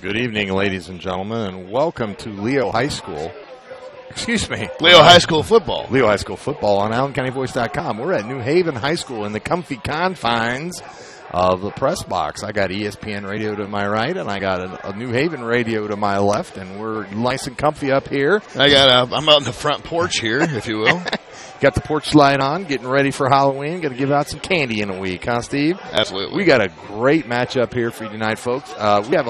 Good evening, ladies and gentlemen, and welcome to Leo High School. Excuse me. Leo High School football. Leo High School football on AllenCountyVoice.com. We're at New Haven High School in the comfy confines of the press box. I got ESPN radio to my right, and I got a New Haven radio to my left, and we're nice and comfy up here. I'm out on the front porch here, if you will. Got the porch light on, getting ready for Halloween. Going to give out some candy in a week, huh, Steve? Absolutely. We got a great matchup here for you tonight, folks. We have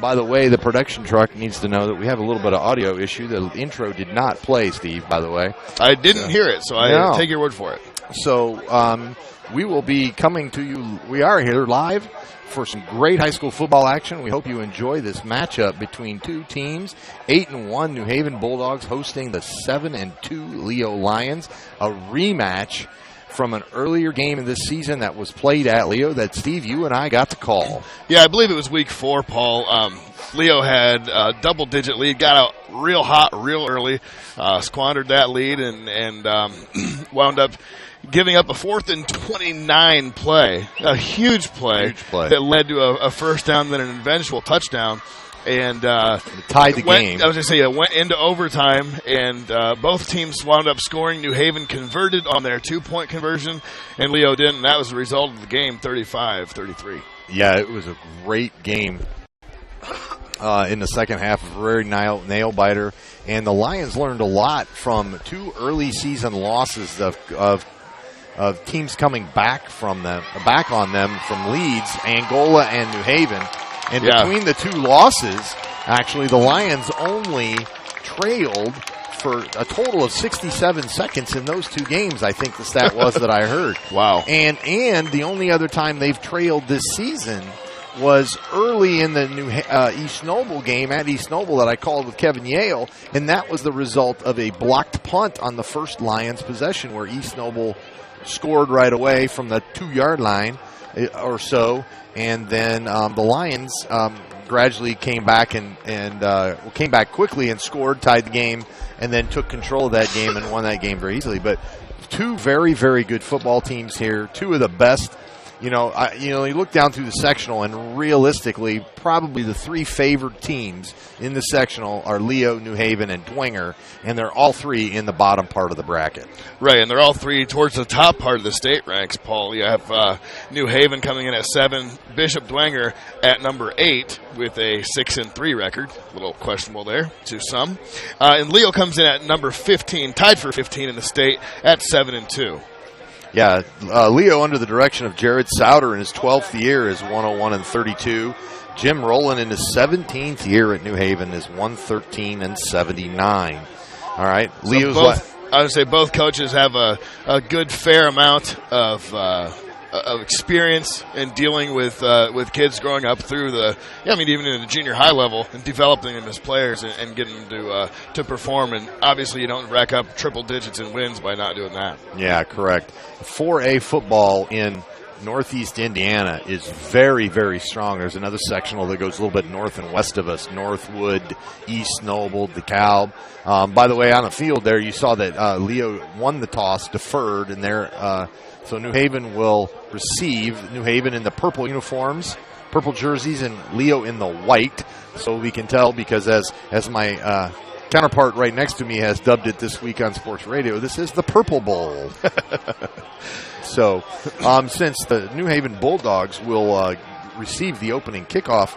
by the way, the production truck needs to know that we have a little bit of audio issue. The intro did not play, Steve, by the way. I didn't hear it, so I take your word for it. So we will be coming to you. We are here live for some great high school football action. We hope you enjoy this matchup between two teams. 8-1 New Haven Bulldogs hosting the 7-2 Leo Lions. A rematch from an earlier game in this season that was played at Leo that, Steve, you and I got to call. Yeah, I believe it was week 4, Paul. Leo had a double-digit lead, got out real hot real early, squandered that lead, and wound up giving up a 4th and 29 play, a huge play that led to a first down, then an eventual touchdown. And tied the game. I was going to say, it went into overtime, and both teams wound up scoring. New Haven converted on their 2-point conversion, and Leo didn't. That was the result of the game, 35-33. Yeah, it was a great game in the second half, a very nail-biter. And the Lions learned a lot from 2 early season losses of teams coming back on them from Leeds, Angola, and New Haven. And between the 2 losses, actually, the Lions only trailed for a total of 67 seconds in those 2 games, I think the stat was that I heard. Wow. And the only other time they've trailed this season was early in the East Noble game at East Noble that I called with Kevin Yale, and that was the result of a blocked punt on the first Lions possession where East Noble scored right away from the 2-yard line or so, and then the Lions gradually came back and came back quickly and scored, tied the game, and then took control of that game and won that game very easily. But 2 very, very good football teams here, 2 of the best. You look down through the sectional, and realistically, probably the 3 favored teams in the sectional are Leo, New Haven, and Dwenger, and they're all 3 in the bottom part of the bracket. Right, and they're all 3 towards the top part of the state ranks, Paul. You have New Haven coming in at 7, Bishop Dwenger at number 8 with a 6-3 record. A little questionable there to some. And Leo comes in at number 15, tied for 15 in the state at 7-2. Yeah, Leo, under the direction of Jared Souter in his 12th year, is 101-32. Jim Rowland in his 17th year at New Haven is 113-79. All right, so Leo's. I would say both coaches have a good fair amount of experience in dealing with kids growing up through even in the junior high level, and developing them as players and getting them to perform. And obviously, you don't rack up triple digits in wins by not doing that. Yeah, correct. 4A football in Northeast Indiana is very, very strong. There's another sectional that goes a little bit north and west of us: Northwood, East Noble, DeKalb. By the way, on the field there, you saw that Leo won the toss, deferred, and so New Haven will receive. New Haven in the purple uniforms, purple jerseys, and Leo in the white. So we can tell, because as my counterpart right next to me has dubbed it this week on Sports Radio, this is the Purple Bowl. So since the New Haven Bulldogs will receive the opening kickoff,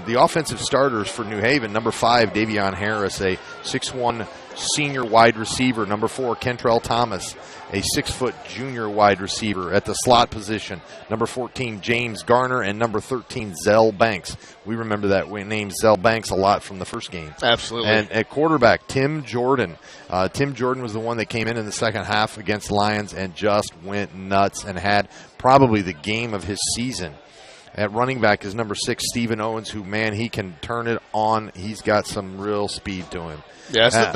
the offensive starters for New Haven: number 5, Davion Harris, a 6'1" senior wide receiver; number 4, Kentrell Thomas, a 6-foot junior wide receiver at the slot position; number 14, James Garner; and number 13, Zell Banks. We remember that name, Zell Banks, a lot from the first game. Absolutely. And at quarterback, Tim Jordan. Tim Jordan was the one that came in the second half against Lions and just went nuts and had probably the game of his season. At running back is number 6, Stephen Owens, who, man, he can turn it on. He's got some real speed to him. Yeah, that's the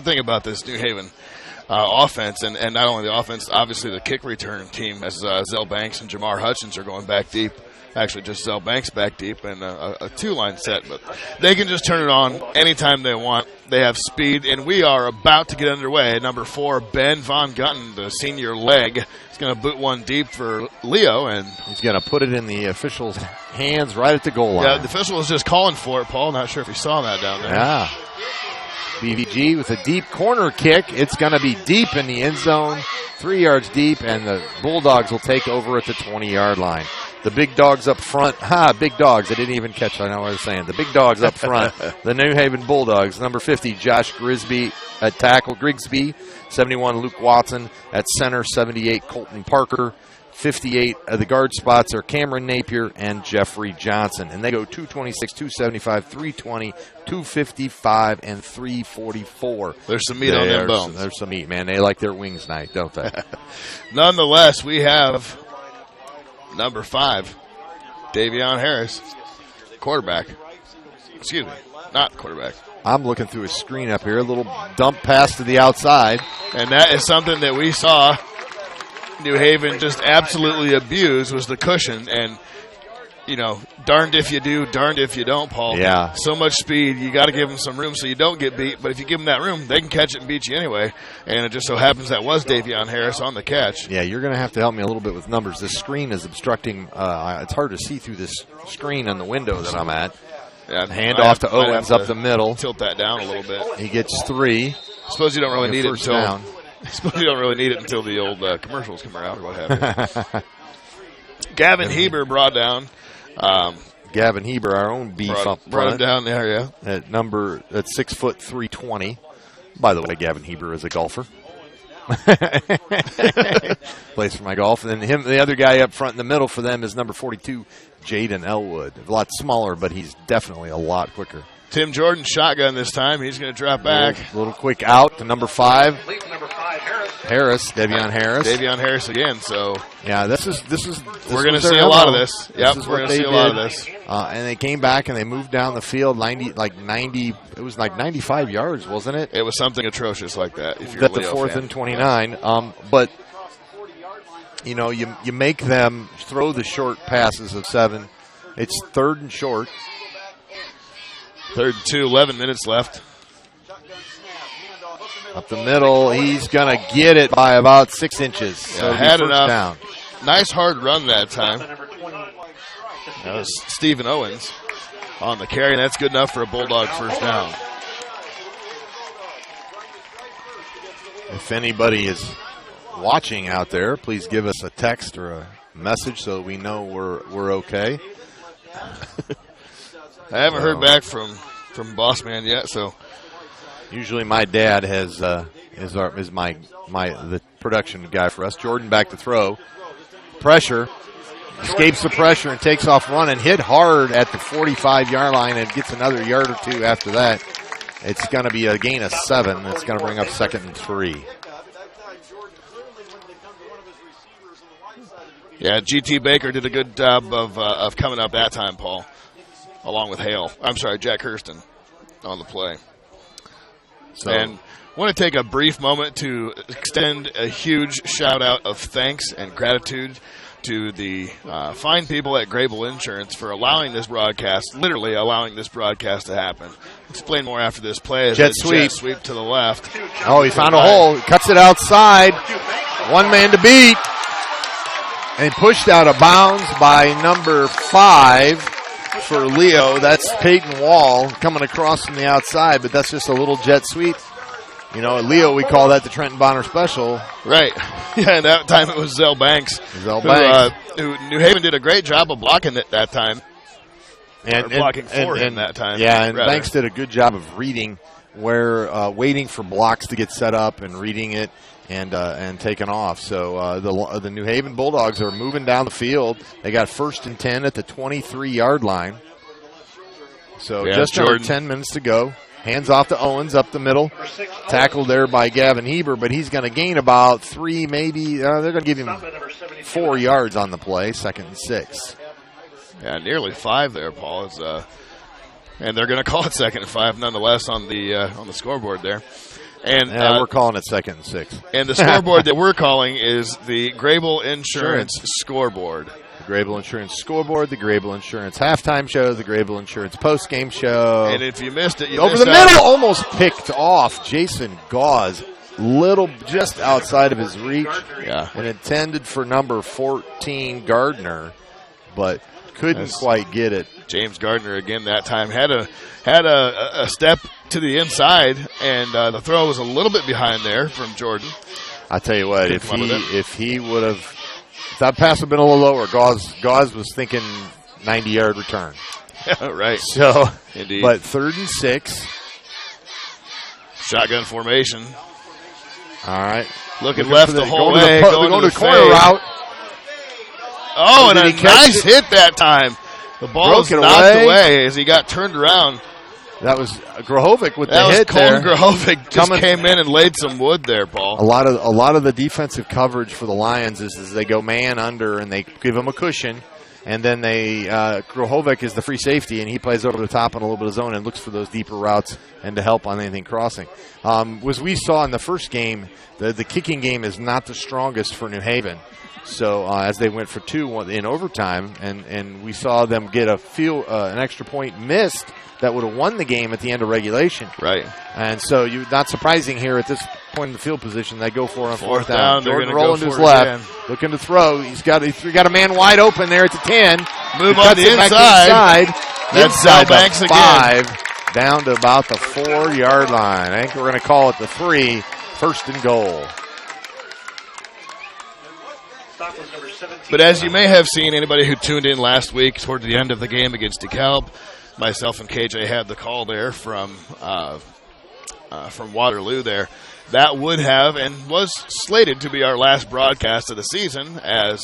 thing about this New Haven offense, and not only the offense, obviously the kick return team, as Zell Banks and Jamar Hutchins are going back deep. Actually, just Zell Banks back deep, and a 2-line set. But they can just turn it on anytime they want. They have speed, and we are about to get underway. Number 4, Ben Von Gutten, the senior leg, is going to boot one deep for Leo, and he's going to put it in the official's hands right at the goal line. Yeah, the official was just calling for it, Paul. Not sure if he saw that down there. Yeah. BVG with a deep corner kick. It's going to be deep in the end zone, 3 yards deep, and the Bulldogs will take over at the 20-yard line. The big dogs up front. Big dogs. I didn't even catch. I know what I was saying. The big dogs up front. The New Haven Bulldogs. Number 50, Josh Grigsby at tackle. 71, Luke Watson at center. 78, Colton Parker. 58 of the guard spots are Cameron Napier and Jeffrey Johnson. And they go 226, 275, 320, 255, and 344. There's some meat on them bones. There's some meat, man. They like their wings night, don't they? Nonetheless, we have number 5, Davion Harris, quarterback. Excuse me, not quarterback. I'm looking through a screen up here. A little dump pass to the outside. And that is something that we saw New Haven just absolutely abuse, was the cushion. And, you know, darned if you do, darned if you don't, Paul. Yeah. So much speed, you got to give them some room so you don't get beat. But if you give them that room, they can catch it and beat you anyway. And it just so happens that was Davion Harris on the catch. Yeah, you're going to have to help me a little bit with numbers. This screen is obstructing. It's hard to see through this screen in the window that I'm at. Yeah, hand off to Owens up the middle. Tilt that down a little bit. He gets 3. Suppose you don't really need it until down. Suppose you don't really need it until the old commercials come around or what have you. Gavin Heber brought down. Gavin Heber, our own beef up front. Brought him down there, yeah. At 6 foot 320. By the way, Gavin Heber is a golfer. Plays for my golf. And then the other guy up front in the middle for them is number 42, Jaden Elwood. A lot smaller, but he's definitely a lot quicker. Tim Jordan shotgun this time. He's going to drop back. A little quick out to number 5. Harris, Davion Harris. Davion Harris again. So yeah, this is we're going to see a lot of this. Yep, we're going to see a lot of this. And they came back and they moved down the field 90. It was like 95 yards, wasn't it? It was something atrocious like that. If you're at the 4th and 29. But you know, you make them throw the short passes of 7. It's 3rd and short. 3rd and 2, 11 minutes left. Up the middle, he's going to get it by about 6 inches. So had enough. Down. Nice hard run that time. That was Stephen Owens on the carry, and that's good enough for a Bulldog first down. If anybody is watching out there, please give us a text or a message so we know we're okay. I haven't heard back from Boss Man yet, so usually my dad is the production guy for us. Jordan back to throw. Pressure. Escapes the pressure and takes off running. Hit hard at the 45-yard line and gets another yard or 2 after that. It's going to be a gain of 7. It's going to bring up 2nd and 3. Yeah, G.T. Baker did a good job of coming up that time, Paul, along with Jack Hurston on the play. So, and I want to take a brief moment to extend a huge shout-out of thanks and gratitude to the fine people at Grable Insurance for allowing this broadcast, literally allowing this broadcast to happen. Explain more after this play. Jet sweep to the left. Oh, he found a hole. Cuts it outside. One man to beat. And pushed out of bounds by number 5 for Leo. That's Peyton Wall coming across from the outside, but that's just a little jet sweep. You know, at Leo, we call that the Trenton Bonner Special. Right. Yeah, and that time it was Zell Banks. Who New Haven did a great job of blocking it that time. And blocking for him that time. Yeah, and Banks did a good job of reading where, waiting for blocks to get set up and reading it and taking off. So the New Haven Bulldogs are moving down the field. They got 1st and 10 at the 23-yard line. So just under 10 minutes to go. Hands off to Owens up the middle. Tackled there by Gavin Heber, but he's going to gain about 3, maybe. They're going to give him 4 yards on the play, 2nd and 6. Yeah, nearly 5 there, Paul. And they're going to call it 2nd and 5 nonetheless on the scoreboard there. And we're calling it 2nd and 6. And the scoreboard that we're calling is the Grable Insurance scoreboard. The Grable Insurance scoreboard, the Grable Insurance halftime show, the Grable Insurance postgame show. And if you missed it, over the middle, almost picked off. Jason Gauze just outside of his reach. Yeah. And intended for number 14, Gardner, but couldn't quite get it. James Gardner again that time had a step to the inside, and the throw was a little bit behind there from Jordan. I tell you what, if he would have, if that pass had been a little lower, Gauze was thinking 90-yard return. Right. So, indeed. But 3rd and 6. Shotgun formation. All right. Looking left the whole way. Going to the corner route. Oh, and a nice hit that time. The ball was knocked away as he got turned around. That was Grahovic with the hit there. That was Colton Grahovic just came in and laid some wood there, Paul. A lot of the defensive coverage for the Lions is they go man under and they give him a cushion, and then Grahovic is the free safety, and he plays over the top in a little bit of zone and looks for those deeper routes and to help on anything crossing. As we saw in the first game, the kicking game is not the strongest for New Haven. So as they went for 2 in overtime, and we saw them get an extra point missed that would have won the game at the end of regulation. Right. And so not surprising here at this point in the field position, they go for it on 4th down. Jordan rolling to his left, looking to throw. He's got a man wide open there at the 10. Move on the inside. That's Inside Banks the 5, down to about the 4-yard line. I think we're going to call it the 3, 1st and goal. But as you may have seen, anybody who tuned in last week toward the end of the game against DeKalb, myself and KJ had the call there from Waterloo there. That would have and was slated to be our last broadcast of the season, as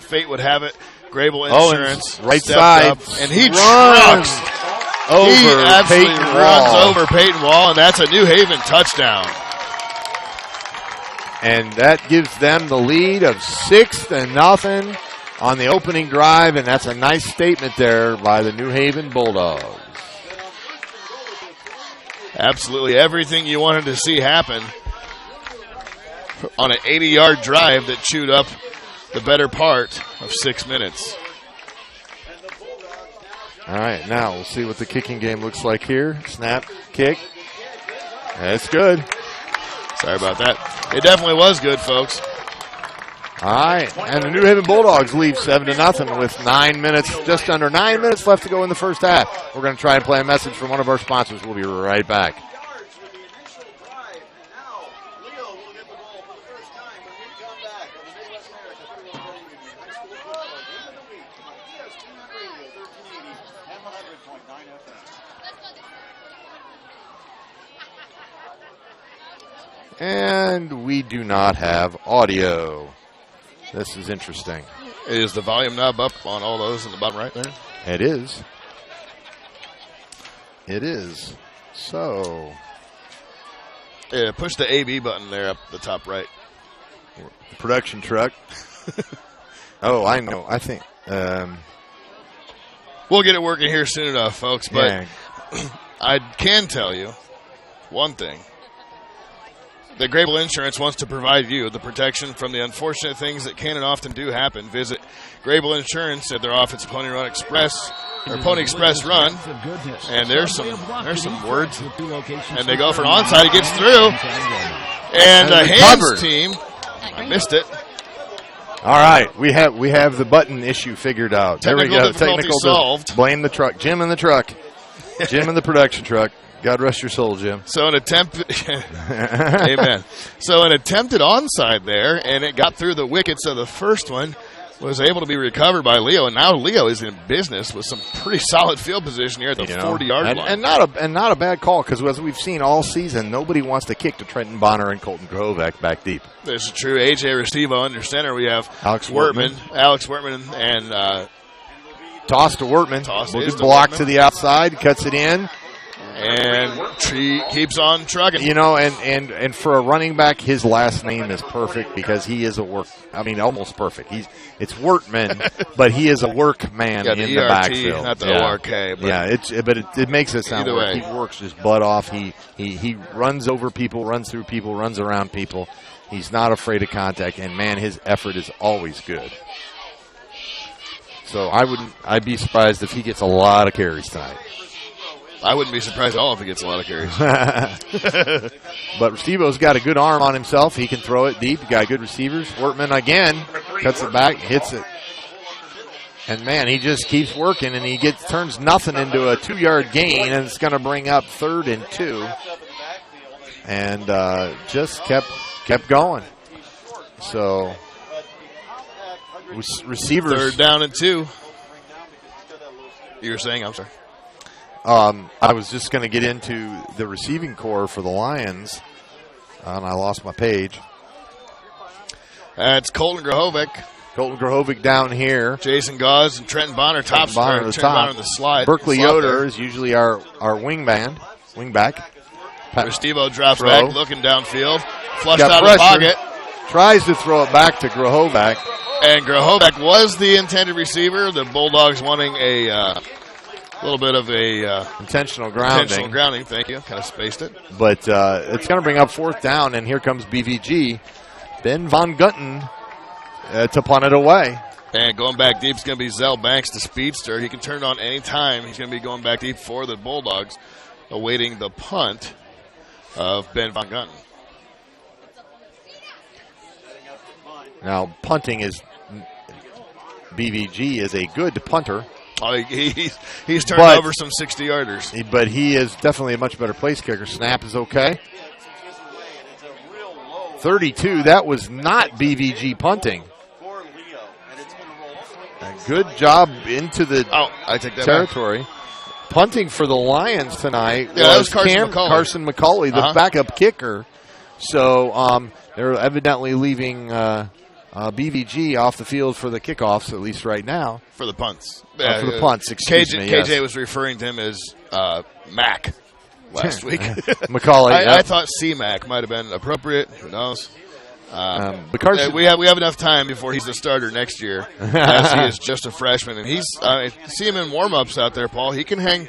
fate would have it. Grable Insurance right side, up, and he trucks over. He absolutely Peyton runs Wall. over Peyton Wall, and that's a New Haven touchdown. And that gives them the lead of 6-0 on the opening drive, and that's a nice statement there by the New Haven Bulldogs. Absolutely everything you wanted to see happen on an 80-yard drive that chewed up the better part of 6 minutes. All right, now we'll see what the kicking game looks like here. Snap, kick. That's good. Sorry about that. It definitely was good, folks. All right, and the New Haven Bulldogs lead 7-0 with 9 minutes, just under 9 minutes left to go in the first half. We're going to try and play a message from one of our sponsors. We'll be right back. And we do not have audio. This is interesting. Is the volume knob up on all those in the bottom right there? It is. It is. So. Yeah, push the AB button there up the top right. Production truck. Oh, I know. I think. We'll get it working here soon enough, folks. But yeah. I can tell you one thing. That Grable Insurance wants to provide you the protection from the unfortunate things that can and often do happen. Visit Grable Insurance at their office, Pony Run Express, or Pony Express Run, and there's some words, and they go for an onside. It gets through, and the hands team, I missed it. All right, we have the button issue figured out. There we go. Technical solved. Blame the truck. Jim in the truck. Jim in the production truck. God rest your soul, Jim. So an amen. So an attempted onside there, and it got through the wickets of the first one, was able to be recovered by Leo, and now Leo is in business with some pretty solid field position here at the 40-yard line. And not a bad call, because as we've seen all season, nobody wants to kick to Trenton Bonner and Colton Grahovic back deep. This is true. A.J. Restivo under center. We have Alex Wortman, and toss to Wortman. Good block to the outside, cuts it in. And keeps on trucking. You know, and for a running back, his last name is perfect because he is almost perfect. It's Wortman, but he is a work man in the backfield. Not the O-R-K. But it makes it sound like he works his butt off. He runs over people, runs through people, runs around people. He's not afraid of contact, and man, his effort is always good. So I'd be surprised if he gets a lot of carries tonight. I wouldn't be surprised at all if he gets a lot of carries. But Restivo's got a good arm on himself. He can throw it deep. He got good receivers. Wortman again cuts it back, hits it. And, man, he just keeps working, and he turns nothing into a 2-yard gain, and it's going to bring up 3rd and 2. And just kept going. So, receivers. 3rd down and 2. You were saying, I'm sorry. I was just going to get into the receiving core for the Lions, and I lost my page. That's Colton Grahovic. Colton Grahovic down here. Jason Gauze and Trenton Bonner top. Bonner on the slide. Berkeley Yoder is usually our wingback. Restivo drops back, looking downfield. Flushed out pressure. of the pocket. Tries to throw it back to Grahovic. And Grahovic was the intended receiver. The Bulldogs wanting a little bit of a intentional grounding. Intentional grounding, thank you. Kind of spaced it. But it's going to bring up 4th down, and here comes BVG. Ben Von Gutten to punt it away. And going back deep is going to be Zell Banks, the speedster. He can turn it on any time. He's going to be going back deep for the Bulldogs, awaiting the punt of Ben Von Gutten. Now, punting is BVG is a good punter. Oh, he's turned over some 60-yarders. But he is definitely a much better place kicker. Snap is okay. 32, that was not BVG punting. A good job into the I take that territory. Back. Punting for the Lions tonight that was Carson McCauley. Carson McCauley, the backup kicker. So they're evidently leaving BVG off the field for the kickoffs, at least right now. For the punts. For the punts, excuse me. KJ was referring to him as Mac last week. McCauley. I thought C-Mac might have been appropriate. Who knows? We have enough time before he's the starter next year, as he is just a freshman. And he's see him in warm-ups out there, Paul. He can hang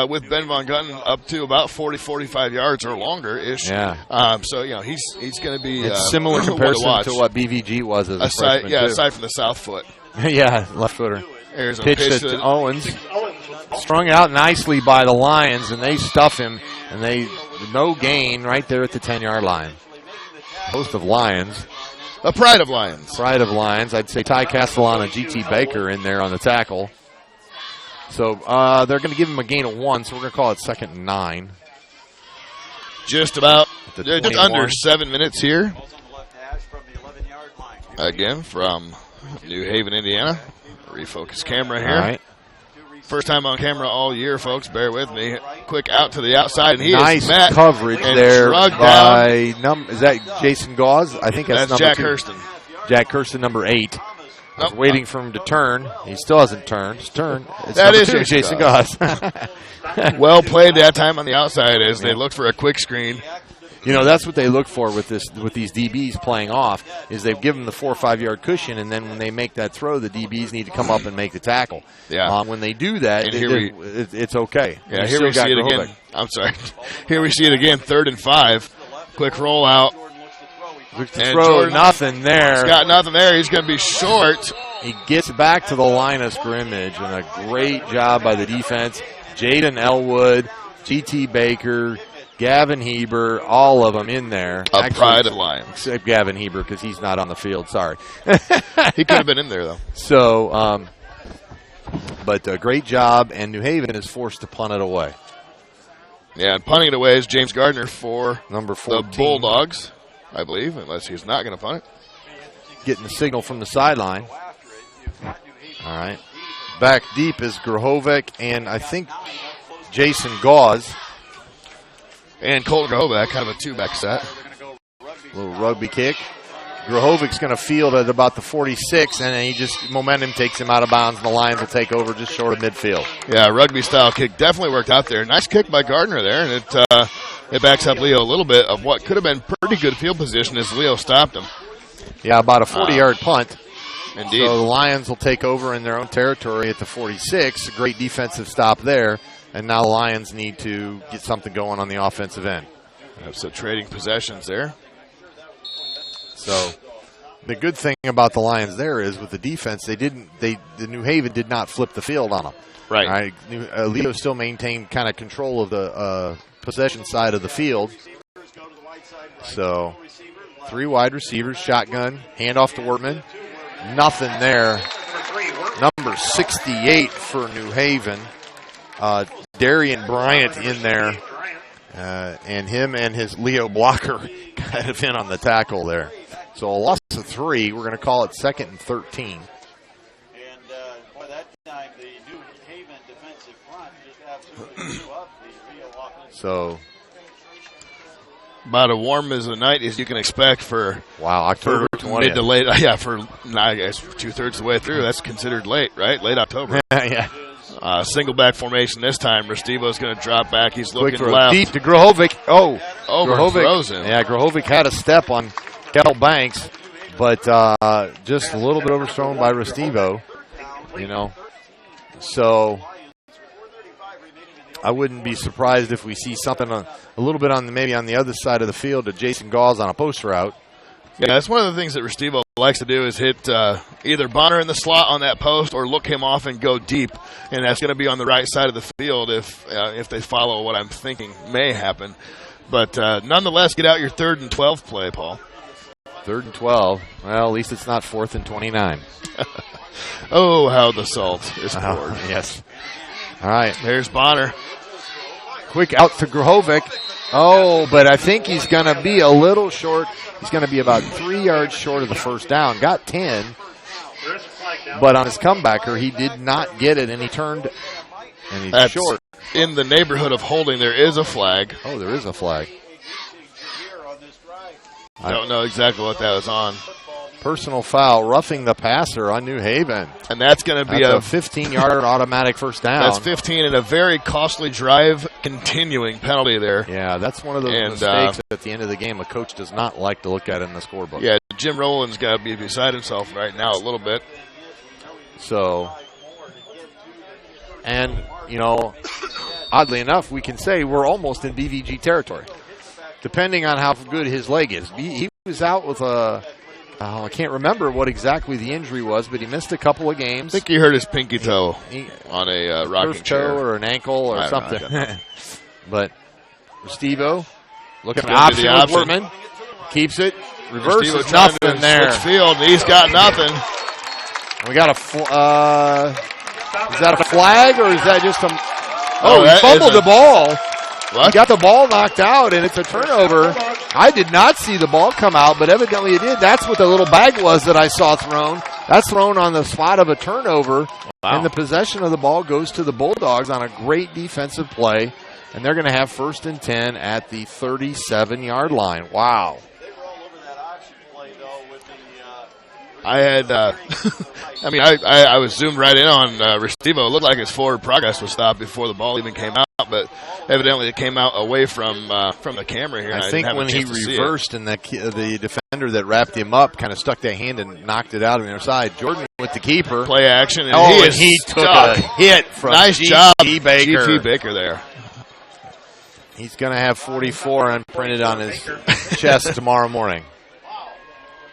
with Ben Von Gutten up to about 40, 45 yards or longer-ish. Yeah. So, he's going to be it's similar comparison to what BVG was as a freshman, too. Aside from the south foot. Yeah, left footer. There's a pitch to Owens. Strung out nicely by the Lions, and they stuff him, and no gain right there at the 10-yard line. Host of Lions. A pride of Lions. Pride of Lions. I'd say Ty Castellano and G.T. Baker in there on the tackle. So they're going to give him a gain of 1, so we're going to call it 2nd and 9. Just under 7 minutes here. Again from New Haven, Indiana. Refocus camera here. All right. First time on camera all year, folks. Bear with me. Quick out to the outside, and he nice is met coverage and there by is that Jason Gauze? I think that's number Jack 2. Hurston. Jack Hurston, number 8. I was waiting for him to turn. He still hasn't turned. Just turn. That is Jason Gauze. Well played that time on the outside as they look for a quick screen. That's what they look for with these DBs playing off, is they've given the 4 or 5 yard cushion, and then when they make that throw, the DBs need to come up and make the tackle. Yeah. When they do that, it's okay. Yeah, here we see it again. I'm sorry. Here we see it again, 3rd and 5. Quick roll out. Throw, nothing there. He's got nothing there. He's going to be short. He gets back to the line of scrimmage, and a great job by the defense. Jaden Elwood, G.T. Baker, Gavin Heber, all of them in there. Pride of Lions. Except Gavin Heber, because he's not on the field. Sorry. He could have been in there, though. So, but a great job, and New Haven is forced to punt it away. Yeah, and punting it away is James Gardner for number 14. The Bulldogs, I believe, unless he's not going to punt it. Getting the signal from the sideline. All right. Back deep is Grahovic, and I think Jason Gauze. And Colton Grahovic, kind of a 2-back set. Little rugby kick. Grahovic's going to field at about the 46, and then momentum takes him out of bounds, and the Lions will take over just short of midfield. Yeah, rugby-style kick definitely worked out there. Nice kick by Gardner there, and it backs up Leo a little bit of what could have been pretty good field position as Leo stopped him. Yeah, about a 40-yard punt. Indeed. So the Lions will take over in their own territory at the 46. A great defensive stop there. And now the Lions need to get something going on the offensive end. So trading possessions there. So The good thing about the Lions there is with the defense, the New Haven did not flip the field on them. Right. Leo still maintained kind of control of the possession side of the field. So 3 wide receivers, shotgun, handoff to Wortman. Nothing there. Number 68 for New Haven. Darian Bryant in there. And him and his Leo blocker kind of in on the tackle there. So a loss of 3. We're going to call it 2nd and 13. And by that time, the New Haven defensive front just absolutely blew up the Rio offense. So about as warm as a night as you can expect for October 20th. Mid to late. Yeah, I guess 2/3 of the way through. That's considered late, right? Late October. Yeah. Single back formation this time. Restivo's going to drop back. He's looking left. Deep to Grahovic. Throws him. Yeah, Grahovic had a step on Kel Banks, but just a little bit overthrown by Restivo. So I wouldn't be surprised if we see something a little bit maybe on the other side of the field to Jason Gauls on a post route. Yeah, that's one of the things that Restivo likes to do is hit either Bonner in the slot on that post or look him off and go deep, and that's going to be on the right side of the field if they follow what I'm thinking may happen. But nonetheless, get out your 3rd and 12 play, Paul. 3rd and 12. Well, at least it's not 4th and 29. Oh, how the salt is poured. Yes. All right. There's Bonner. Quick out to Grahovic. Oh, but I think he's going to be a little short. He's going to be about 3 yards short of the first down. Got 10, but on his comebacker, he did not get it, and he turned, and he's short. In the neighborhood of holding, there is a flag. Oh, there is a flag. I don't know exactly what that was on. Personal foul, roughing the passer on New Haven. And that's going to be a 15-yard automatic first down. That's 15 and a very costly drive continuing penalty there. Yeah, that's one of those mistakes at the end of the game a coach does not like to look at in the scorebook. Yeah, Jim Rowland's got to be beside himself right now a little bit. So, and, oddly enough, we can say we're almost in BVG territory, depending on how good his leg is. He was out with I can't remember what exactly the injury was, but he missed a couple of games. I think he hurt his pinky toe on a rocking chair. Toe or an ankle or something. But Restivo looking at option with Wortman. Keeps it. Reverses. Nothing there. Switch field, and he's got nothing. We got is that a flag or is that just he fumbled the ball. What? He got the ball knocked out, and it's a turnover. I did not see the ball come out, but evidently it did. That's what the little bag was that I saw thrown. That's thrown on the spot of a turnover, and the possession of the ball goes to the Bulldogs on a great defensive play, and they're going to have 1st and 10 at the 37-yard line. Wow. They were all over that option play, though, with the I had, I was zoomed right in on Restivo. It looked like his forward progress was stopped before the ball even came out, but evidently it came out away from the camera here. I think when he reversed and the defender that wrapped him up kind of stuck that hand and knocked it out on the other side. Jordan with the keeper. Play action, and he took a hit from nice G.T. job, Baker. G.T. Baker there. He's going to have 44 imprinted on his chest tomorrow morning.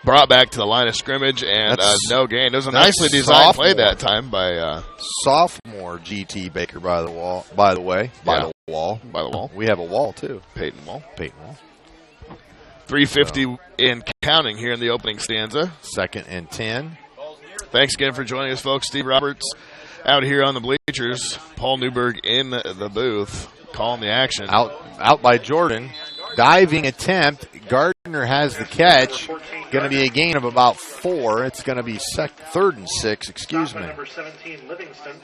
Brought back to the line of scrimmage, and no gain. It was a nicely designed play that time by sophomore G.T. Baker. By the way, by the wall. We have a wall too. Peyton Wall. 3:50 in counting here in the opening stanza. 2nd and 10. Thanks again for joining us, folks. Steve Roberts out here on the bleachers. Paul Newberg in the booth calling the action. Out by Jordan. Diving attempt. Gardner has the catch. Going to be a gain of about 4. It's going to be 3rd and 6. Excuse me. Number 17, Livingston.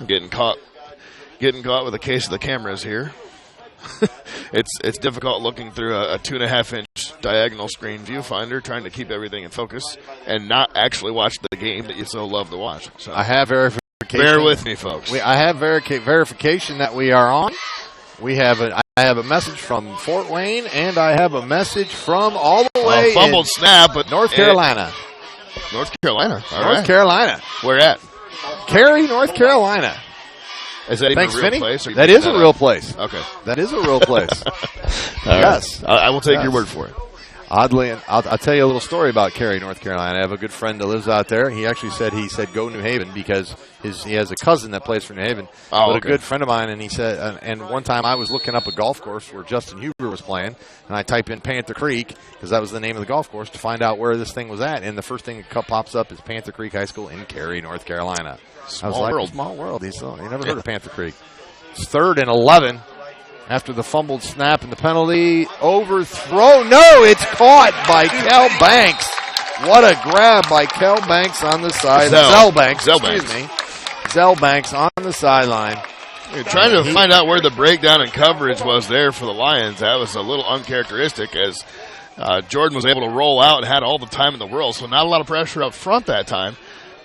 Getting caught with a case of the cameras here. It's difficult looking through a 2.5-inch diagonal screen viewfinder, trying to keep everything in focus and not actually watch the game that you so love to watch. So I have verification. Bear with me, folks. I have verification that we are on. I have a message from Fort Wayne, and I have a message from all the way fumbled snap, but North Carolina. North Carolina. North Carolina. Where at? Cary, North Carolina. Is that even Thanks, a real Finney. place? That is a real place. Okay. That is a real place. Yes. Right. I will take your word for it. Oddly, I'll tell you a little story about Cary, North Carolina. I have a good friend that lives out there. He actually said go New Haven because he has a cousin that plays for New Haven. Oh, but okay. a good friend of mine, and he said, and one time I was looking up a golf course where Justin Huber was playing, and I typed in Panther Creek because that was the name of the golf course to find out where this thing was at. And the first thing that pops up is Panther Creek High School in Cary, North Carolina. Small world. Small world. You never heard of Panther Creek. It's 3rd and 11. After the fumbled snap and the penalty, overthrow. No, it's caught by Kel Banks. What a grab by Kel Banks on the side. Zell Banks. Excuse me. Zell Banks on the sideline. You're trying to find out where the breakdown in coverage was there for the Lions. That was a little uncharacteristic as Jordan was able to roll out and had all the time in the world, so not a lot of pressure up front that time.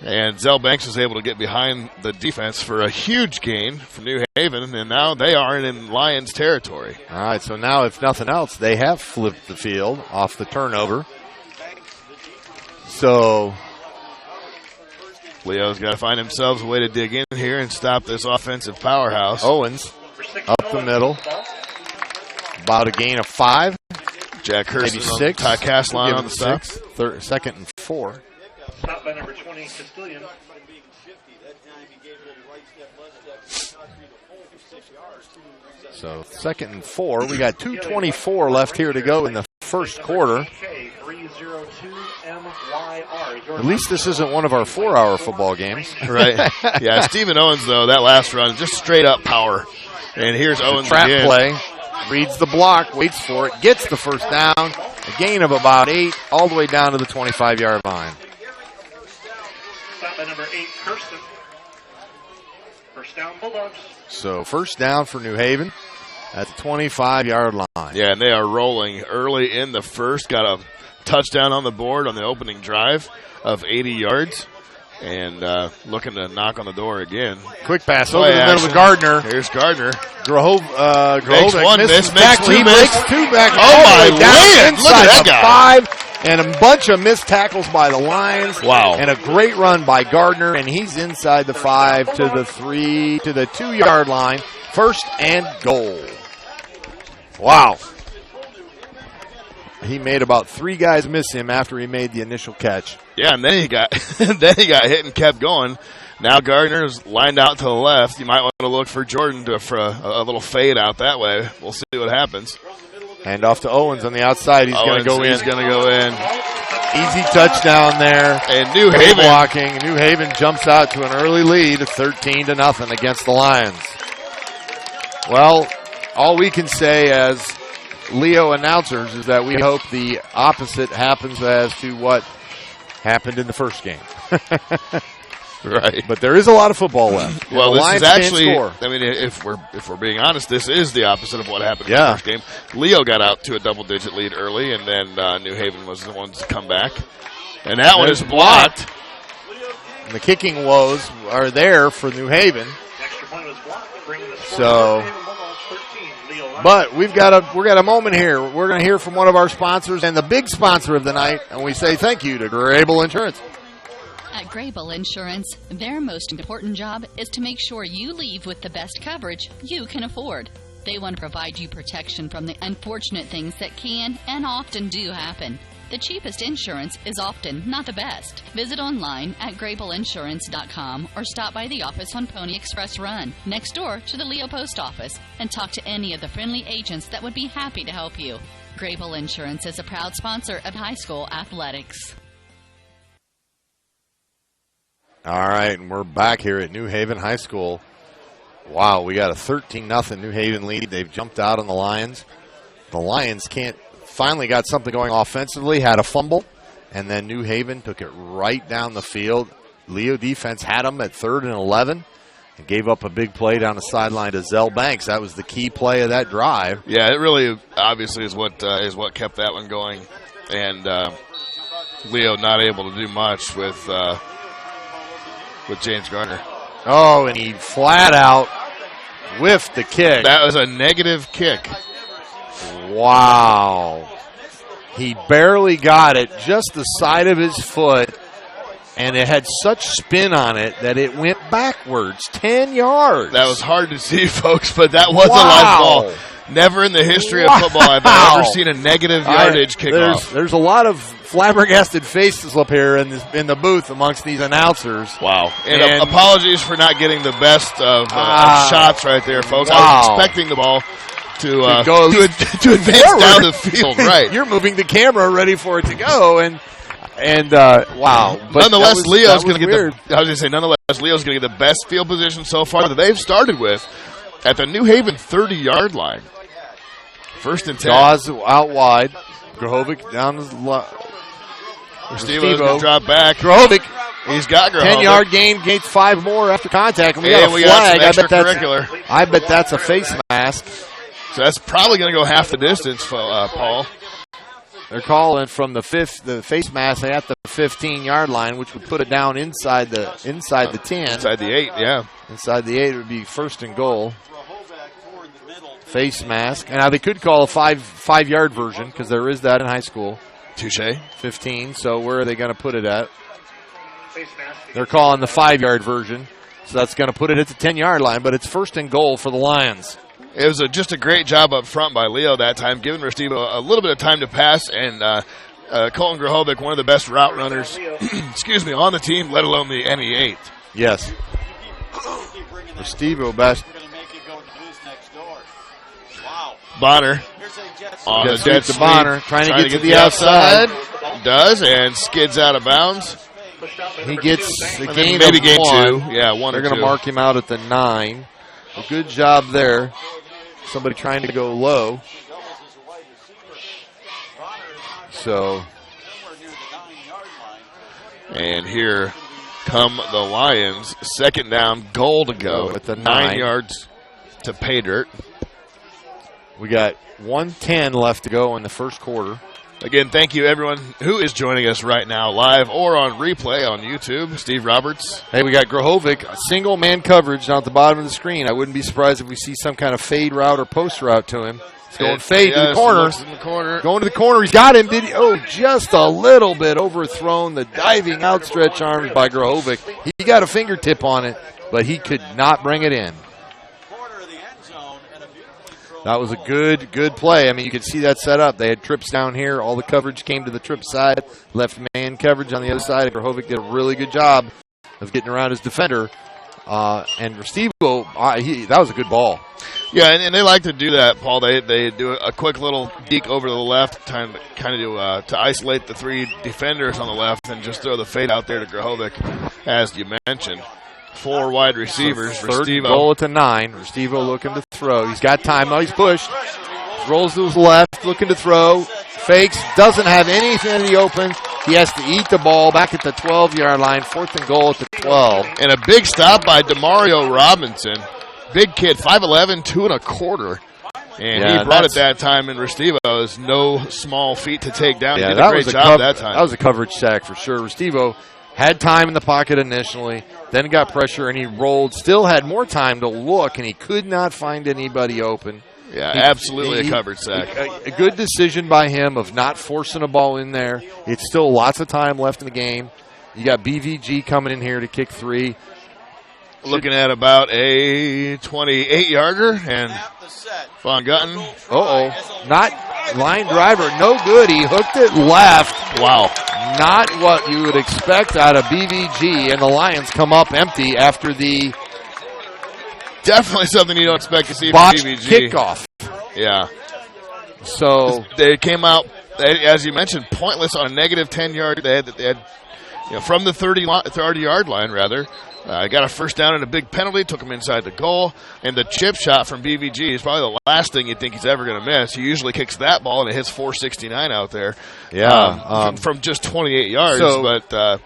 And Zell Banks was able to get behind the defense for a huge gain from New Haven, and now they are in Lions territory. All right, so now if nothing else, they have flipped the field off the turnover. So Leo's got to find themselves a way to dig in here and stop this offensive powerhouse. Owens up the middle. About a gain of 5. Jack Hurst maybe on 6. Ty Castline on the stop. 6. 2nd and 4. Stopped by number 20, Castilian. So 2nd and 4. We got 2:24 left here to go in the first quarter. At least this isn't one of our 4-hour football games. Right. Yeah, Stephen Owens, though, that last run, just straight up power. And here's Owens Trap again. play. Reads the block, waits for it, gets the first down. A gain of about 8, all the way down to the 25-yard line. Stopped by number 8, Kirsten. First down, Bulldogs. So first down for New Haven at the 25-yard line. Yeah, and they are rolling early in the first. Got a touchdown on the board on the opening drive of 80 yards. And looking to knock on the door again. Quick pass over the middle of Gardner. Here's Gardner. Grove Makes one miss, makes two He miss. breaks 2 back. Oh, my down land. Look at inside that the guy. 5. And a bunch of missed tackles by the Lions. Wow. And a great run by Gardner. And he's inside the 5 to the 3 to the 2-yard line. First and goal. Wow. He made about 3 guys miss him after he made the initial catch. Yeah, and then he got hit and kept going. Now Gardner's lined out to the left. You might want to look for Jordan for a little fade out that way. We'll see what happens. Hand off to Owens on the outside. He's going to go in. He's going to go in. Easy touchdown there. And New Haven blocking. New Haven jumps out to an early lead of 13-0 against the Lions. Well, all we can say as Leo announcers is that we hope the opposite happens as to what happened in the first game. Right. But there is a lot of football left. Well, the this Lions is actually, can't score. I mean, if we're being honest, this is the opposite of what happened in the first game. Leo got out to a double-digit lead early, and then New Haven was the ones to come back. And that one is blocked. And the kicking woes are there for New Haven. Extra point was blocked, bringing the score So, to Bulldogs 13. Leo Lyon. but we've got a moment here. We're going to hear from one of our sponsors and the big sponsor of the night, and we say thank you to Grable Insurance. At Grable Insurance, their most important job is to make sure you leave with the best coverage you can afford. They want to provide you protection from the unfortunate things that can and often do happen. The cheapest insurance is often not the best. Visit online at GrableInsurance.com or stop by the office on Pony Express Run, next door to the Leo Post Office, and talk to any of the friendly agents that would be happy to help you. Grable Insurance is a proud sponsor of high school athletics. All right, and we're back here at New Haven High School. Wow, we got a 13-0 New Haven lead. They've jumped out on the Lions. The Lions finally got something going offensively, had a fumble, and then New Haven took it right down the field. Leo defense had them at 3rd and 11 and gave up a big play down the sideline to Zell Banks. That was the key play of that drive. Yeah, it really obviously is what kept that one going, and Leo not able to do much with James Gardner. Oh, and he flat out whiffed the kick. That was a negative kick. Wow. He barely got it, just the side of his foot, and it had such spin on it that it went backwards 10 yards. That was hard to see, folks, but that was a live ball. Never in the history of football have I ever seen a negative yardage kickoff. There's a lot of flabbergasted faces up here in the booth amongst these announcers. Wow. And apologies for not getting the best of shots right there, folks. Wow. I was expecting the ball to advance forward down the field. Right. You're moving the camera ready for it to go, and wow. But nonetheless, Leo's going to get Leo's going to get the best field position so far that they've started with at the New Haven 30-yard line. 1st and 10. Dawes out wide. Grahovic down the line. Restivo's going to drop back. Grahovic. He's got Grahovic. 10-yard gain, gains 5 more after contact. And we got a flag. I bet that's a face mask. So that's probably going to go half the distance, Paul. They're calling from the face mask at the 15-yard line, which would put it down inside the 10. Inside the 8, yeah. Inside the 8 would be 1st and goal. Face mask. And now they could call a 5-yard version because there is that in high school. Touche. 15. So where are they going to put it at? They're calling the 5-yard version. So that's going to put it at the 10-yard line, but it's 1st and goal for the Lions. It was just a great job up front by Leo that time, giving Restivo a little bit of time to pass, and Colton Grahovic, one of the best route runners, on the team, let alone the NE8. Yes. Restivo best. Bonner on the jet sweep, Bonner trying to get to the outside. Does, and skids out of bounds. He gets the gain maybe of gain 1. 2. Yeah, 1 They're or 2. going to mark him out at the 9. A good job there. Somebody trying to go low. So. And here come the Lions. 2nd down, goal to go. At the 9 yards to pay dirt. We got 1:10 left to go in the first quarter. Again, thank you, everyone who is joining us right now, live or on replay on YouTube. Steve Roberts. Hey, we got Grahovic, single man coverage down at the bottom of the screen. I wouldn't be surprised if we see some kind of fade route or post route to him. He's going fade to the corner. Going to the corner. He's got him. Did he? Oh, just a little bit overthrown. The diving outstretched arms by Grahovic. He got a fingertip on it, but he could not bring it in. That was a good play. I mean, you could see that set up. They had trips down here. All the coverage came to the trip side. Left man coverage on the other side. Grahovic did a really good job of getting around his defender. And Restivo, that was a good ball. Yeah, and they like to do that, Paul. They do a quick little deke over to the left, kind of to isolate the 3 defenders on the left, and just throw the fade out there to Grahovic, as you mentioned. 4 wide receivers. Third Restivo. goal at the 9. Restivo looking to throw. He's got time. Oh, he's pushed. Rolls to his left, looking to throw. Fakes. Doesn't have anything in the open. He has to eat the ball back at the 12-yard line. 4th and goal at the 12. And a big stop by DeMario Robinson. Big kid, 5'11", 2 1/4. And he brought it that time, and Restivo is no small feat to take down. He did a great job that time. That was a coverage sack for sure. Restivo had time in the pocket initially, then got pressure, and he rolled. Still had more time to look, and he could not find anybody open. Yeah, absolutely a coverage sack. A good decision by him of not forcing a ball in there. It's still lots of time left in the game. You got BVG coming in here to kick 3. Looking at about a 28-yarder, and Von Gutten. Not line driver. No good. He hooked it left. Wow. Not what you would expect out of BVG, and the Lions come up empty after the definitely something you don't expect to see from botched BVG. kickoff. Yeah. So they came out, as you mentioned, pointless on a negative 10-yard. They had from the 30-yard line, rather. Got a first down and a big penalty, took him inside the goal, and the chip shot from BVG is probably the last thing you'd think he's ever going to miss. He usually kicks that ball, and it hits 469 out there. Yeah. From just 28 yards, but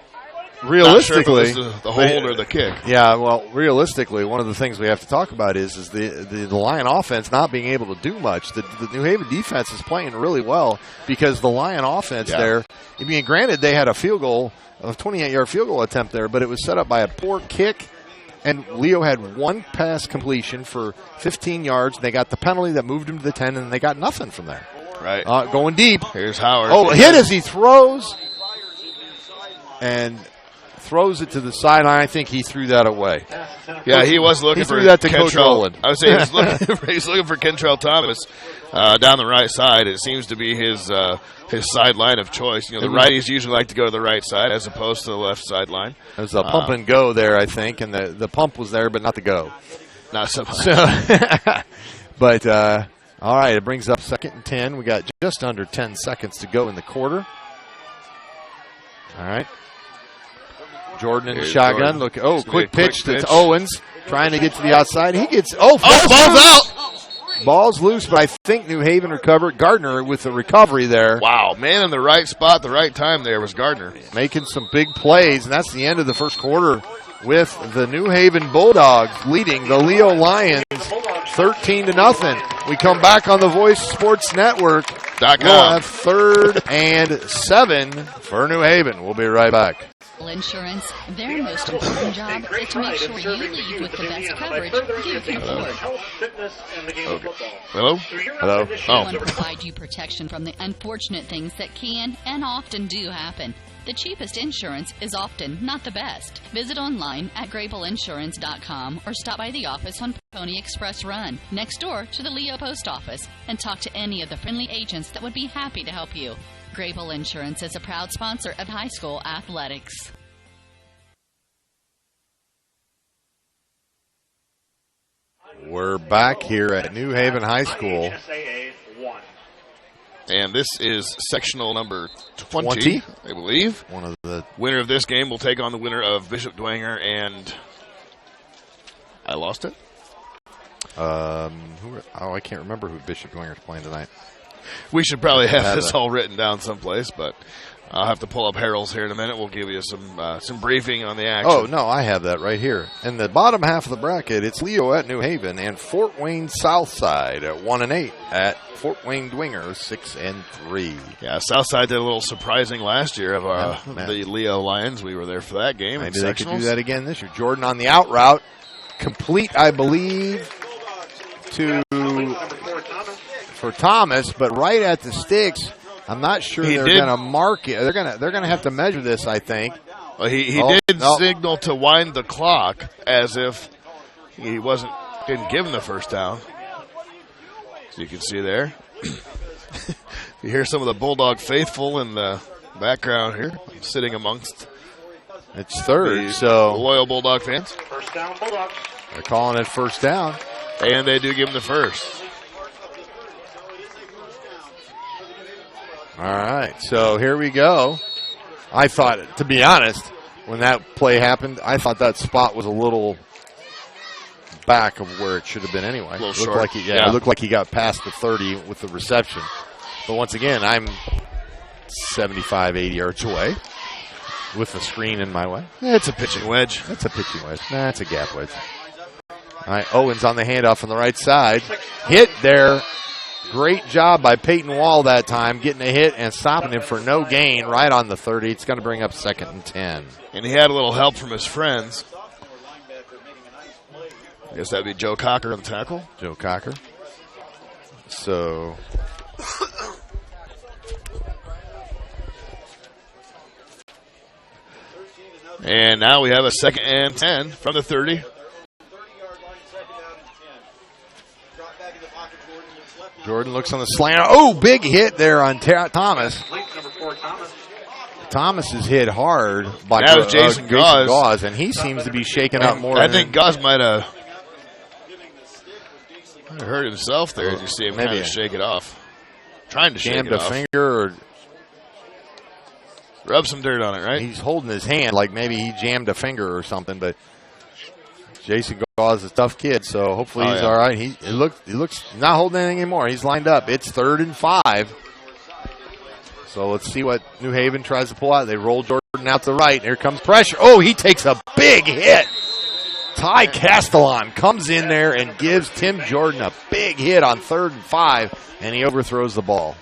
realistically, not sure if it was the hold or the kick. Yeah, well, realistically, one of the things we have to talk about is the Lion offense not being able to do much. The New Haven defense is playing really well because the Lion offense there, I mean, granted, they had a 28-yard field goal attempt there, but it was set up by a poor kick, and Leo had 1 pass completion for 15 yards. They got the penalty that moved him to the 10, and they got nothing from there. Right. Going deep. Here's Howard. Oh, hit as he throws. And throws it to the sideline. I think he threw that away. Yeah, he was looking for that to Coach Kentrell. Rowland. I would say he's looking for Kentrell Thomas down the right side. It seems to be his sideline of choice. The righties usually like to go to the right side as opposed to the left sideline. There's a pump and go there, I think, and the pump was there, but not the go. Not so much. But all right, it brings up 2nd and 10. We got just under 10 seconds to go in the quarter. All right. Jordan in the shotgun. Jordan. Look, quick pitch to Owens, trying to get to the outside. He gets ball's out. Ball's loose, but I think New Haven recovered. Gardner with the recovery there. Wow, man in the right spot, the right time there was Gardner. Making some big plays, and that's the end of the first quarter with the New Haven Bulldogs leading the Leo Lions 13-0. We come back on the Voice Sports Network. We'll have 3rd and 7 for New Haven. We'll be right back. Insurance, their most important job is to make sure you leave with the best coverage you can afford. Hello? Hello. They want to provide you protection from the unfortunate things that can and often do happen. The cheapest insurance is often not the best. Visit online at GrableInsurance.com or stop by the office on Pony Express Run, next door to the Leo Post Office, and talk to any of the friendly agents that would be happy to help you. Grable Insurance is a proud sponsor of high school athletics. We're back here at New Haven High School. And this is sectional number 20, I believe. One of the winner of this game will take on the winner of Bishop Dwenger and I lost it. I can't remember who Bishop Dwenger is playing tonight. We should probably have this all written down someplace, but I'll have to pull up Harold's here in a minute. We'll give you some briefing on the action. Oh, no, I have that right here. In the bottom half of the bracket, it's Leo at New Haven and Fort Wayne Southside at 1-8 at Fort Wayne Dwenger 6-3. Yeah, Southside did a little surprising last year of the Leo Lions. We were there for that game. Maybe they could do that again this year. Jordan on the out route, complete, I believe, for Thomas, but right at the sticks. I'm not sure they're going to mark it. They're going to have to measure this, I think. Well, he did signal to wind the clock as if he didn't give him the first down. So you can see there. You hear some of the Bulldog faithful in the background here. I'm sitting amongst it's 3rd, so loyal Bulldog fans. First down, Bulldogs. They're calling it first down. And they do give him the first. All right, so here we go. I thought, to be honest, when that play happened, I thought that spot was a little back of where it should have been anyway. A little It short. It looked like he got past the 30 with the reception. But once again, I'm 75, 80 yards away with the screen in my way. It's a pitching wedge. That's a pitching wedge. Nah, it's a gap wedge. All right, Owens on the handoff on the right side. Hit there. Great job by Peyton Wall that time, getting a hit and stopping him for no gain right on the 30. It's going to bring up 2nd and 10. And he had a little help from his friends. I guess that would be Joe Cocker on the tackle. Joe Cocker. So and now we have a 2nd and 10 from the 30. Jordan looks on the slant. Oh, big hit there on Thomas. Number 4, Thomas. Thomas is hit hard by that was Jason Gauze, and he seems to be shaking up more. I think Gauze might have hurt himself there as you see him kind of shake it off. Trying to shake it off. Jammed a finger or rub some dirt on it, right? He's holding his hand like maybe he jammed a finger or something, but Jason Gauze is a tough kid, so hopefully he's all right. He looks not holding anything anymore. He's lined up. It's 3rd and 5. So let's see what New Haven tries to pull out. They roll Jordan out to the right. Here comes pressure. Oh, he takes a big hit. Ty Castellan comes in there and gives Tim Jordan a big hit on 3rd and 5, and he overthrows the ball.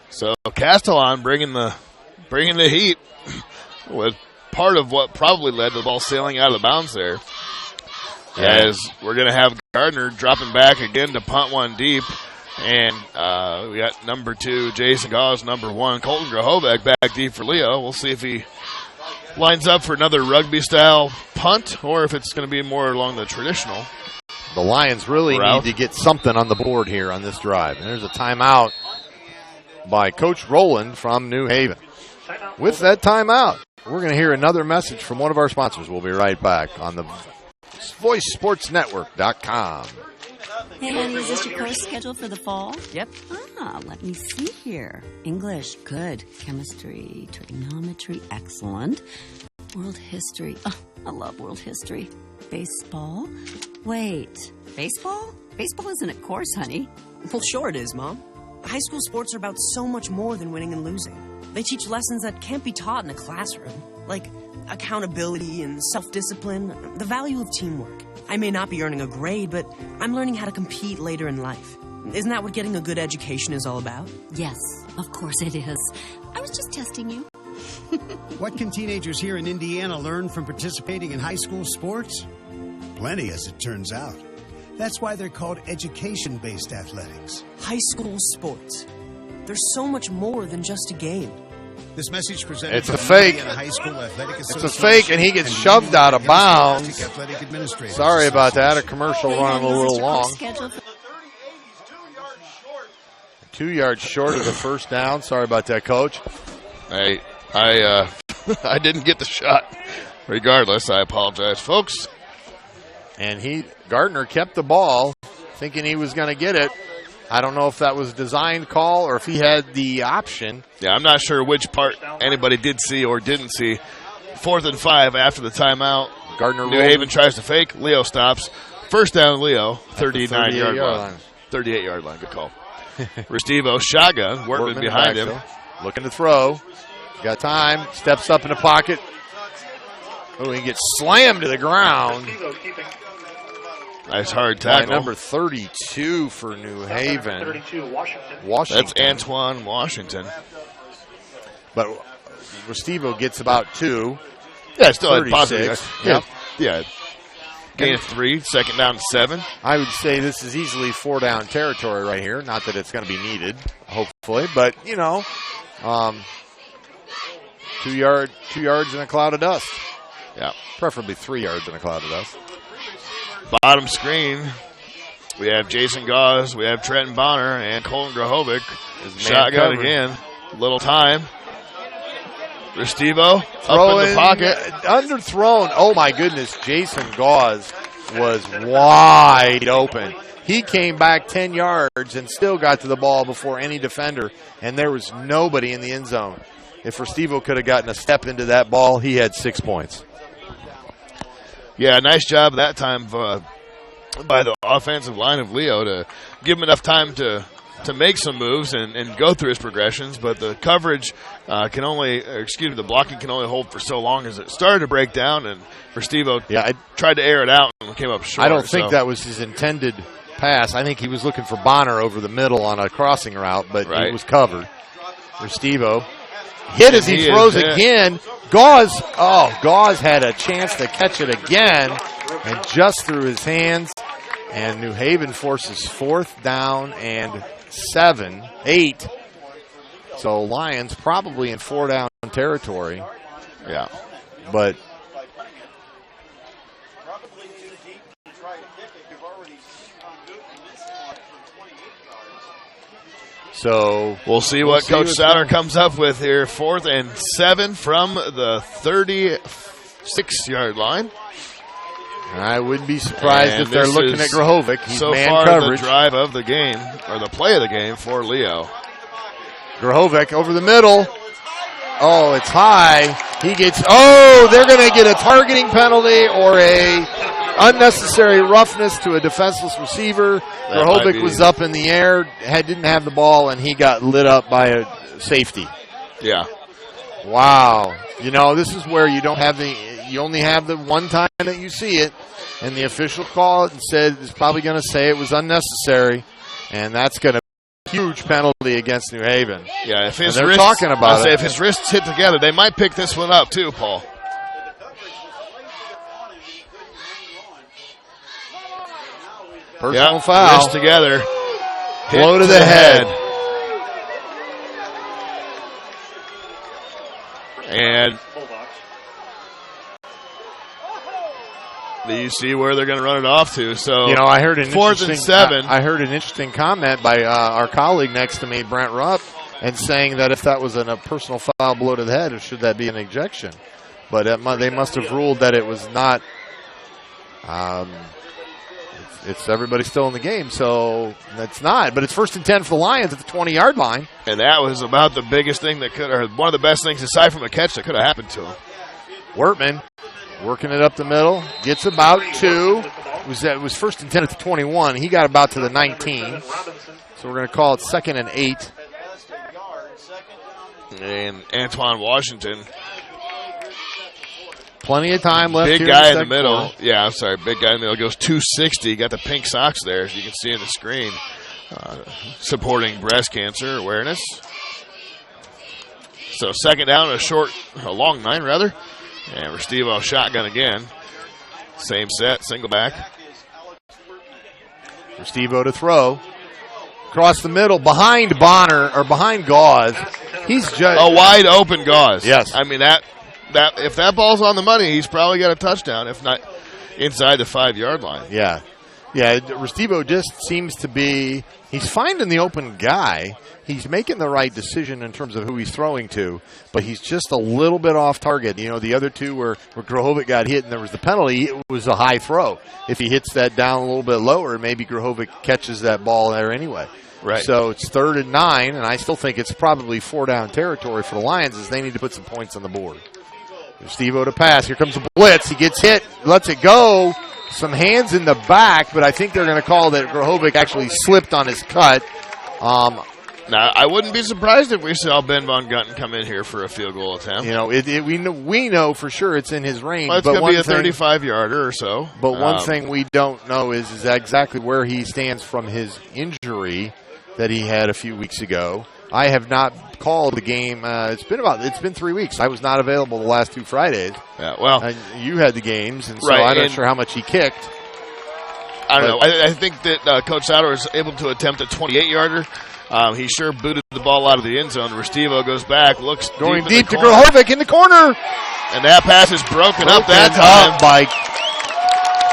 So Castellan bringing the heat was part of what probably led to the ball sailing out of the bounds there. Yeah. As we're going to have Gardner dropping back again to punt one deep. And we got number 2, Jason Gauze, number 1, Colton Grahovec back deep for Leo. We'll see if he lines up for another rugby-style punt, or if it's going to be more along the traditional. The Lions really route. need to get something on the board here on this drive. And there's a timeout by Coach Rowland from New Haven. With that timeout, we're going to hear another message from one of our sponsors. We'll be right back on the VoiceSportsNetwork.com. Hey, honey, is this your course schedule for the fall? Yep. Let me see here. English, good. Chemistry, trigonometry, excellent. World history. Oh, I love world history. Baseball? Wait, baseball? Baseball isn't a course, honey. Well, sure it is, Mom. High school sports are about so much more than winning and losing. They teach lessons that can't be taught in a classroom, like accountability and self-discipline, the value of teamwork. I may not be earning a grade, but I'm learning how to compete later in life. Isn't that what getting a good education is all about? Yes, of course it is. I was just testing you. What can teenagers here in Indiana learn from participating in high school sports? Plenty, as it turns out. That's why they're called education-based athletics. High school sports. There's so much more than just a game. This message presented It's by a fake. Indiana High School Athletic It's a Association fake, and he gets shoved out of bounds. Athletic Administrators Sorry about that. A commercial running a little long. Schedule for 2 yards short of the first down. Sorry about that, Coach. I I didn't get the shot. Regardless, I apologize, folks. And Gardner kept the ball, thinking he was going to get it. I don't know if that was a designed call or if he had the option. Yeah, I'm not sure which part anybody did see or didn't see. 4th and 5 after the timeout. Gardner New Haven tries to fake. Leo stops. First down, Leo. 39-yard line. 38-yard line. Good call. Restivo, shotgun. Workman behind him. Looking to throw. Got time. Steps up in the pocket. Oh, he gets slammed to the ground. Nice hard By tackle. number 32 for New Haven. 32, Washington. Washington. That's Antoine Washington. But Restivo gets about 2. Yeah, still had 36. positive. Yep. Yeah. Gain of 3. Second down, 7. I would say this is easily 4-down territory right here. Not that it's going to be needed, hopefully. But, 2 yards in a cloud of dust. Yeah. Preferably 3 yards in a cloud of dust. Bottom screen. We have Jason Gauze. We have Trenton Bonner and Colin Grahovic. Shotgun covered. again. Little time. Restivo up in the pocket. Underthrown. Oh, my goodness. Jason Gauze was wide open. He came back 10 yards and still got to the ball before any defender, and there was nobody in the end zone. If Restivo could have gotten a step into that ball, he had 6 points. Yeah, nice job that time by the offensive line of Leo to give him enough time to make some moves and go through his progressions, but the coverage the blocking can only hold for so long as it started to break down, and Restivo tried to air it out and came up short. I don't think that was his intended pass. I think he was looking for Bonner over the middle on a crossing route, but it was covered. Restivo hit as he throws again. Gauze had a chance to catch it again and just threw his hands. And New Haven forces 4th down and 8. So Lions probably in 4-down territory. Yeah. But Probably too deep to try to kick it. You've already gone good from this point for 28 yards. so We'll see what Coach Sauter comes up with here. 4th and 7 from the 36-yard line. I wouldn't be surprised And if they're this looking is at Grahovic. He's so man far coverage. the drive of the game, or the play of the game for Leo. Grahovic over the middle. Oh, it's high. They're going to get a targeting penalty or a unnecessary roughness to a defenseless receiver. Grahovic was up in the air, didn't have the ball, and he got lit up by a safety. Yeah. Wow. This is where you only have the one time that you see it, and the official called it and said it's probably going to say it was unnecessary, and that's going to be a huge penalty against New Haven. Yeah, if his they're wrists, talking about it. If his wrists hit together, they might pick this one up too, Paul. Personal foul. Wrists together. Blow Hit to the head. And You see where they're going to run it off to. So I heard an 4th and 7. I heard an interesting comment by our colleague next to me, Brent Rupp, and saying that if that was a personal foul blow to the head, or should that be an ejection? But they must have ruled that it was not. It's everybody still in the game, so that's not. But it's 1st and 10 for the Lions at the 20-yard line. And that was about the biggest thing that could, or one of the best things aside from a catch that could have happened to him. Wortman working it up the middle, gets about 2. It was 1st and 10 at the 21. He got about to the 19. So we're going to call it 2nd and 8. And Antoine Washington. Plenty of time left. Big here guy in the middle. Yeah, I'm sorry. Big guy in the middle goes 260. Got the pink socks there, as you can see on the screen. Supporting breast cancer awareness. So 2nd down, a long 9 rather. And Restivo shotgun again. Same set, single back. Restivo to throw. Across the middle, behind Bonner, or behind Gauze. He's just a wide open Gauze. Yes. I mean, that if that ball's on the money, he's probably got a touchdown, if not inside the 5-yard line. Yeah. Yeah, Restivo just seems to be, he's finding the open guy. He's making the right decision in terms of who he's throwing to, but he's just a little bit off target. The other two where Grohovic got hit and there was the penalty, it was a high throw. If he hits that down a little bit lower, maybe Grohovic catches that ball there anyway. Right. So it's 3rd and 9, and I still think it's probably 4-down territory for the Lions as they need to put some points on the board. Restivo to pass. Here comes a blitz. He gets hit, lets it go. Some hands in the back, but I think they're going to call that Grohovic actually slipped on his cut. Now, I wouldn't be surprised if we saw Ben Von Gunten come in here for a field goal attempt. We know for sure it's in his range. Well, it's going to be a 35-yarder or so. But one thing we don't know is exactly where he stands from his injury that he had a few weeks ago. I have not called the game. It's been 3 weeks. I was not available the last 2 Fridays. Yeah, well, you had the games, and so right, I'm not sure how much he kicked. I don't know. I think that Coach Sauter was able to attempt a 28-yarder. He sure booted the ball out of the end zone. Restivo goes back, looks going deep to Grohovic in the corner, and that pass is broken up that time by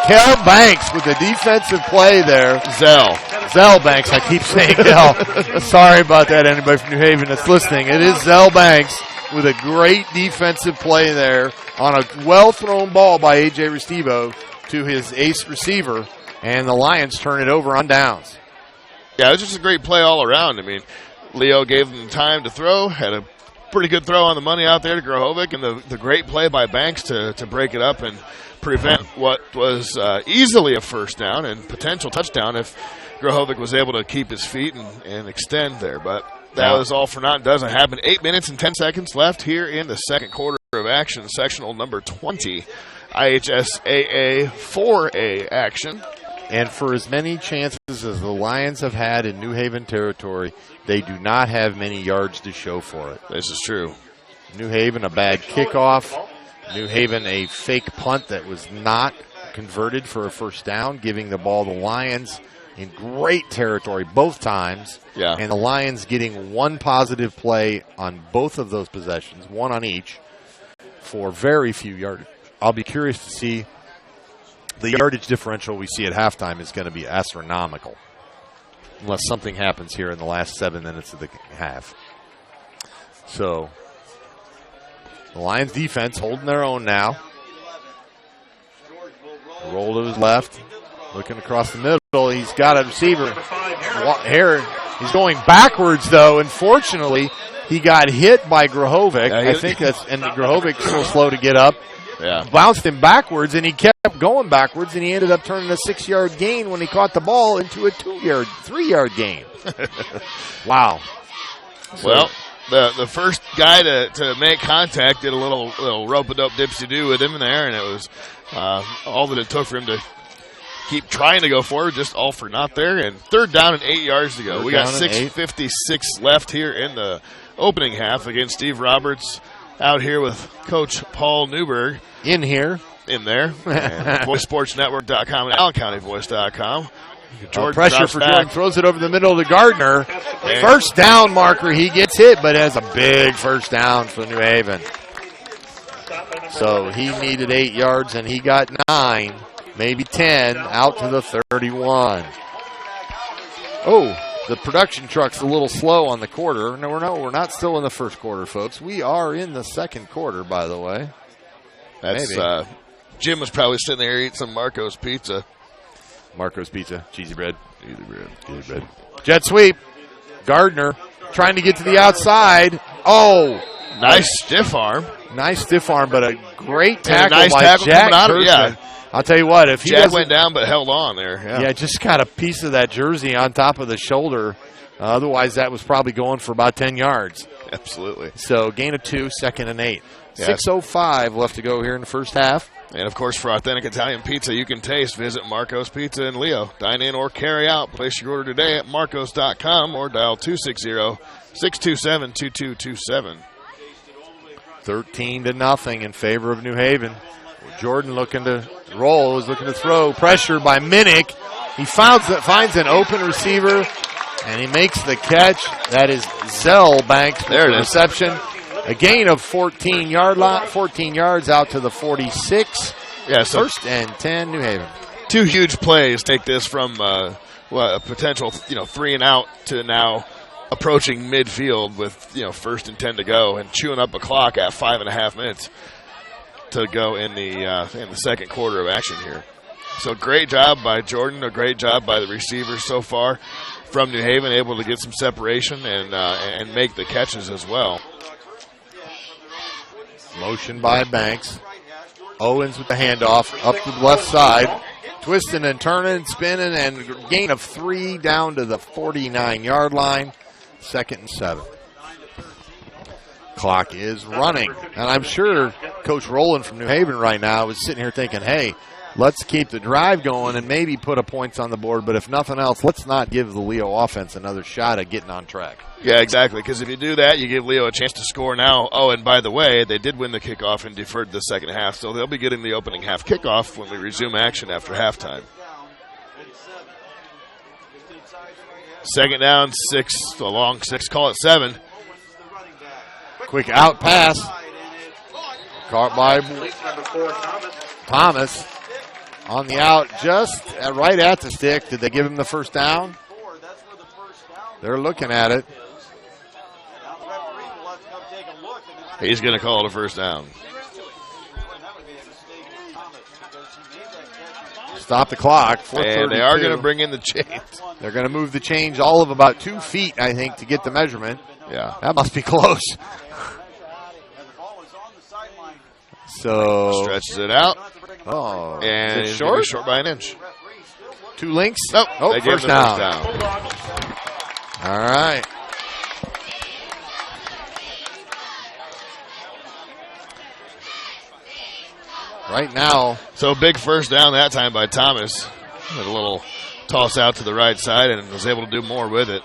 Kel Banks with the defensive play there. Zell Banks. I keep saying Kel. Sorry about that, anybody from New Haven that's listening. It is Zell Banks with a great defensive play there on a well-thrown ball by A.J. Restivo to his ace receiver, and the Lions turn it over on downs. Yeah, it was just a great play all around. I mean, Leo gave them time to throw, had a pretty good throw on the money out there to Grohovic, and the great play by Banks to break it up and prevent what was easily a 1st down and potential touchdown if Grohovic was able to keep his feet and extend there. But that was all for naught. Doesn't happen. 8 minutes and 10 seconds left here in the 2nd quarter of action. Sectional number 20, IHSAA 4A action. And for as many chances as the Lions have had in New Haven territory, they do not have many yards to show for it. This is true. New Haven, a bad kickoff. New Haven, a fake punt that was not converted for a 1st down, giving the ball to Lions in great territory both times. Yeah. And the Lions getting 1 positive play on both of those possessions, 1 on each, for very few yards. I'll be curious to see. The yardage differential we see at halftime is going to be astronomical unless something happens here in the last 7 minutes of the half. So the Lions defense holding their own now. Roll to his left, looking across the middle. He's got a receiver. He's going backwards, though. Unfortunately, he got hit by Grohovic. I think and Grohovic's so slow to get up. Yeah. Bounced him backwards, and he kept going backwards, and he ended up turning a 6-yard gain when he caught the ball into a 3-yard gain. Wow. Well, the first guy to make contact did a little rope-a-dope dipsy-do with him in there, and it was all that it took for him to keep trying to go forward, just all for naught there. And 3rd down and 8 yards to go. We got 6:56 left here in the opening half against Steve Roberts. Out here with Coach Paul Newberg. In there. VoiceSportsNetwork.com and AllenCountyVoice.com. Pressure for Jordan. Throws it over the middle to Gardner. 1st down marker. He gets hit, but has a big 1st down for New Haven. So he needed 8 yards, and he got 9. maybe 10, out to the 31. Oh, the production truck's a little slow on the quarter. No, we're not still in the first quarter, folks. We are in the second quarter, by the way. That's Jim was probably sitting there eating some Marco's pizza. Marco's Pizza, cheesy bread. Cheesy bread. Jet sweep. Gardner trying to get to the outside. Oh, nice stiff arm. Nice stiff arm, but a great tackle nice by tackle Jack coming out of it, Kirsten. yeah. I'll tell you what, if he Jack went down but held on there. Yeah, just got a piece of that jersey on top of the shoulder. Otherwise, that was probably going for about 10 yards. Absolutely. So gain of 2, 2nd and 8. Yeah. 6:05 left to go here in the first half. And, of course, for authentic Italian pizza you can taste, visit Marco's Pizza in Leo. Dine in or carry out. Place your order today at marcos.com or dial 260-627-2227. 13-0 in favor of New Haven. Jordan looking to roll, is looking to throw. Pressure by Minnick. He finds an open receiver, and he makes the catch. That is Zell Banks for the reception. A gain of 14 yards out to the 46. Yeah, so first and 10, New Haven. 2 huge plays take this from a potential 3 and out to now approaching midfield with 1st and 10 to go and chewing up a clock at 5.5 minutes to go in the second quarter of action here. So great job by Jordan, a great job by the receivers so far from New Haven, able to get some separation and make the catches as well. Motion by Banks. Owens with the handoff up to the left side. Twisting and turning, spinning, and gain of 3 down to the 49-yard line. 2nd and 7. Clock is running. And I'm sure Coach Rowland from New Haven right now is sitting here thinking, hey, let's keep the drive going and maybe put a points on the board. But if nothing else, let's not give the Leo offense another shot at getting on track. Yeah, exactly, because if you do that, you give Leo a chance to score now. Oh, and by the way, they did win the kickoff and deferred the second half, so they'll be getting the opening half kickoff when we resume action after halftime. 2nd down, 6, a long 6, call it 7. Quick out pass. Caught by Thomas. On the out, just right at the stick. Did they give him the first down? They're looking at it. He's going to call it a first down. Stop the clock. And they are going to bring in the chains. They're going to move the chains all of about 2 feet, I think, to get the measurement. Yeah. That must be close. So stretches it out. Oh, and is it short? Short by an inch. 2 links. Nope. Oh, first down. All right. Right now. So big first down that time by Thomas. With a little toss out to the right side and was able to do more with it.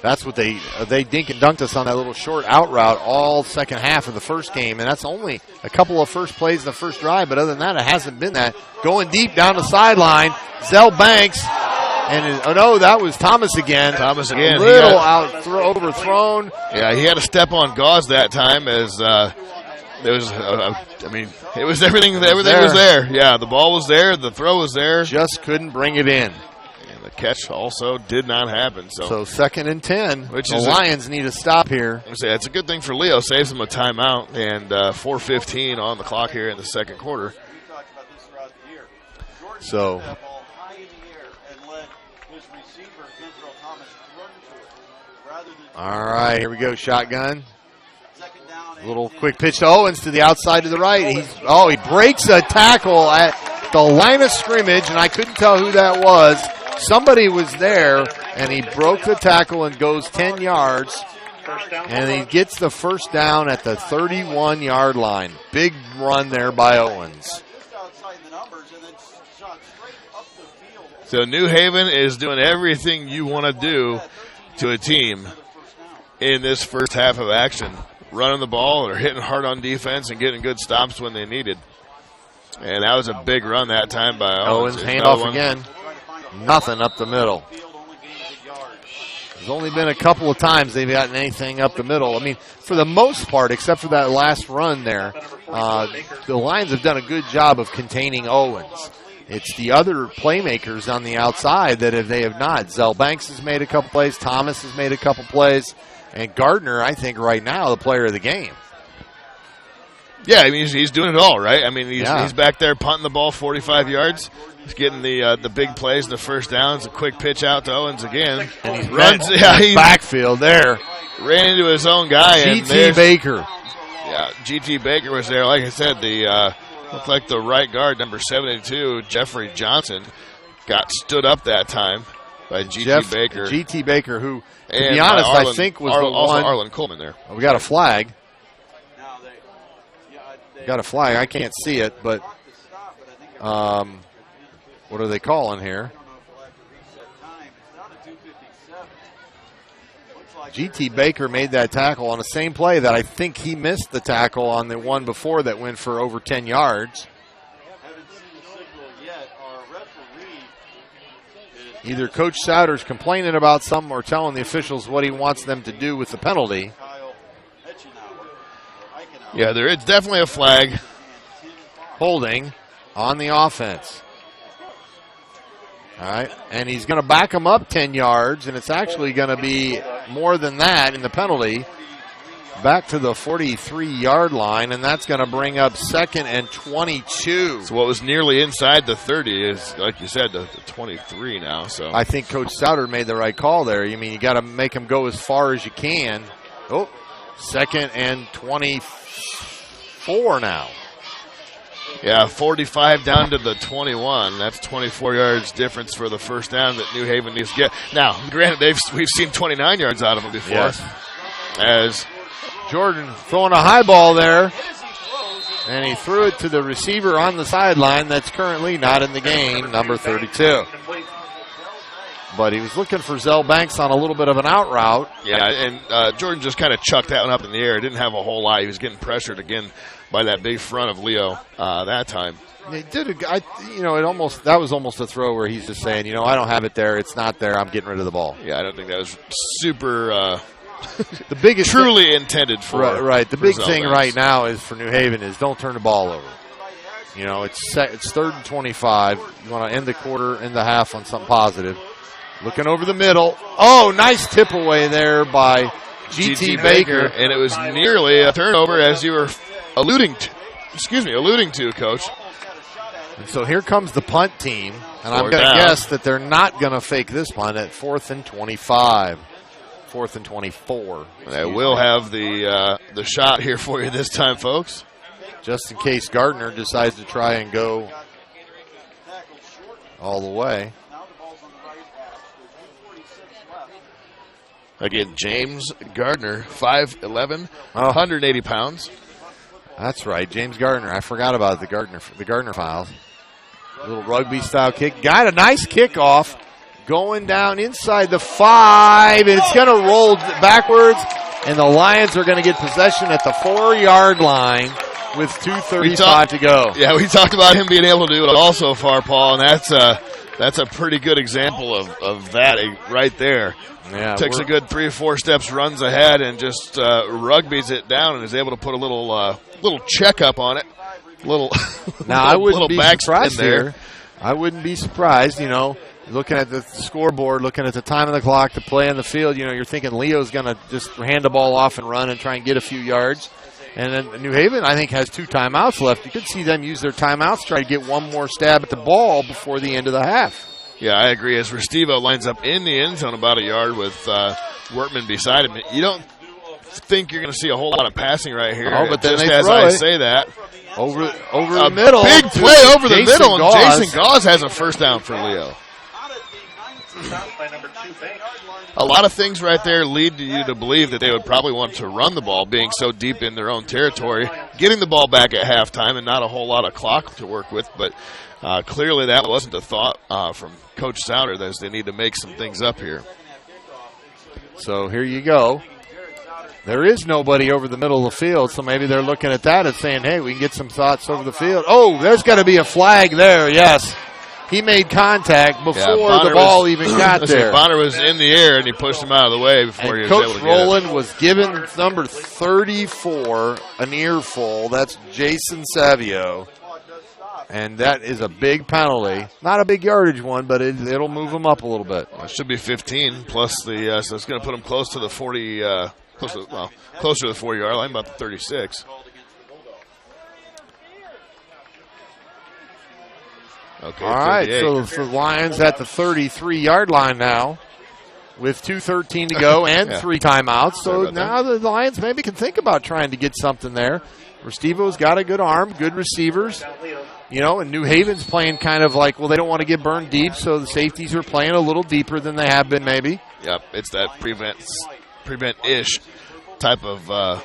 That's what they dink and dunked us on that little short out route all second half of the first game, and that's only a couple of first plays in the first drive, but other than that, it hasn't been that. Going deep down the sideline, Zell Banks, and that was Thomas again. Thomas again. A little overthrown. Yeah, he had to step on gauze that time as there was, it was everything was there. Yeah, the ball was there, the throw was there. Just couldn't bring it in. The catch also did not happen. So 2nd and 10. Which the Lions need to stop here. It's a good thing for Leo. Saves them a timeout and 4:15 on the clock here in the second quarter. So all right, here we go. Shotgun. Little quick pitch to Owens to the outside to the right. He breaks a tackle at the line of scrimmage, and I couldn't tell who that was. Somebody was there, and he broke the tackle and goes 10 yards, and he gets the first down at the 31-yard line. Big run there by Owens. So New Haven is doing everything you want to do to a team in this first half of action. Running the ball, they're hitting hard on defense and getting good stops when they needed. And that was a big run that time by Owens. Handoff again. Nothing up the middle. There's only been a couple of times they've gotten anything up the middle. I mean, for the most part, except for that last run there, the Lions have done a good job of containing Owens. It's the other playmakers on the outside that they have not. Zell Banks has made a couple plays. Thomas has made a couple plays. And Gardner, I think, right now, the player of the game. Yeah, I mean, he's doing it all, right? I mean, he's back there punting the ball 45 yards. He's getting the big plays, the first downs, a quick pitch out to Owens again. And he runs. He's backfield there. Ran into his own guy. G.T. Baker. Yeah, G.T. Baker was there. Like I said, looked like the right guard, number 72, Jeffrey Johnson, got stood up that time by G.T. Baker. G.T. Baker, who, to be honest, I think was the one. Arlen Coleman there. We got a flag. Got a flag. I can't see it, but what are they calling here? G.T. Baker made that tackle on the same play that I think he missed the tackle on the one before that went for over 10 yards. Either Coach Souter's complaining about something or telling the officials what he wants them to do with the penalty. Yeah, there is definitely a flag. Holding on the offense. All right, and he's going to back him up 10 yards, and it's actually going to be more than that in the penalty. Back to the 43-yard line, and that's going to bring up 2nd and 22. So what was nearly inside the 30 is, like you said, the 23 now. So I think Coach Souter made the right call there. I mean, you got to make him go as far as you can. Oh, 2nd and 24 now. Yeah, 45 down to the 21. That's 24 yards difference for the first down that New Haven needs to get. Now, granted, we've seen 29 yards out of them before. Yes. As Jordan throwing a high ball there, and he threw it to the receiver on the sideline that's currently not in the game, number 32. But he was looking for Zell Banks on a little bit of an out route. Yeah, and Jordan just kind of chucked that one up in the air. Didn't have a whole lot. He was getting pressured again by that big front of Leo that time. They did that was almost a throw where he's just saying, I don't have it there. It's not there. I'm getting rid of the ball. Yeah, I don't think that was super the biggest truly intended for. Right. The for big Zell thing Banks. right now is for New Haven is don't turn the ball over. It's 3rd and 25. You want to end the quarter, end the half on something positive. Looking over the middle. Oh, nice tip away there by G.T. Baker. And it was nearly a turnover, as you were alluding to, Coach. And so here comes the punt team, and I'm going to guess that they're not going to fake this punt at 4th and 25. 4th and 24. They will have the shot here for you this time, folks. Just in case Gardner decides to try and go all the way. Again, James Gardner, 5'11", 180 pounds. That's right, James Gardner. I forgot about the Gardner files. Little rugby-style kick. Got a nice kickoff going down inside the 5, and it's going to roll backwards, and the Lions are going to get possession at the 4-yard line with 2:35 to go. Yeah, we talked about him being able to do it all so far, Paul, and that's a pretty good example of that right there. Yeah, takes a good 3 or 4 steps, runs ahead, and just rugbies it down, and is able to put a little checkup on it. Now I wouldn't be surprised there. I wouldn't be surprised. Looking at the scoreboard, looking at the time of the clock, the play on the field. You're thinking Leo's going to just hand the ball off and run and try and get a few yards. And then New Haven, I think, has 2 timeouts left. You could see them use their timeouts, try to get one more stab at the ball before the end of the half. Yeah, I agree. As Restivo lines up in the end zone about a yard with Workman beside him, you don't think you're going to see a whole lot of passing right here. Oh, but then just they as throw I it say that, over the middle, big play over the middle, and Gauze. Jason Gauze has a first down for Leo. A lot of things right there lead you to believe that they would probably want to run the ball, being so deep in their own territory, getting the ball back at halftime, and not a whole lot of clock to work with. But clearly that wasn't a thought from Coach Souter, that they need to make some things up here. So here you go. There is nobody over the middle of the field, so maybe they're looking at that and saying, hey, we can get some thoughts over the field. Oh, there's got to be a flag there, yes. He made contact before the ball even got there. Bonner was in the air, and he pushed him out of the way before he was able to get it. Coach Rowland was given number 34 an earful. That's Jason Savio. And that is a big penalty. Not a big yardage one, but it'll move them up a little bit. It should be 15 plus the, so it's going to put them close to the 40, closer to the 40-yard line, about the 36. Okay. All right, 38. so the Lions at the 33-yard line now with 2:13 to go and 3 timeouts. So now the Lions maybe can think about trying to get something there. Restivo's got a good arm, good receivers. You know, and New Haven's playing kind of like, well, they don't want to get burned deep, so the safeties are playing a little deeper than they have been maybe. Yep, it's that prevent-ish type of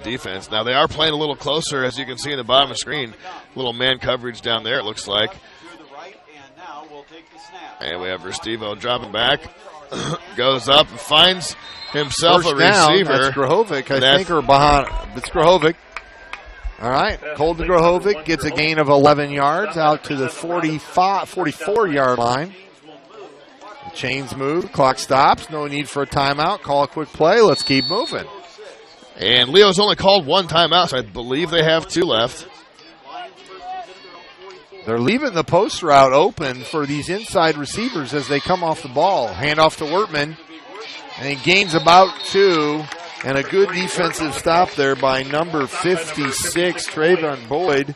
defense. Now, they are playing a little closer, as you can see in the bottom of the screen. Little man coverage down there, it looks like. And we have Restivo dropping back. Goes up and finds himself First a down, receiver. that's Grahovic, I think, or behind. It's Grahovic. All right, Colton Grahovic gets a gain of 11 yards out to the 44-yard line. The chains move, clock stops, no need for a timeout. Call a quick play, let's keep moving. And Leo's only called 1 timeout, so I believe they have 2 left. They're leaving the post route open for these inside receivers as they come off the ball. Handoff to Wertman, and he gains about 2. And a good defensive stop there by number 56, Trayon Boyd.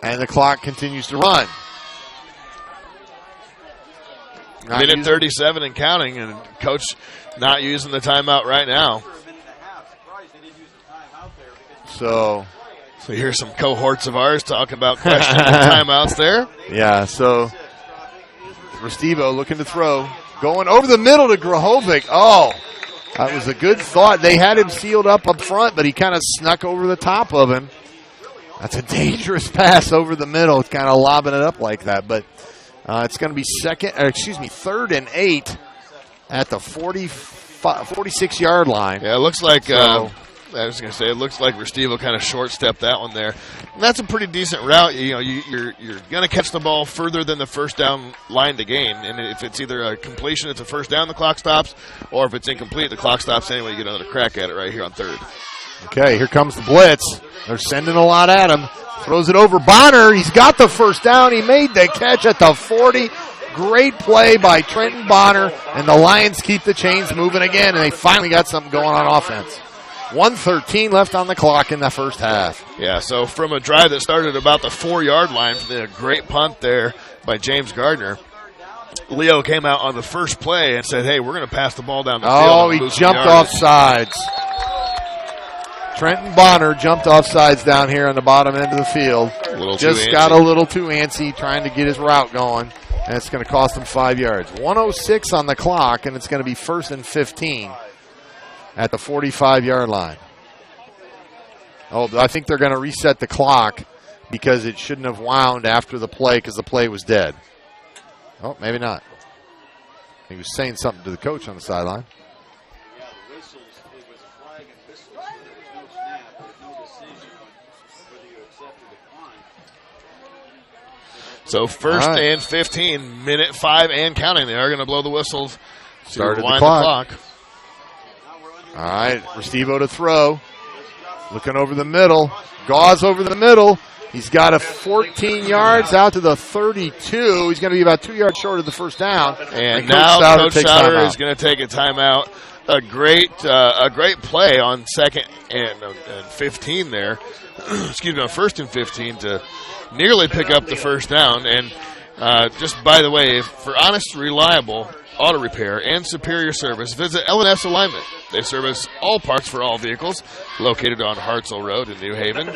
And the clock continues to run. Minute 37 and counting, and Coach not using the timeout right now. So here's some cohorts of ours talk about questioning timeouts there. Yeah, so Restivo looking to throw. Going over the middle to Grahovic. Oh, that was a good thought. They had him sealed up front, but he kind of snuck over the top of him. That's a dangerous pass over the middle. It's kind of lobbing it up like that. But it's going to be 3rd and 8 at the 46-yard line. Yeah, it looks like I was going to say, it looks like Restivo kind of short-stepped that one there. And that's a pretty decent route. You know, you're going to catch the ball further than the first down line to gain. And if it's either a completion, it's a first down, the clock stops. Or if it's incomplete, the clock stops anyway. You get another crack at it right here on 3rd. Okay, here comes the blitz. They're sending a lot at him. Throws it over Bonner. He's got the first down. He made the catch at the 40. Great play by Trenton Bonner. And the Lions keep the chains moving again. And they finally got something going on offense. 1:13 left on the clock in the first half. Yeah, so from a drive that started about the 4-yard line, a great punt there by James Gardner, Leo came out on the first play and said, hey, we're going to pass the ball down the field. Oh, he jumped off sides. Trenton Bonner jumped off sides down here on the bottom end of the field. Just got a little too antsy trying to get his route going, and it's going to cost him 5 yards. 1:06 on the clock, and it's going to be 1st and 15. At the 45-yard line. Oh, I think they're going to reset the clock because it shouldn't have wound after the play because the play was dead. Oh, maybe not. He was saying something to the coach on the sideline. Yeah, the whistles, it was a flag and whistle. There was no snap, there was no decision on whether you accept or decline. So 1st and 15, minute 5 and counting. They are going to blow the whistles. Started the clock. All right, Restivo to throw. Looking over the middle. Gauze over the middle. He's got a 14 yards out to the 32. He's going to be about 2 yards short of the first down. And now Coach Souter is going to take a timeout. A great play on 2nd and 15 there. Excuse me, on 1st and 15 to nearly pick up the first down. And just by the way, for honest, reliable auto repair and superior service, visit L&S Alignment. They service all parts for all vehicles, located on Hartzell Road in New Haven,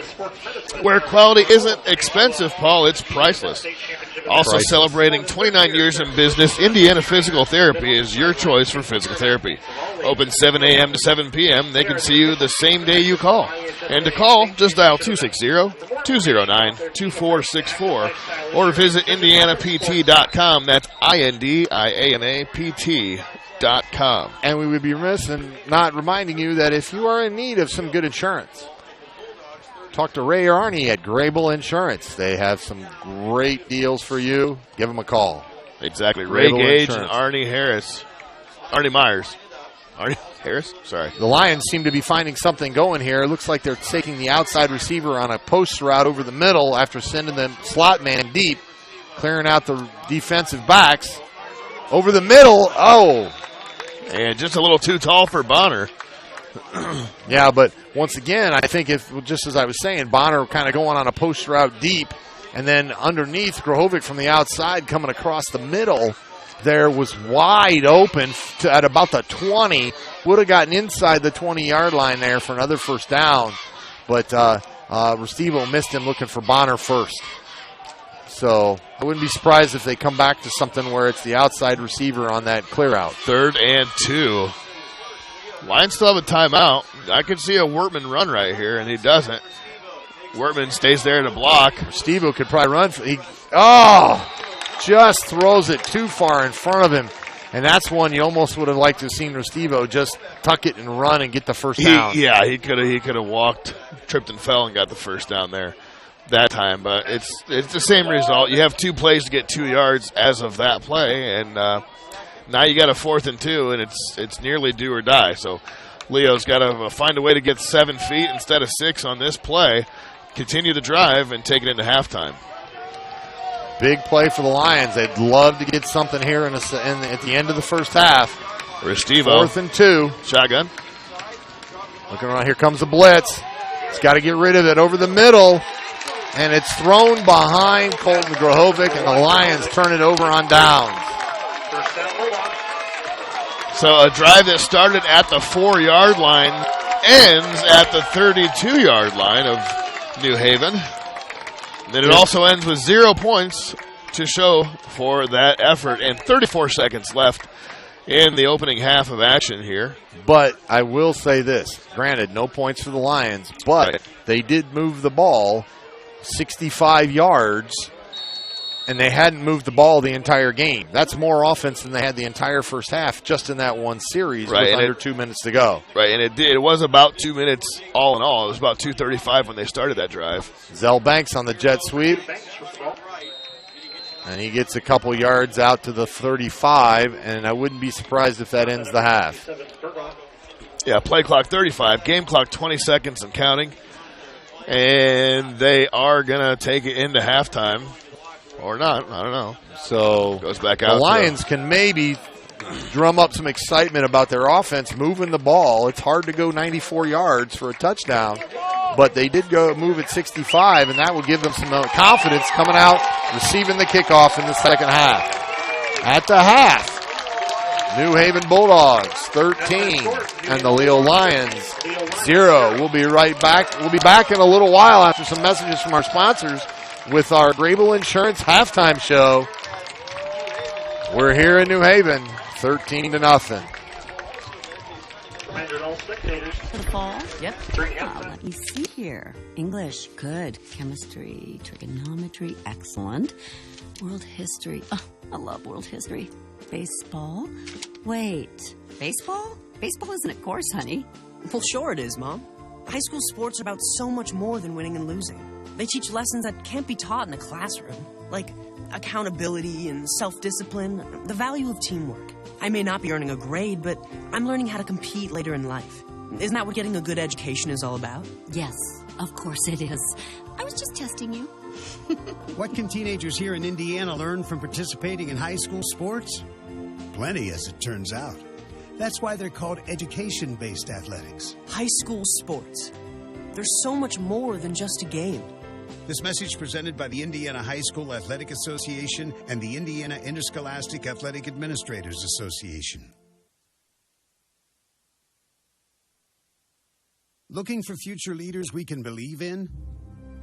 where quality isn't expensive, Paul, it's priceless. Also celebrating 29 years in business, Indiana Physical Therapy is your choice for physical therapy. Open 7 a.m. to 7 p.m. They can see you the same day you call. And to call, just dial 260-209-2464 or visit IndianaPT.com. That's INDIANAPT.com. And we would be remiss in not reminding you that if you are in need of some good insurance, talk to Ray or Arnie at Grable Insurance. They have some great deals for you. Give them a call. Exactly. Ray Grable Gage Insurance. and Arnie Myers. Harris? Sorry. The Lions seem to be finding something going here. It looks like they're taking the outside receiver on a post route over the middle after sending the slot man deep, clearing out the defensive backs. Over the middle, And just a little too tall for Bonner. Yeah, but once again, I think just as I was saying, Bonner kind of going on a post route deep, and then underneath, Grahovic from the outside coming across the middle there was wide open at about the 20. Would have gotten inside the 20-yard line there for another first down, but Restivo missed him looking for Bonner first. So I wouldn't be surprised if they come back to something where it's the outside receiver on that clear out. 3rd and 2. Lions still have a timeout. I could see a Wortman run right here, and he doesn't. Wortman stays there to block. Restivo could probably run. Just throws it too far in front of him. And that's one you almost would have liked to have seen Restivo just tuck it and run and get the first down. He could have walked, tripped and fell and got the first down there that time. But it's the same result. You have 2 plays to get 2 yards as of that play, and now you got a 4th and 2, and it's nearly do or die. So Leo's got to find a way to get 7 feet instead of 6 on this play, continue the drive, and take it into halftime. Big play for the Lions. They'd love to get something here at the end of the first half. Restivo. 4th and 2. Shotgun. Looking around. Here comes the blitz. He's got to get rid of it over the middle. And it's thrown behind Colton Grahovic, and the Lions turn it over on downs. So a drive that started at the 4-yard line ends at the 32-yard line of New Haven. Then it also ends with 0 points to show for that effort, and 34 seconds left in the opening half of action here. But I will say this. Granted, no points for the Lions, but they did move the ball 65 yards, and they hadn't moved the ball the entire game. That's more offense than they had the entire first half just in that one series with under 2 minutes to go. Right, and it was about 2 minutes all in all. It was about 2:35 when they started that drive. Zell Banks on the jet sweep. And he gets a couple yards out to the 35, and I wouldn't be surprised if that ends the half. Yeah, play clock 35, game clock 20 seconds and counting. And they are going to take it into halftime. Or not, I don't know. So goes back out. The Lions can maybe drum up some excitement about their offense moving the ball. It's hard to go 94 yards for a touchdown, but they did go move at 65, and that will give them some confidence coming out, receiving the kickoff in the second half. At the half, New Haven Bulldogs 13 and the Leo Lions 0. We'll be right back. We'll be back in a little while after some messages from our sponsors with our Grable Insurance halftime show. We're here in New Haven, 13-0. For the fall? Yep. Let me see here. English, good. Chemistry, trigonometry, excellent. World history. Oh, I love world history. Baseball? Wait, baseball? Baseball isn't a course, honey. Well, sure it is, Mom. High school sports are about so much more than winning and losing. They teach lessons that can't be taught in a classroom, like accountability and self-discipline, the value of teamwork. I may not be earning a grade, but I'm learning how to compete later in life. Isn't that what getting a good education is all about? Yes, of course it is. I was just testing you. What can teenagers here in Indiana learn from participating in high school sports? Plenty, as it turns out. That's why they're called education-based athletics. High school sports. There's so much more than just a game. This message presented by the Indiana High School Athletic Association and the Indiana Interscholastic Athletic Administrators Association. Looking for future leaders we can believe in?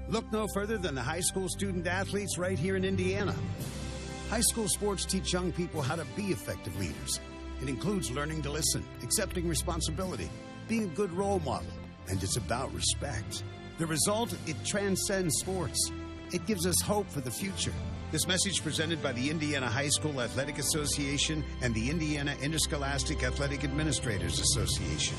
Look no further than the high school student athletes right here in Indiana. High school sports teach young people how to be effective leaders. It includes learning to listen, accepting responsibility, being a good role model, and it's about respect. The result, it transcends sports. It gives us hope for the future. This message presented by the Indiana High School Athletic Association and the Indiana Interscholastic Athletic Administrators Association.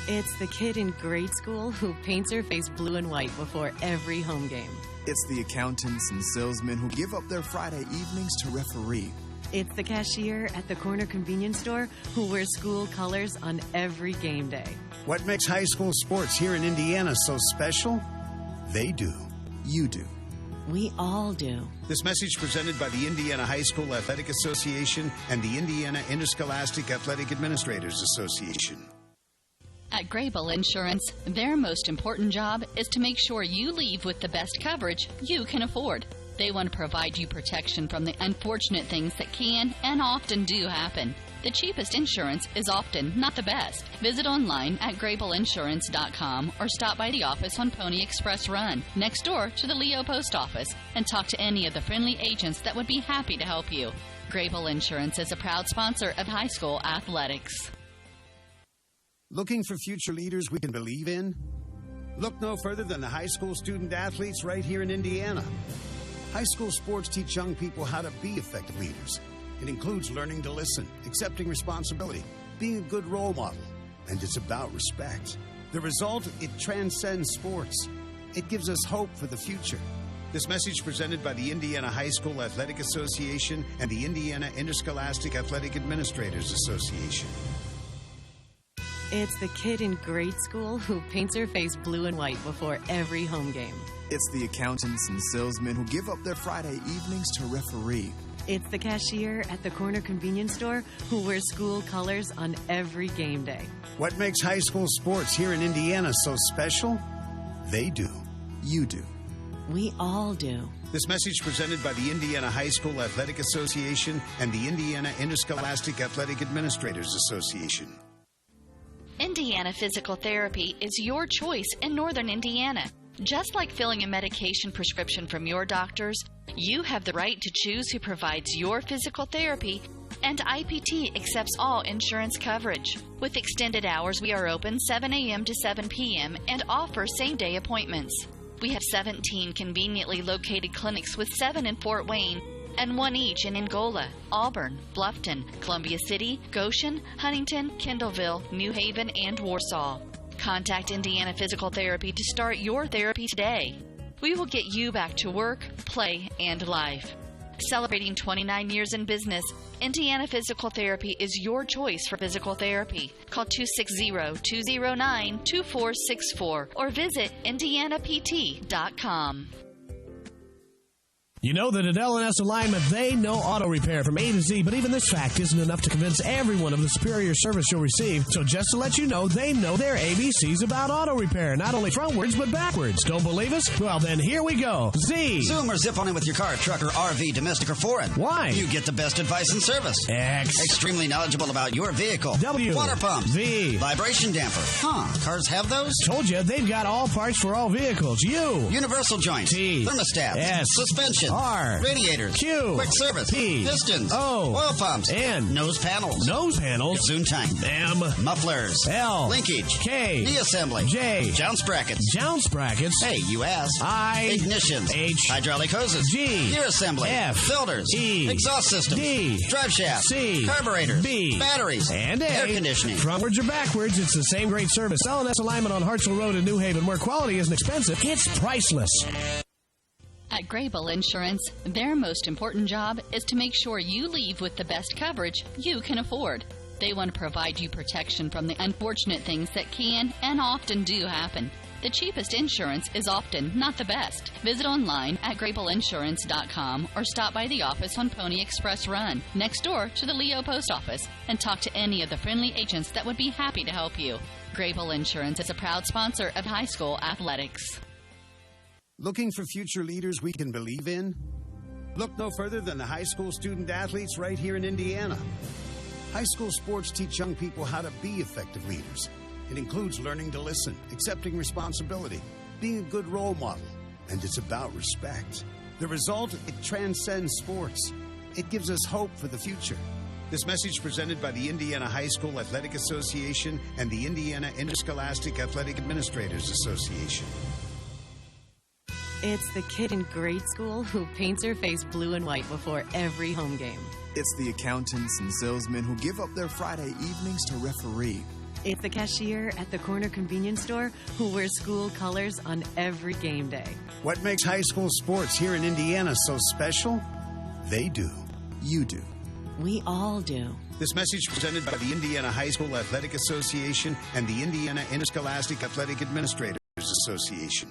It's the kid in grade school who paints her face blue and white before every home game. It's the accountants and salesmen who give up their Friday evenings to referee. It's the cashier at the corner convenience store who wears school colors on every game day. What makes high school sports here in Indiana so special? They do. You do. We all do. This message presented by the Indiana High School Athletic Association and the Indiana Interscholastic Athletic Administrators Association. At Grable Insurance, their most important job is to make sure you leave with the best coverage you can afford. They want to provide you protection from the unfortunate things that can and often do happen. The cheapest insurance is often not the best. Visit online at grableinsurance.com or stop by the office on Pony Express Run, next door to the Leo Post Office, and talk to any of the friendly agents that would be happy to help you. Grable Insurance is a proud sponsor of high school athletics. Looking for future leaders we can believe in? Look no further than the high school student athletes right here in Indiana. High school sports teach young people how to be effective leaders. It includes learning to listen, accepting responsibility, being a good role model, and it's about respect. The result, it transcends sports. It gives us hope for the future. This message presented by the Indiana High School Athletic Association and the Indiana Interscholastic Athletic Administrators Association. It's the kid in grade school who paints her face blue and white before every home game. It's the accountants and salesmen who give up their Friday evenings to referee. It's the cashier at the corner convenience store who wears school colors on every game day. What makes high school sports here in Indiana so special? They do. You do. We all do. This message presented by the Indiana High School Athletic Association and the Indiana Interscholastic Athletic Administrators Association. Indiana Physical Therapy is your choice in Northern Indiana. Just like filling a medication prescription from your doctors, you have the right to choose who provides your physical therapy, and IPT accepts all insurance coverage. With extended hours, we are open 7 a.m. to 7 p.m. and offer same-day appointments. We have 17 conveniently located clinics with 7 in Fort Wayne and 1 each in Angola, Auburn, Bluffton, Columbia City, Goshen, Huntington, Kendallville, New Haven, and Warsaw. Contact Indiana Physical Therapy to start your therapy today. We will get you back to work, play, and life. Celebrating 29 years in business, Indiana Physical Therapy is your choice for physical therapy. Call 260-209-2464 or visit indianapt.com. You know that at L&S Alignment, they know auto repair from A to Z, but even this fact isn't enough to convince everyone of the superior service you'll receive. So just to let you know, they know their ABCs about auto repair, not only frontwards, but backwards. Don't believe us? Well, then here we go. Z. Zoom or zip on in with your car, truck, or RV, domestic or foreign. Y. You get the best advice and service. X. Extremely knowledgeable about your vehicle. W. Water pump. V. Vibration damper. Cars have those? Told you, they've got all parts for all vehicles. U. Universal joints. T. Thermostats. S. Suspension. R. Radiators. Q. Quick service. P. Pistons. O. Oil pumps. N. Nose panels. Nose panels. Zoom tank. M. Mufflers. L. Linkage. K. Knee assembly. J. Jounce brackets. Jounce brackets. Hey, you asked. I. Ignitions. H. Hydraulic hoses. G. Gear assembly. F. Filters. E. Exhaust systems. D. Drive shaft. C. Carburetors. B. Batteries. And A. Air conditioning. Frontwards or backwards, it's the same great service. L&S Alignment on Hartsville Road in New Haven, where quality isn't expensive, it's priceless. At Grable Insurance, their most important job is to make sure you leave with the best coverage you can afford. They want to provide you protection from the unfortunate things that can and often do happen. The cheapest insurance is often not the best. Visit online at grableinsurance.com or stop by the office on Pony Express Run, next door to the Leo Post Office, and talk to any of the friendly agents that would be happy to help you. Grable Insurance is a proud sponsor of high school athletics. Looking for future leaders we can believe in? Look no further than the high school student athletes right here in Indiana. High school sports teach young people how to be effective leaders. It includes learning to listen, accepting responsibility, being a good role model, and it's about respect. The result, it transcends sports. It gives us hope for the future. This message presented by the Indiana High School Athletic Association and the Indiana Interscholastic Athletic Administrators Association. It's the kid in grade school who paints her face blue and white before every home game. It's the accountants and salesmen who give up their Friday evenings to referee. It's the cashier at the corner convenience store who wears school colors on every game day. What makes high school sports here in Indiana so special? They do. You do. We all do. This message presented by the Indiana High School Athletic Association and the Indiana Interscholastic Athletic Administrators Association.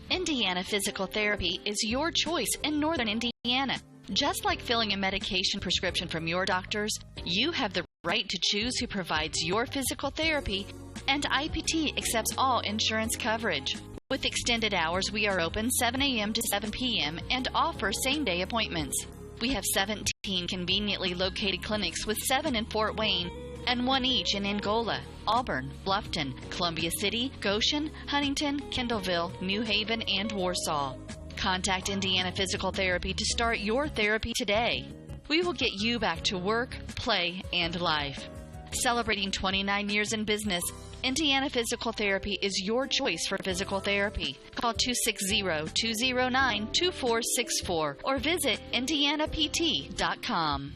Indiana Physical Therapy is your choice in Northern Indiana. Just like filling a medication prescription from your doctors, you have the right to choose who provides your physical therapy, and IPT accepts all insurance coverage. With extended hours, we are open 7 a.m. to 7 p.m. and offer same-day appointments. We have 17 conveniently located clinics with 7 in Fort Wayne and 1 each in Angola, Auburn, Bluffton, Columbia City, Goshen, Huntington, Kendallville, New Haven, and Warsaw. Contact Indiana Physical Therapy to start your therapy today. We will get you back to work, play, and life. Celebrating 29 years in business, Indiana Physical Therapy is your choice for physical therapy. Call 260-209-2464 or visit indianapt.com.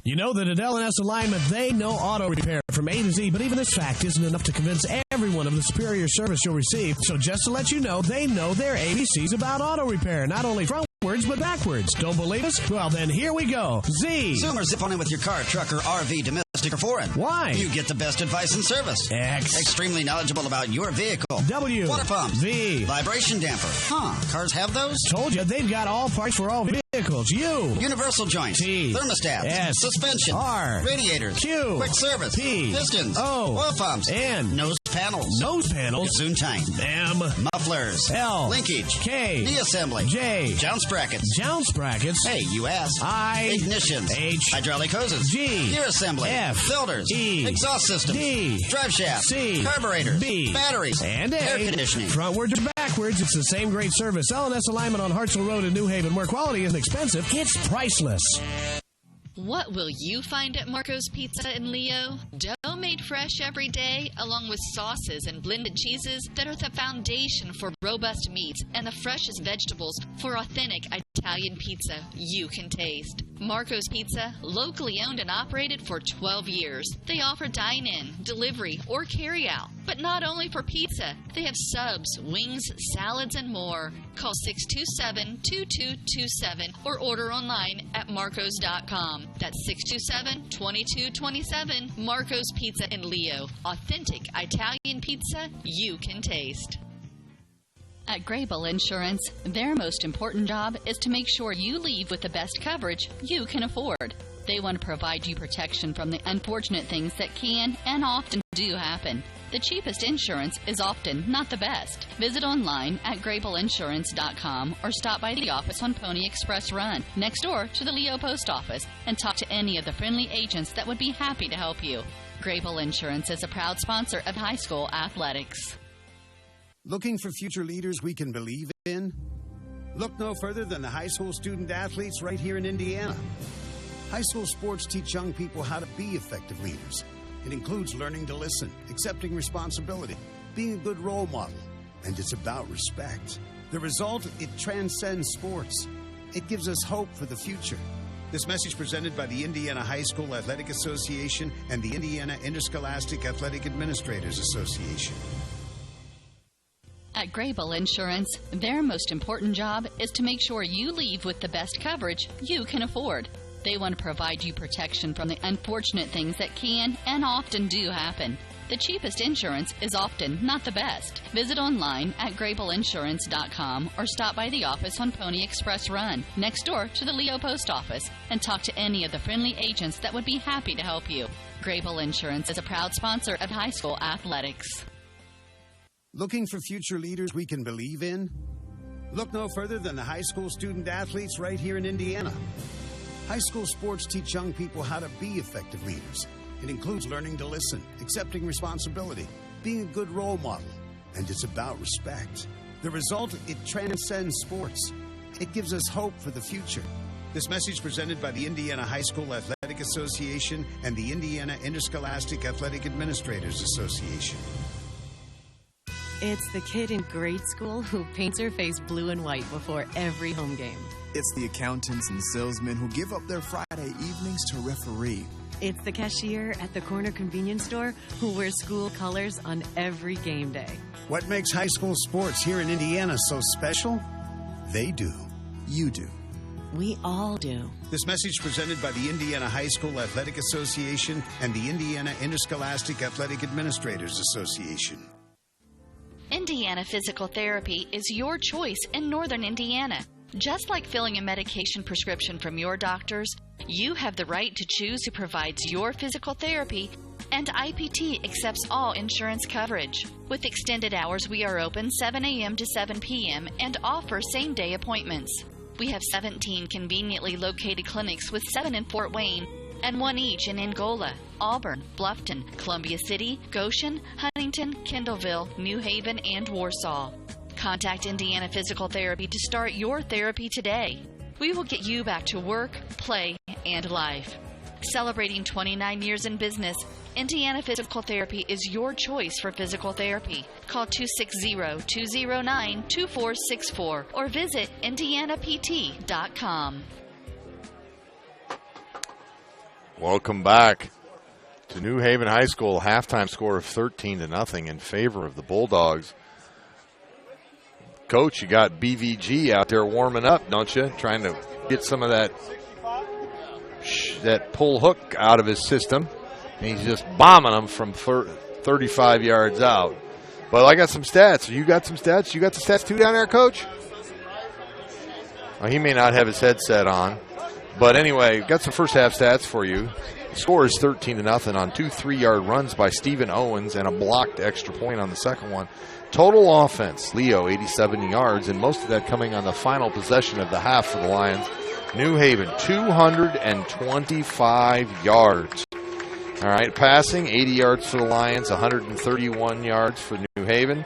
You know that at L&S Alignment, they know auto repair from A to Z, but even this fact isn't enough to convince everyone of the superior service you'll receive. So just to let you know, they know their ABCs about auto repair, not only frontwards, but backwards. Don't believe us? Well, then here we go. Z. Zoomer, zip on in with your car, truck, or RV, domestic or foreign. Why? You get the best advice and service. X. Extremely knowledgeable about your vehicle. W. Water pump. V. Vibration damper. Cars have those? Told you, they've got all parts for all vehicles. U. Universal joints. T. Thermostats. S. Suspension. R. Radiators. Q. Quick service. P. Pistons. O. Oil pumps. N. Nose panels. Nose panels. Zoom-time. M. Mufflers. L. Linkage. K. Knee assembly. J. Jounce brackets. Jounce brackets. Hey, you asked. I. Ignitions. H. Hydraulic hoses. G. Gear assembly. F. Filters. E. Exhaust systems. D. Drive shafts. C. Carburetors. B. Batteries. And A. Air conditioning. Frontwards or backwards, it's the same great service. L&S Alignment on Hartsville Road in New Haven, where quality isn't expensive, it's priceless. What will you find at Marco's Pizza in Leo? Dough made fresh every day, along with sauces and blended cheeses that are the foundation for robust meats and the freshest vegetables for authentic Italian pizza you can taste. Marco's Pizza, locally owned and operated for 12 years. They offer dine-in, delivery, or carry-out. But not only for pizza, they have subs, wings, salads, and more. Call 627-2227 or order online at marcos.com. That's 627-2227. Marco's Pizza in Leo. Authentic Italian pizza you can taste. At Grable Insurance, their most important job is to make sure you leave with the best coverage you can afford. They want to provide you protection from the unfortunate things that can and often do happen. The cheapest insurance is often not the best. Visit online at grableinsurance.com or stop by the office on Pony Express Run, next door to the Leo Post Office, and talk to any of the friendly agents that would be happy to help you. Grable Insurance is a proud sponsor of high school athletics. Looking for future leaders we can believe in? Look no further than the high school student athletes right here in Indiana. High school sports teach young people how to be effective leaders. It includes learning to listen, accepting responsibility, being a good role model, and it's about respect. The result, it transcends sports. It gives us hope for the future. This message presented by the Indiana High School Athletic Association and the Indiana Interscholastic Athletic Administrators Association. At Grable Insurance, their most important job is to make sure you leave with the best coverage you can afford. They want to provide you protection from the unfortunate things that can and often do happen. The cheapest insurance is often not the best. Visit online at grableinsurance.com or stop by the office on Pony Express Run, next door to the Leo Post Office, and talk to any of the friendly agents that would be happy to help you. Grable Insurance is a proud sponsor of high school athletics. Looking for future leaders we can believe in? Look no further than the high school student athletes right here in Indiana. High school sports teach young people how to be effective leaders. It includes learning to listen, accepting responsibility, being a good role model, and it's about respect. The result, it transcends sports. It gives us hope for the future. This message presented by the Indiana High School Athletic Association and the Indiana Interscholastic Athletic Administrators Association. It's the kid in grade school who paints her face blue and white before every home game. It's the accountants and salesmen who give up their Friday evenings to referee. It's the cashier at the corner convenience store who wears school colors on every game day. What makes high school sports here in Indiana so special? They do. You do. We all do. This message presented by the Indiana High School Athletic Association and the Indiana Interscholastic Athletic Administrators Association. Indiana Physical Therapy is your choice in Northern Indiana. Just like filling a medication prescription from your doctors, you have the right to choose who provides your physical therapy, and IPT accepts all insurance coverage. With extended hours, we are open 7 a.m. to 7 p.m. and offer same-day appointments. We have 17 conveniently located clinics with 7 in Fort Wayne and 1 each in Angola, Auburn, Bluffton, Columbia City, Goshen, Huntington, Kendallville, New Haven, and Warsaw. Contact Indiana Physical Therapy to start your therapy today. We will get you back to work, play, and life. Celebrating 29 years in business, Indiana Physical Therapy is your choice for physical therapy. Call 260-209-2464 or visit indianapt.com. Welcome back to New Haven High School. Halftime score of 13-0 in favor of the Bulldogs. Coach, you got BVG out there warming up, don't you? Trying to get some of that pull hook out of his system. And he's just bombing them from 35 yards out. Well, I got some stats. You got some stats? You got the stats too down there, Coach? Well, he may not have his headset on. But anyway, got some first half stats for you. The score is 13-0 on 2 3-yard runs by Stephen Owens and a blocked extra point on the second one. Total offense, Leo, 87 yards, and most of that coming on the final possession of the half for the Lions. New Haven, 225 yards. All right, passing, 80 yards for the Lions, 131 yards for New Haven.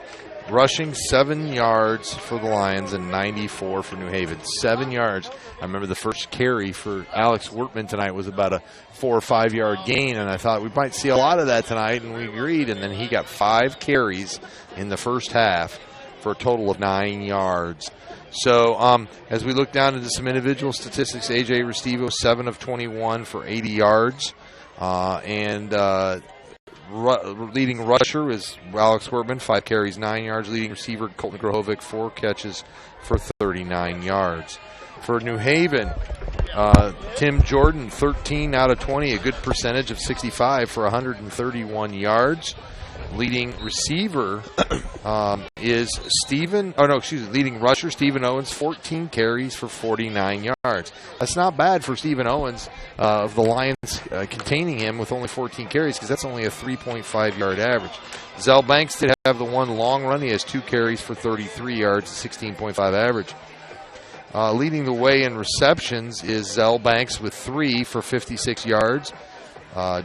Rushing, 7 yards for the Lions and 94 for New Haven. 7 yards. I remember the first carry for Alex Wortman tonight was about a 4 or 5 yard gain, and I thought we might see a lot of that tonight, and we agreed. And then he got 5 carries in the first half for a total of 9 yards. So as we look down into some individual statistics, A.J. Restivo, 7 of 21 for 80 yards. Leading rusher is Alex Wortman, 5 carries, 9 yards. Leading receiver, Colton Grohovic, 4 catches for 39 yards. For New Haven, Tim Jordan, 13 out of 20, a good percentage of 65 for 131 yards. Leading receiver is leading rusher, Stephen Owens, 14 carries for 49 yards. That's not bad for Stephen Owens of the Lions containing him with only 14 carries, because that's only a 3.5 yard average. Zell Banks did have the one long run. He has 2 carries for 33 yards, 16.5 average. Leading the way in receptions is Zell Banks with 3 for 56 yards.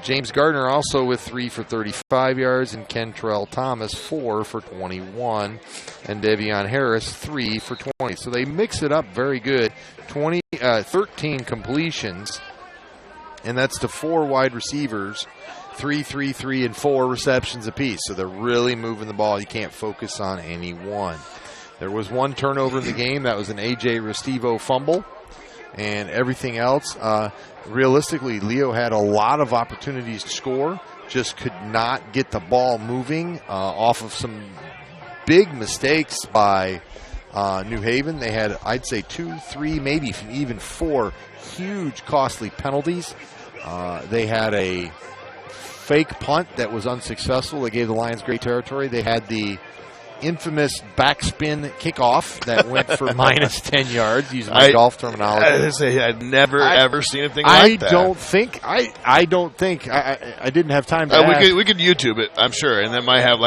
James Gardner also with 3 for 35 yards, and Kentrell Thomas 4 for 21, and Devion Harris 3 for 20. So they mix it up very good. 13 completions, and that's to 4 wide receivers, 3, 3, 3, and 4 receptions apiece. So they're really moving the ball. You can't focus on any one. There was 1 turnover in the game. That was an A.J. Restivo fumble. And everything else, realistically, Leo had a lot of opportunities to score, just could not get the ball moving off of some big mistakes by New Haven. They had, I'd say, 2, 3, maybe even 4 huge costly penalties. They had a fake punt that was unsuccessful. They gave the Lions great territory. They had the infamous backspin kickoff that went for minus 10 yards, using my golf terminology. I'd never ever seen anything like that. I don't think I didn't have time to ask. We could YouTube it, I'm sure, and that might have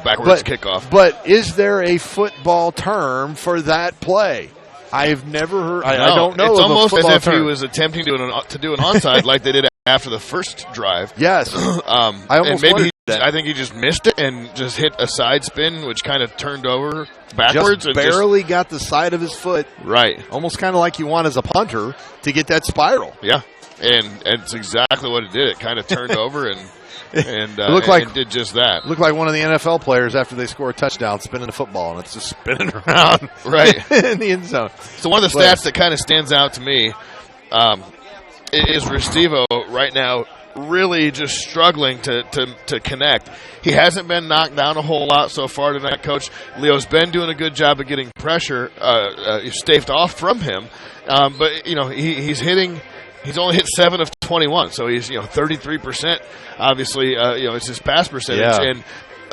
backwards kickoff. But is there a football term for that play? I've never heard. I don't know. It's almost as if term. he was attempting to do an onside like they did after the first drive. Yes. I almost wondered that. I think he just missed it and just hit a side spin, which kind of turned over backwards. Just barely got the side of his foot. Right. Almost kind of like you want as a punter to get that spiral. Yeah. And it's exactly what it did. It kind of turned over and did just that. Looked like one of the NFL players after they score a touchdown spinning the football, and it's just spinning around right in the end zone. So one of the stats that kind of stands out to me is Restivo right now really just struggling to connect. He hasn't been knocked down a whole lot so far tonight, Coach. Leo's been doing a good job of getting pressure staved off from him. But, he's hitting – he's only hit 7 of 21, so he's 33%. Obviously, it's his pass percentage, and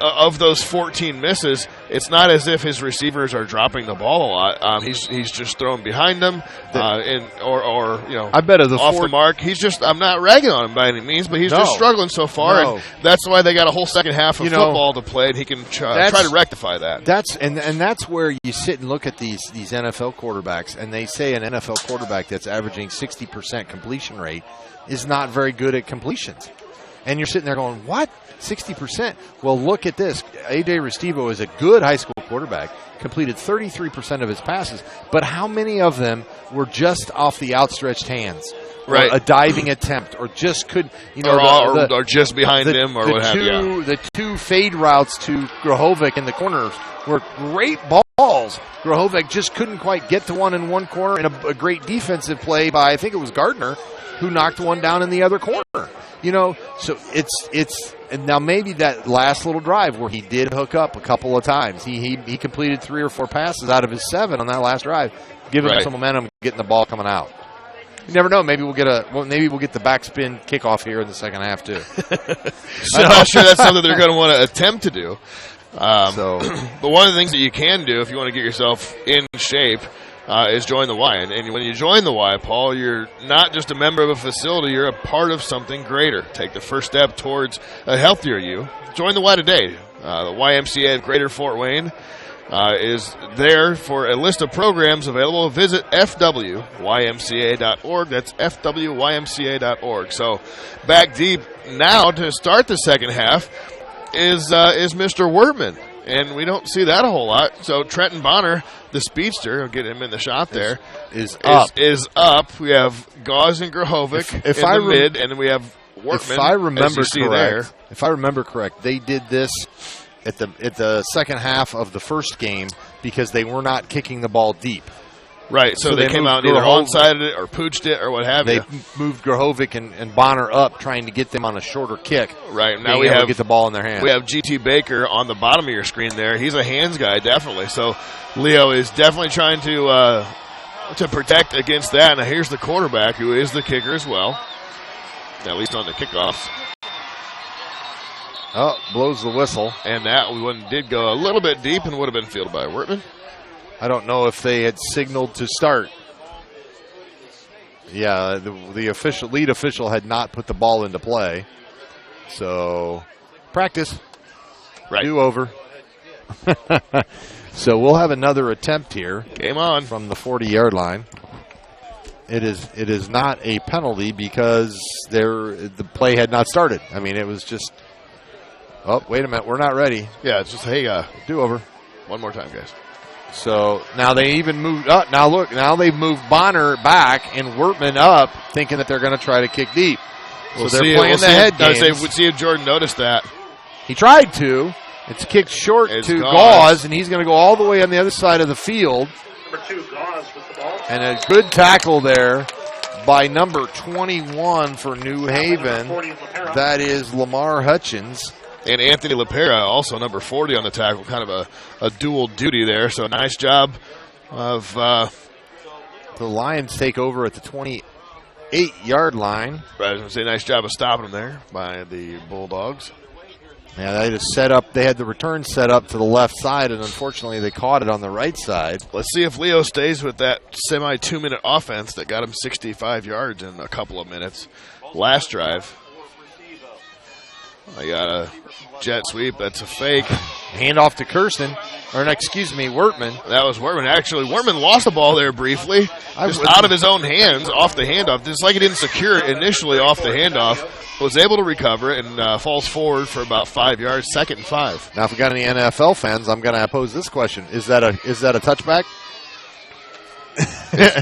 of those 14 misses, it's not as if his receivers are dropping the ball a lot. He's just throwing behind them, I bet of the off the mark. I'm not ragging on him by any means, but he's just struggling so far, and that's why they got a whole second half of football to play, and he can try to rectify that. That's where you sit and look at these NFL quarterbacks, and they say an NFL quarterback that's averaging 60% completion rate is not very good at completions. And you're sitting there going, what? 60%? Well, look at this. A.J. Restivo is a good high school quarterback, completed 33% of his passes, but how many of them were just off the outstretched hands? Right. Or a diving attempt, or just could, or just behind him, or what have you. The two fade routes to Grahovic in the corners were great balls. Grahovic just couldn't quite get to one in one corner, and a great defensive play by, I think it was Gardner, who knocked one down in the other corner. So it's and now maybe that last little drive where he did hook up a couple of times. He completed 3 or 4 passes out of his 7 on that last drive, giving him some momentum, getting the ball coming out. You never know. Maybe we'll get the backspin kickoff here in the second half too. I'm not sure that's something they're going to want to attempt to do. But one of the things that you can do if you want to get yourself in shape is join the Y. And when you join the Y, Paul, you're not just a member of a facility, you're a part of something greater. Take the first step towards a healthier you. Join the Y today. The YMCA of Greater Fort Wayne is there for a list of programs available. Visit fwymca.org. That's fwymca.org. So back deep now to start the second half is Mr. Wertman. And we don't see that a whole lot. So Trenton Bonner, the speedster, I'll get him in the shot there, is up. We have Gauze and Grahovic in the mid, and then we have Wertman. If I remember correct, they did this at the second half of the first game because they were not kicking the ball deep. Right, so they came out and either onside it or pooched it or what have you. They moved Grahovic and Bonner up, trying to get them on a shorter kick. Right, now we have to get the ball in their hands. We have G.T. Baker on the bottom of your screen there. He's a hands guy, definitely. So Leo is definitely trying to protect against that. Now here's the quarterback, who is the kicker as well, at least on the kickoffs. Oh, blows the whistle. And that one did go a little bit deep and would have been fielded by Wertman. I don't know if they had signaled to start. Yeah, the lead official had not put the ball into play. So, practice. Right. Do over. So we'll have another attempt here. Game on. From the 40-yard line. It is not a penalty because the play had not started. I mean, it was just, oh, wait a minute, we're not ready. Yeah, it's just, hey, do over. One more time, guys. So now they even moved up. Now look, now they've moved Bonner back and Wertman up, thinking that they're going to try to kick deep. So they're playing the head games. We'll see if Jordan noticed that. He tried to. It's kicked short to Gauze, and he's going to go all the way on the other side of the field. Number 2, Gauze with the ball. And a good tackle there by number 21 for New Haven. That is Lamar Hutchins. And Anthony LaPera, also number 40 on the tackle, kind of a dual duty there. So nice job of the Lions take over at the 28-yard line. Right, I was going to say nice job of stopping them there by the Bulldogs. Yeah, they just set up. They had the return set up to the left side, and unfortunately they caught it on the right side. Let's see if Leo stays with that semi-2-minute offense that got him 65 yards in a couple of minutes last drive. I got a jet sweep. That's a fake. Handoff to Kirsten. Wertman. That was Wertman. Actually, Wertman lost the ball there briefly. Just out of his own hands, off the handoff. Just like he didn't secure it initially off the handoff. Was able to recover it and falls forward for about 5 yards, 2nd and 5. Now, if we got any NFL fans, I'm going to pose this question. Is that a touchback?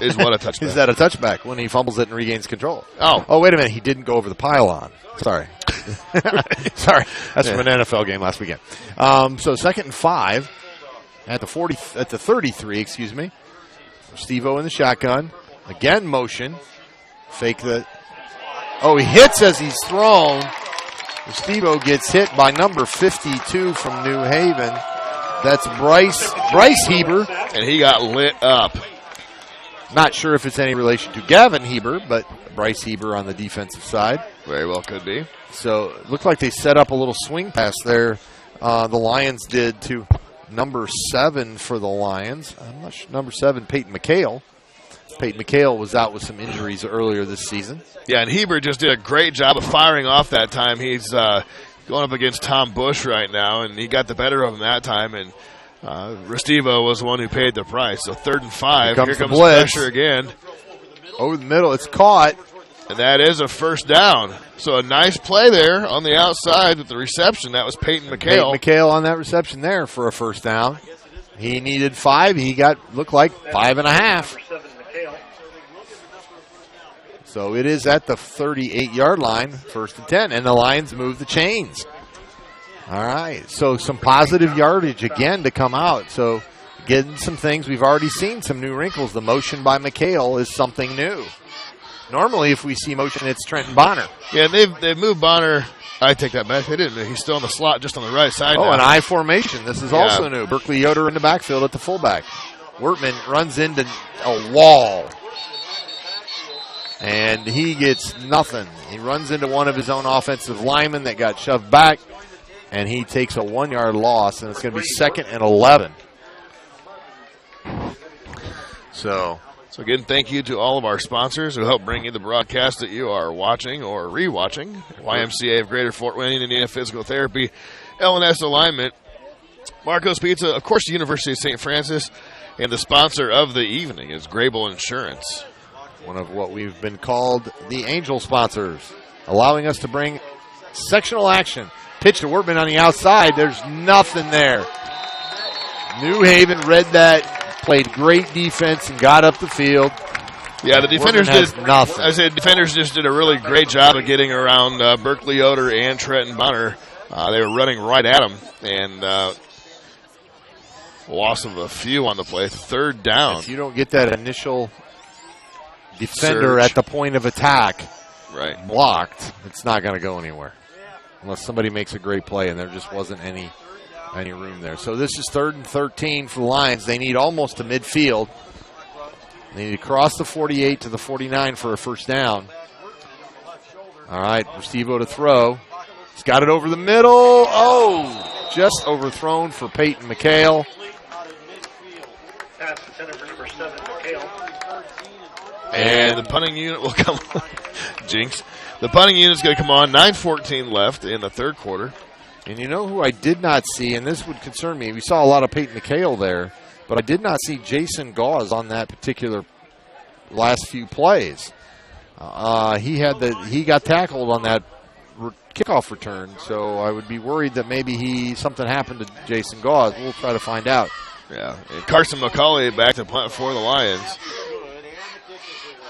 Is what a touchback? Is that a touchback when he fumbles it and regains control? Oh, wait a minute. He didn't go over the pylon. Sorry. Sorry. That's from an NFL game last weekend. So 2nd and 5 at the 33, excuse me. Stevo in the shotgun. Again, motion. Fake the Oh, he hits as he's thrown. Restivo gets hit by number 52 from New Haven. That's Bryce Heber. And he got lit up. Not sure if it's any relation to Gavin Heber, but Bryce Heber on the defensive side. Very well could be. So it looked like they set up a little swing pass there. The Lions did to number 7 for the Lions. I'm not sure, number 7, Peyton McHale. Peyton McHale was out with some injuries earlier this season. Yeah, and Heber just did a great job of firing off that time. He's going up against Tom Bush right now, and he got the better of him that time. And Restivo was the one who paid the price. So 3rd and 5. Here comes pressure again. Over the middle, it's caught. And that is a first down. So a nice play there on the outside with the reception. That was Peyton McHale. Peyton McHale on that reception there for a first down. He needed 5. He looked like 5.5. So it is at the 38-yard line, 1st and 10, and the Lions move the chains. All right, so some positive yardage again to come out. So getting some things, we've already seen some new wrinkles. The motion by McHale is something new. Normally, if we see motion, it's Trenton Bonner. Yeah, they've moved Bonner. I take that back. They didn't. He's still in the slot, just on the right side now. An I formation. This is also new. Berkeley Yoder in the backfield at the fullback. Wertman runs into a wall. And he gets nothing. He runs into one of his own offensive linemen that got shoved back, and he takes a 1-yard loss, and it's going to be 2nd and 11. So again, thank you to all of our sponsors who help bring you the broadcast that you are watching or rewatching. YMCA of Greater Fort Wayne, Indiana Physical Therapy, L&S Alignment, Marco's Pizza, of course, the University of St. Francis, and the sponsor of the evening is Grable Insurance. One of what we've been called the Angel sponsors, allowing us to bring sectional action. Pitch to Wertman on the outside. There's nothing there. New Haven read that, played great defense, and got up the field. Yeah, the defenders did nothing. I said defenders just did a really great job of getting around Berkeley Yoder and Trenton Bonner. They were running right at him, and loss of a few on the play. 3rd down. If you don't get that initial defender at the point of attack blocked, it's not going to go anywhere unless somebody makes a great play, and there just wasn't any room there. So this is 3rd and 13 for the Lions. They need almost to midfield. They need to cross the 48 to the 49 for a first down. All right, Restivo to throw. He's got it over the middle. Oh, just overthrown for Peyton McHale. Pass intended for number 7, McHale. And the punting unit will come on. Jinx. The punting unit's going to come on. 9:14 left in the 3rd quarter. And you know who I did not see, and this would concern me. We saw a lot of Peyton McHale there, but I did not see Jason Gauze on that particular last few plays. He got tackled on that kickoff return, so I would be worried that maybe something happened to Jason Gauze. We'll try to find out. Yeah, and Carson McCauley back to punt for the Lions.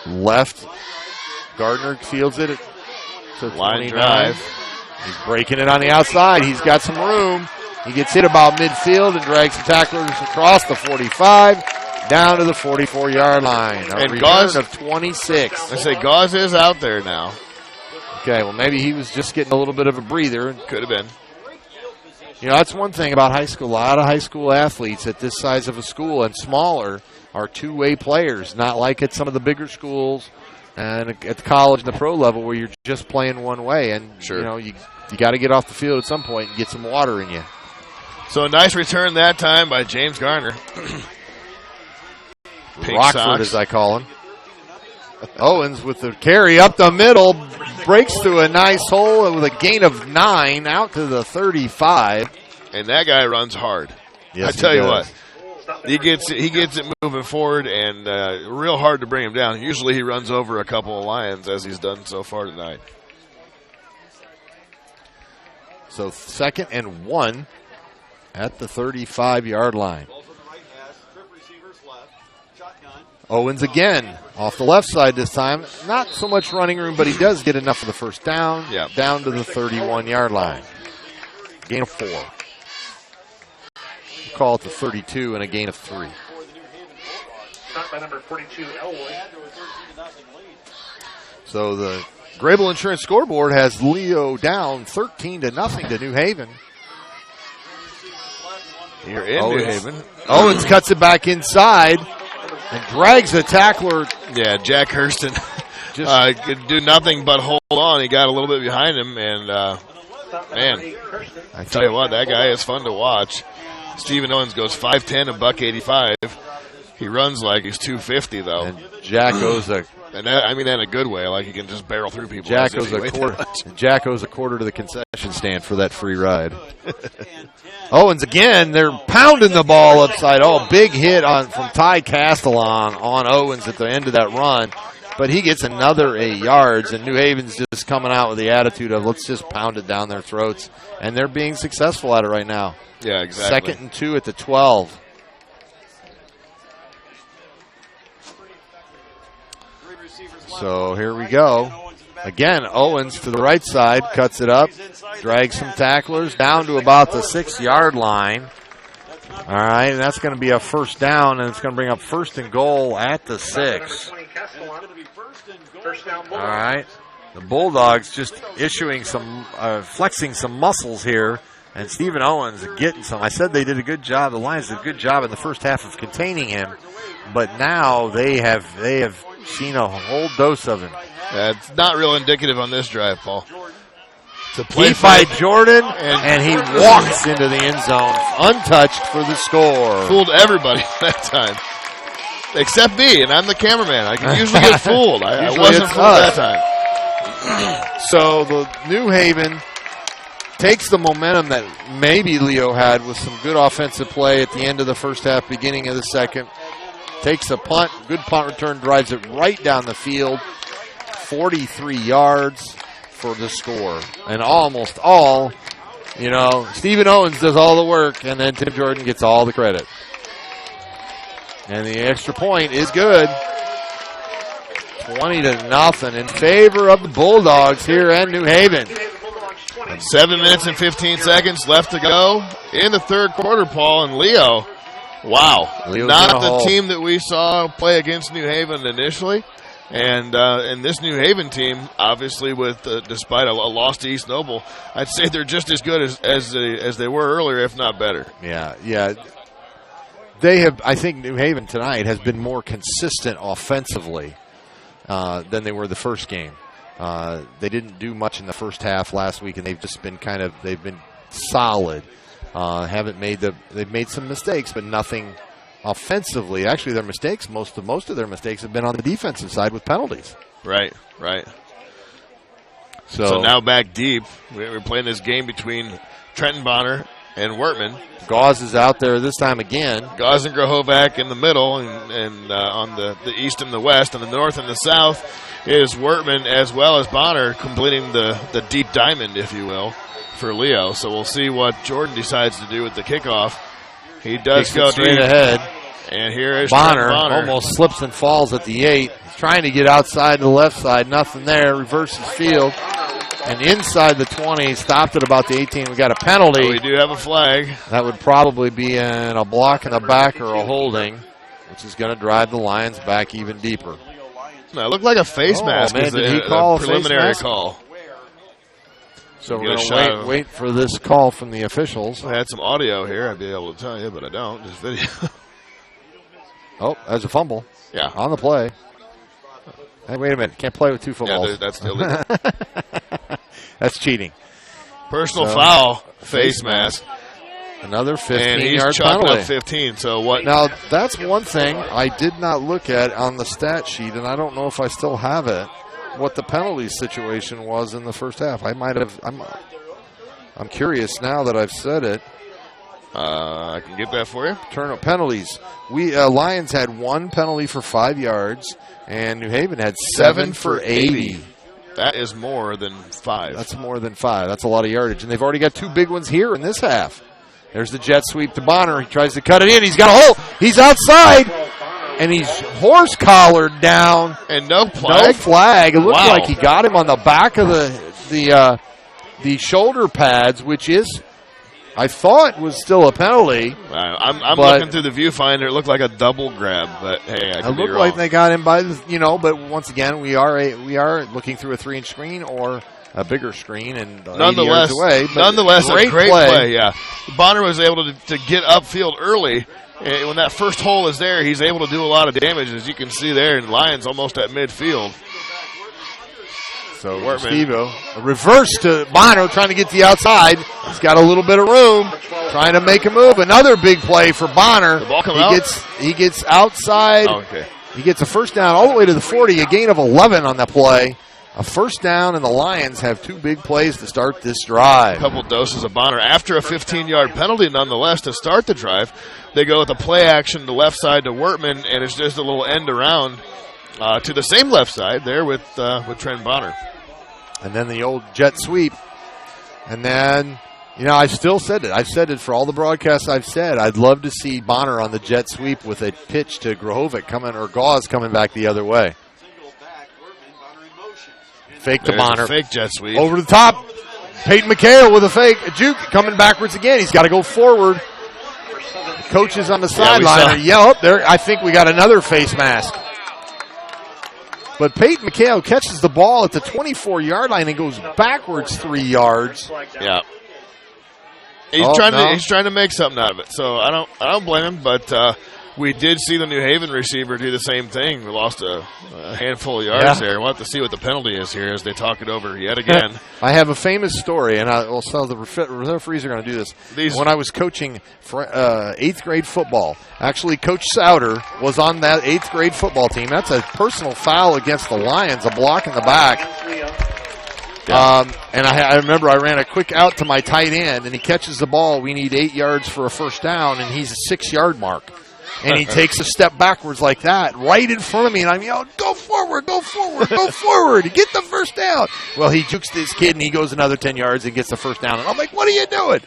Left. Gardner fields it to line 29. drive. He's breaking it on the outside. He's got some room. He gets hit about midfield and drags the tacklers across the 45 down to the 44-yard line. A return of 26. I say Gauze is out there now. Okay, well, maybe he was just getting a little bit of a breather. Could have been. You know, that's one thing about high school. A lot of high school athletes at this size of a school and smaller are two-way players, not like at some of the bigger schools and at the college and the pro level where you're just playing one way. And, you know, you got to get off the field at some point and get some water in you. So a nice return that time by James Garner. Rockford, as I call him. Owens with the carry up the middle, breaks through a nice hole with a gain of 9 out to the 35. And that guy runs hard. Yes, I tell you what, he gets it moving forward, and real hard to bring him down. Usually he runs over a couple of Lions, as he's done so far tonight. So 2nd and 1 at the 35-yard line. Owens again off the left side this time. Not so much running room, but he does get enough of the first down. Yep. Down to the 31-yard line. Gain of 4. We'll call it the 32 and a gain of 3. Shot by number 42, Elwood. So the Grable Insurance scoreboard has Leo down 13-0 to New Haven. Here in New Haven. Owens cuts it back inside and drags the tackler. Yeah, Jack Hurston could do nothing but hold on. He got a little bit behind him, and man, I tell you what, that guy is fun to watch. Stephen Owens goes 5'10", $185. He runs like he's 250 though. And Jack goes and that, I mean that in a good way, like he can just barrel through people. Jack goes a quarter to the concession stand for that free ride. Owens again, they're pounding the ball upside. Oh, big hit from Ty Castellon on Owens at the end of that run. But he gets another 8 yards, and New Haven's just coming out with the attitude of let's just pound it down their throats. And they're being successful at it right now. Yeah, exactly. 2nd and 2 at the 12. So here we go. Again, Owens to the right side, cuts it up, drags some tacklers down to about the 6-yard line. All right, and that's going to be a first down, and it's going to bring up 1st and goal at the 6. All right, the Bulldogs just issuing some, flexing some muscles here, and Stephen Owens getting some. I said they did a good job. The Lions did a good job in the first half of containing him, but now they have seen a whole dose of him. It's not real indicative on this drive, Paul. Deep by Jordan, and he walks into the end zone untouched for the score. Fooled everybody that time. Except me, and I'm the cameraman. I can usually get fooled. I wasn't fooled that time. So the New Haven takes the momentum that maybe Leo had with some good offensive play at the end of the first half, beginning of the second. Takes a punt, good punt return, drives it right down the field. 43 yards for the score. And almost all, Stephen Owens does all the work, and then Tim Jordan gets all the credit. And the extra point is good. 20-0 in favor of the Bulldogs here at New Haven. 7 minutes and 15 seconds left to go in the third quarter, Paul, and Leo. Wow. Leo's not the team that we saw play against New Haven initially. And this New Haven team, obviously, with despite a loss to East Noble, I'd say they're just as good as they were earlier, if not better. Yeah. They have. I think New Haven tonight has been more consistent offensively than they were the first game. They didn't do much in the first half last week, and they've just been they've been solid. They've made some mistakes, but nothing offensively. Actually, their mistakes, most of their mistakes have been on the defensive side with penalties. Right. So now back deep, we're playing this game between Trenton Bonner and Wortman. Gauze is out there this time again. Gauze and Grahovac in the middle, and on the east and the west, and the north and the south is Wortman as well as Bonner completing the deep diamond, if you will, for Leo. So we'll see what Jordan decides to do with the kickoff. He does go straight ahead. And here is Bonner almost slips and falls at the 8. He's trying to get outside to the left side. Nothing there. Reverses field. And inside the 20, stopped at about the 18. We got a penalty. We do have a flag. That would probably be in a block in the back or a holding, which is going to drive the Lions back even deeper. No, it looked like a face mask. Man, did he call a preliminary face mask? call? So we're going to wait for this call from the officials. I had some audio here. I'd be able to tell you, but I don't. Just video. Oh, there's a fumble. Yeah. On the play. Hey, wait a minute. Can't play with two footballs. Yeah, that's illegal. That's cheating. Personal foul, face mask. Another 15-yard penalty. And he's chalking up 15. So what? Now, that's one thing I did not look at on the stat sheet, and I don't know if I still have it, what the penalty situation was in the first half. I might have. I'm curious now that I've said it. I can get that for you. Turnover penalties. Lions had one penalty for 5 yards, and New Haven had 7 for 80. That is more than 5. That's more than 5. That's a lot of yardage, and they've already got 2 big ones here in this half. There's the jet sweep to Bonner. He tries to cut it in. He's got a hole. He's outside, and he's horse-collared down. And no flag? No flag. It looks like he got him on the back of the shoulder pads, which is I thought was still a penalty. I'm looking through the viewfinder. It looked like a double grab, but hey, I could be looked wrong. like they got him by the, but once again, we are looking through a 3-inch screen or a bigger screen and nonetheless, 80 yards away. Nonetheless, great a great play. Yeah, Bonner was able to get upfield early. When that first hole is there, he's able to do a lot of damage, as you can see there. And Lions almost at midfield. So Steve-O, a reverse to Bonner, trying to get to the outside. He's got a little bit of room, trying to make a move. Another big play for Bonner. The ball come out? He gets outside. Oh, okay. He gets a first down all the way to the 40, a gain of 11 on that play. A first down, and the Lions have 2 big plays to start this drive. A couple doses of Bonner. After a 15-yard penalty, nonetheless, to start the drive, they go with a play action to left side to Wortman, and it's just a little end around to the same left side there with Trent Bonner. And then the old jet sweep. And then, I still said it. I've said it for all the broadcasts I've said. I'd love to see Bonner on the jet sweep with a pitch to Grahovic or Gauze coming back the other way. Fake to Bonner. Fake jet sweep. Over the top. Peyton McHale with a fake. A juke coming backwards again. He's got to go forward. The coach is on the sideline. There. I think we got another face mask. But Peyton McHale catches the ball at the 24-yard line and goes backwards 3 yards. Yeah. He's trying to make something out of it. So I don't blame him, but we did see the New Haven receiver do the same thing. We lost a handful of yards there. We'll have to see what the penalty is here as they talk it over yet again. I have a famous story, and I'll tell the referees are going to do this. When I was coaching for 8th grade football, actually Coach Souter was on that 8th grade football team. That's a personal foul against the Lions, a block in the back. And I remember I ran a quick out to my tight end, and he catches the ball. We need 8 yards for a first down, and he's a 6-yard mark. And he takes a step backwards like that, right in front of me, and I'm yelling, go forward, go forward, go forward, get the first down. Well, he jukes this kid, and he goes another 10 yards and gets the first down. And I'm like, what are you doing?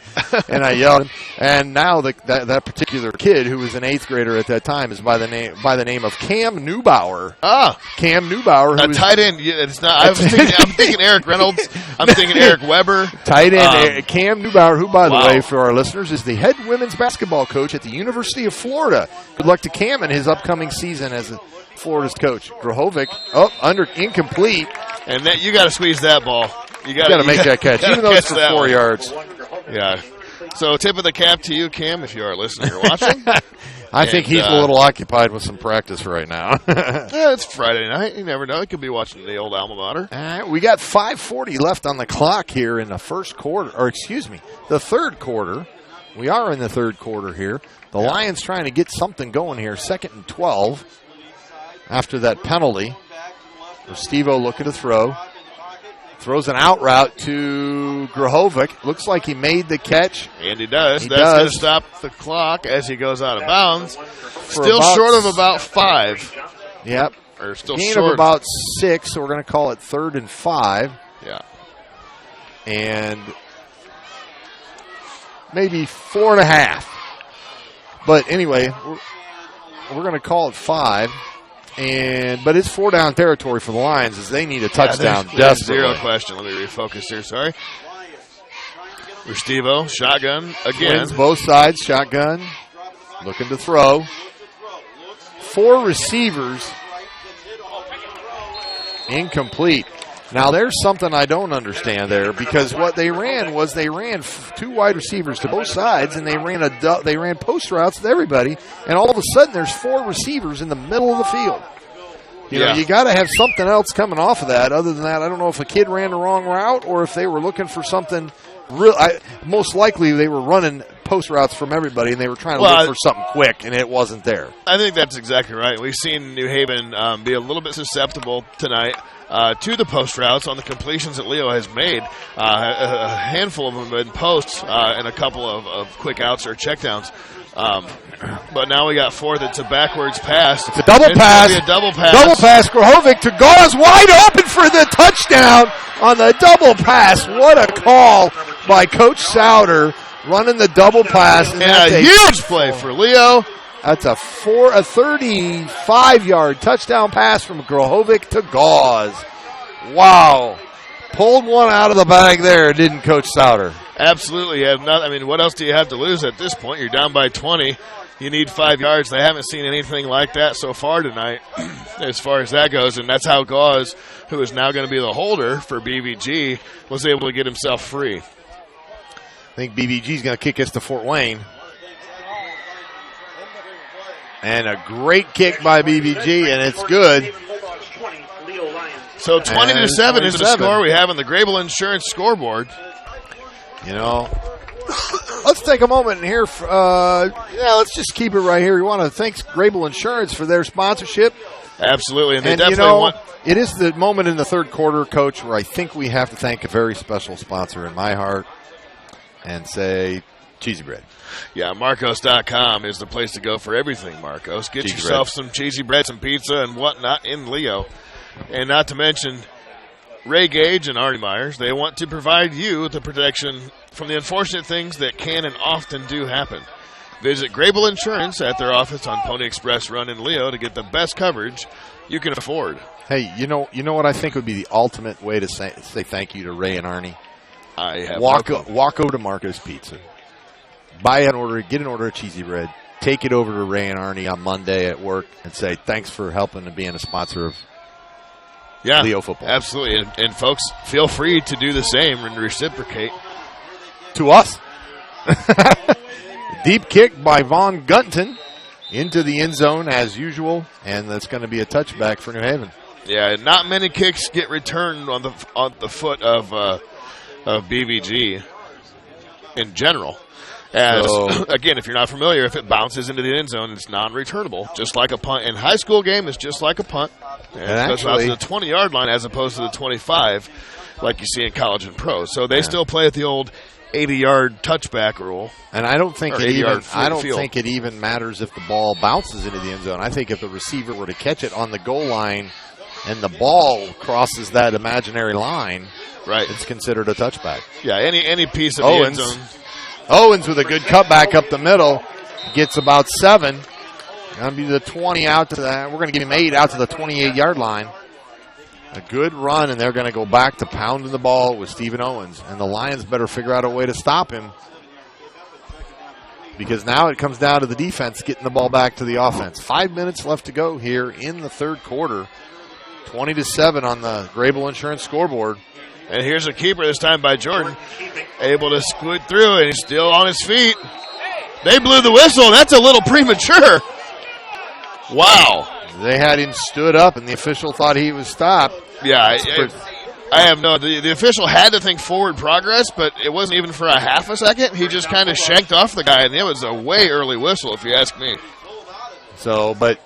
And I yelled. And now that particular kid, who was an 8th grader at that time, is by the name of Cam Neubauer. Cam Neubauer. A tight end. It's not. I'm thinking Eric Reynolds. I'm thinking Eric Weber. Tight end Cam Neubauer, who, by the way, for our listeners, is the head women's basketball coach at the University of Florida. Good luck to Cam in his upcoming season as Florida's coach. Grahovic, incomplete. And you got to squeeze that ball. You got to make that catch, even though it's for 4 yards. Yeah. So tip of the cap to you, Cam, if you are listening or watching. I think he's a little occupied with some practice right now. Yeah, it's Friday night. You never know. He could be watching the old alma mater. We got 5:40 left on the clock here in the the third quarter. We are in the third quarter here. The Lions trying to get something going here. 2nd and 12 after that penalty. Steve-O looking to throw. Throws an out route to Grahovic. Looks like he made the catch. And he does. That's going to stop the clock as he goes out of bounds. Still short of about 5. Yep. Or still gain short of about 6, so we're going to call it 3rd and 5. Yeah. And maybe 4.5. But anyway, we're going to call it 5. But it's 4-down territory for the Lions as they need a touchdown. There's zero question. Let me refocus here. Sorry. Steve-O, shotgun again. Twins both sides, shotgun. Looking to throw. 4 receivers. Incomplete. Now, there's something I don't understand there, because what they ran was 2 wide receivers to both sides, and they ran post routes to everybody, and all of a sudden there's 4 receivers in the middle of the field. You know, you got to have something else coming off of that. Other than that, I don't know if a kid ran the wrong route or if they were looking for something real. Most likely they were running post routes from everybody, and they were trying to look for something quick, and it wasn't there. I think that's exactly right. We've seen New Haven be a little bit susceptible tonight to the post routes on the completions that Leo has made. A handful of them have been posts and a couple of quick outs or checkdowns. But now we got 4th. It's a backwards pass. It's a double pass. A double pass. Double pass. Grahovic to Gauze, wide open for the touchdown on the double pass. What a call by Coach Souter, running the double pass. And a huge play for Leo. That's a 35-yard touchdown pass from Grahovic to Gauze. Wow. Pulled one out of the bag there, didn't Coach Souter? Absolutely. What else do you have to lose at this point? You're down by 20. You need 5 yards. They haven't seen anything like that so far tonight as far as that goes, and that's how Gauze, who is now going to be the holder for BVG, was able to get himself free. I think BVG's going to kick us to Fort Wayne. And a great kick by BVG, and it's good. So 20-7 is the score we have on the Grable Insurance scoreboard. You know, let's take a moment and hear. Let's just keep it right here. We want to thank Grable Insurance for their sponsorship. Absolutely, and they and definitely it is the moment in the third quarter, Coach, where I think we have to thank a very special sponsor in my heart and say Cheesy Bread. Yeah, Marcos.com is the place to go for everything, Marcos. Get Cheesy yourself bread. some cheesy bread, some pizza, and whatnot in Leo. And not to mention Ray Gage and Artie Myers. They want to provide you with the protection from the unfortunate things that can and often do happen. Visit Grable Insurance at their office on Pony Express Run in Leo to get the best coverage you can afford. Hey, you know what I think would be the ultimate way to say thank you to Ray and Arnie? I have walk over to Marco's Pizza, get an order of cheesy bread, take it over to Ray and Arnie on Monday at work, and say thanks for helping and being a sponsor of Leo football. Absolutely, and folks, feel free to do the same and reciprocate to us. Deep kick by Vaughn Gunton into the end zone as usual, and that's going to be a touchback for New Haven. Yeah, not many kicks get returned on the foot of BVG in general. As again, if you're not familiar, if it bounces into the end zone, it's non-returnable, just like a punt. In high school game, it's just like a punt. And it goes out to the 20-yard line as opposed to the 25, like you see in college and pro. So they still play at the old 80-yard touchback rule. And I don't think it even matters if the ball bounces into the end zone. I think if the receiver were to catch it on the goal line and the ball crosses that imaginary line, right, it's considered a touchback. Yeah, any piece of the end zone. Owens with a good cutback up the middle, gets about 7. Going to be the 20 out to that. We're going to give him 8 out to the 28-yard line. A good run, and they're going to go back to pounding the ball with Stephen Owens. And the Lions better figure out a way to stop him, because now it comes down to the defense getting the ball back to the offense. 5 minutes left to go here in the third quarter. 20-7 on the Grable Insurance scoreboard. And here's a keeper this time by Jordan, able to squid through, and he's still on his feet. They blew the whistle. That's a little premature. Wow. They had him stood up, and the official thought he was stopped. Yeah, I have the official had to think forward progress, but it wasn't even for a half a second. He just kind of shanked off the guy, and it was a way early whistle, if you ask me. So, but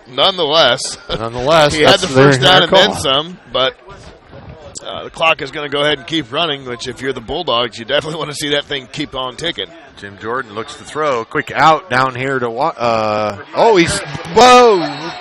nonetheless, he had the first down and then some, but the clock is going to go ahead and keep running, which if you're the Bulldogs, you definitely want to see that thing keep on ticking. Jim Jordan looks to throw. Quick out down here to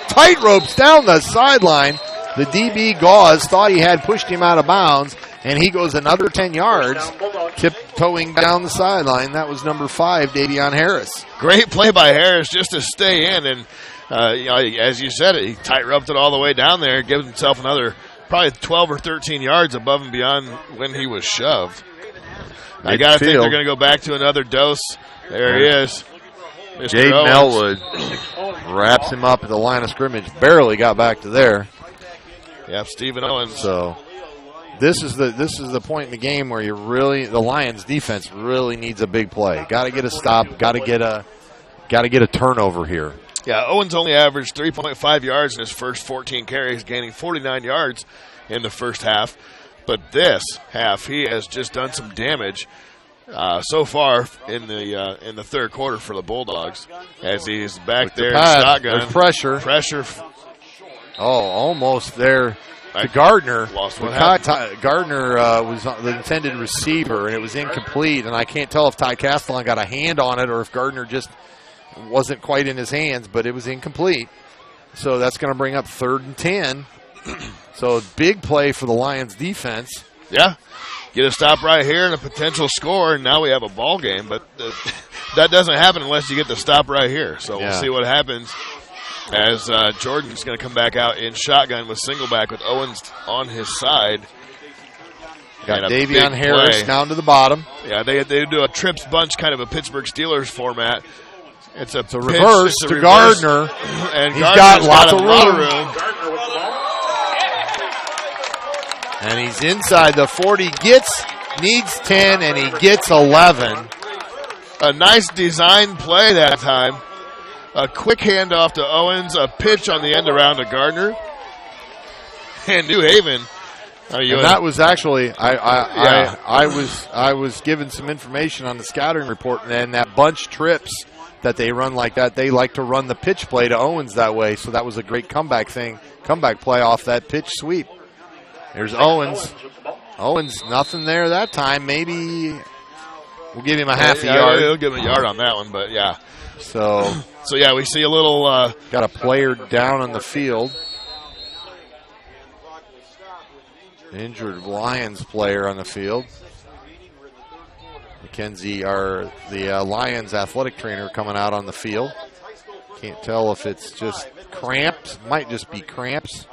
tight ropes down the sideline. The DB Gauze thought he had pushed him out of bounds, and he goes another 10 yards, tiptoeing down the sideline. That was number 5, Davion Harris. Great play by Harris just to stay in, and as you said it, he tight roped it all the way down there, gives himself another probably 12 or 13 yards above and beyond when he was shoved. I got to think they're going to go back to another dose. There he is. Jaden Elwood wraps him up at the line of scrimmage. Barely got back to there. Yep, Stephen Owens. So this is the point in the game where the Lions defense really needs a big play. Got to get a stop. Got to get a turnover here. Yeah, Owens only averaged 3.5 yards in his first 14 carries, gaining 49 yards in the first half. But this half, he has just done some damage so far in the third quarter for the Bulldogs, as he's back there in shotgun. There's pressure. Almost there to Gardner. Gardner was the intended receiver, and it was incomplete. And I can't tell if Ty Castellon got a hand on it or if Gardner just wasn't quite in his hands, but it was incomplete. So that's going to bring up 3rd and 10. So big play for the Lions defense. Yeah. Get a stop right here and a potential score, and now we have a ball game. But that doesn't happen unless you get the stop right here. So we'll see what happens as Jordan's going to come back out in shotgun with single back with Owens on his side. Got And a Davion big Harris play. down to the bottom. Yeah, they do a trips bunch, kind of a Pittsburgh Steelers format. It's a reverse pitch, to reverse, Gardner. and He's Gardner's got lots a of lot of room. room. And he's inside the 40, needs 10, and he gets 11. A nice design play that time. A quick handoff to Owens, a pitch on the end around to Gardner. And New Haven. And that was actually I was given some information on the scouting report, and that bunch trips that they run like that, they like to run the pitch play to Owens that way. So that was a great comeback play off that pitch sweep. There's Owens. Owens, nothing there that time. Maybe we'll give him a half a yard. He'll give him a yard on that one, but yeah. So yeah, we see a little. Got a player down on the field. Injured Lions player on the field. Mackenzie, the Lions athletic trainer, coming out on the field. Can't tell if it's just cramps. Might just be cramps.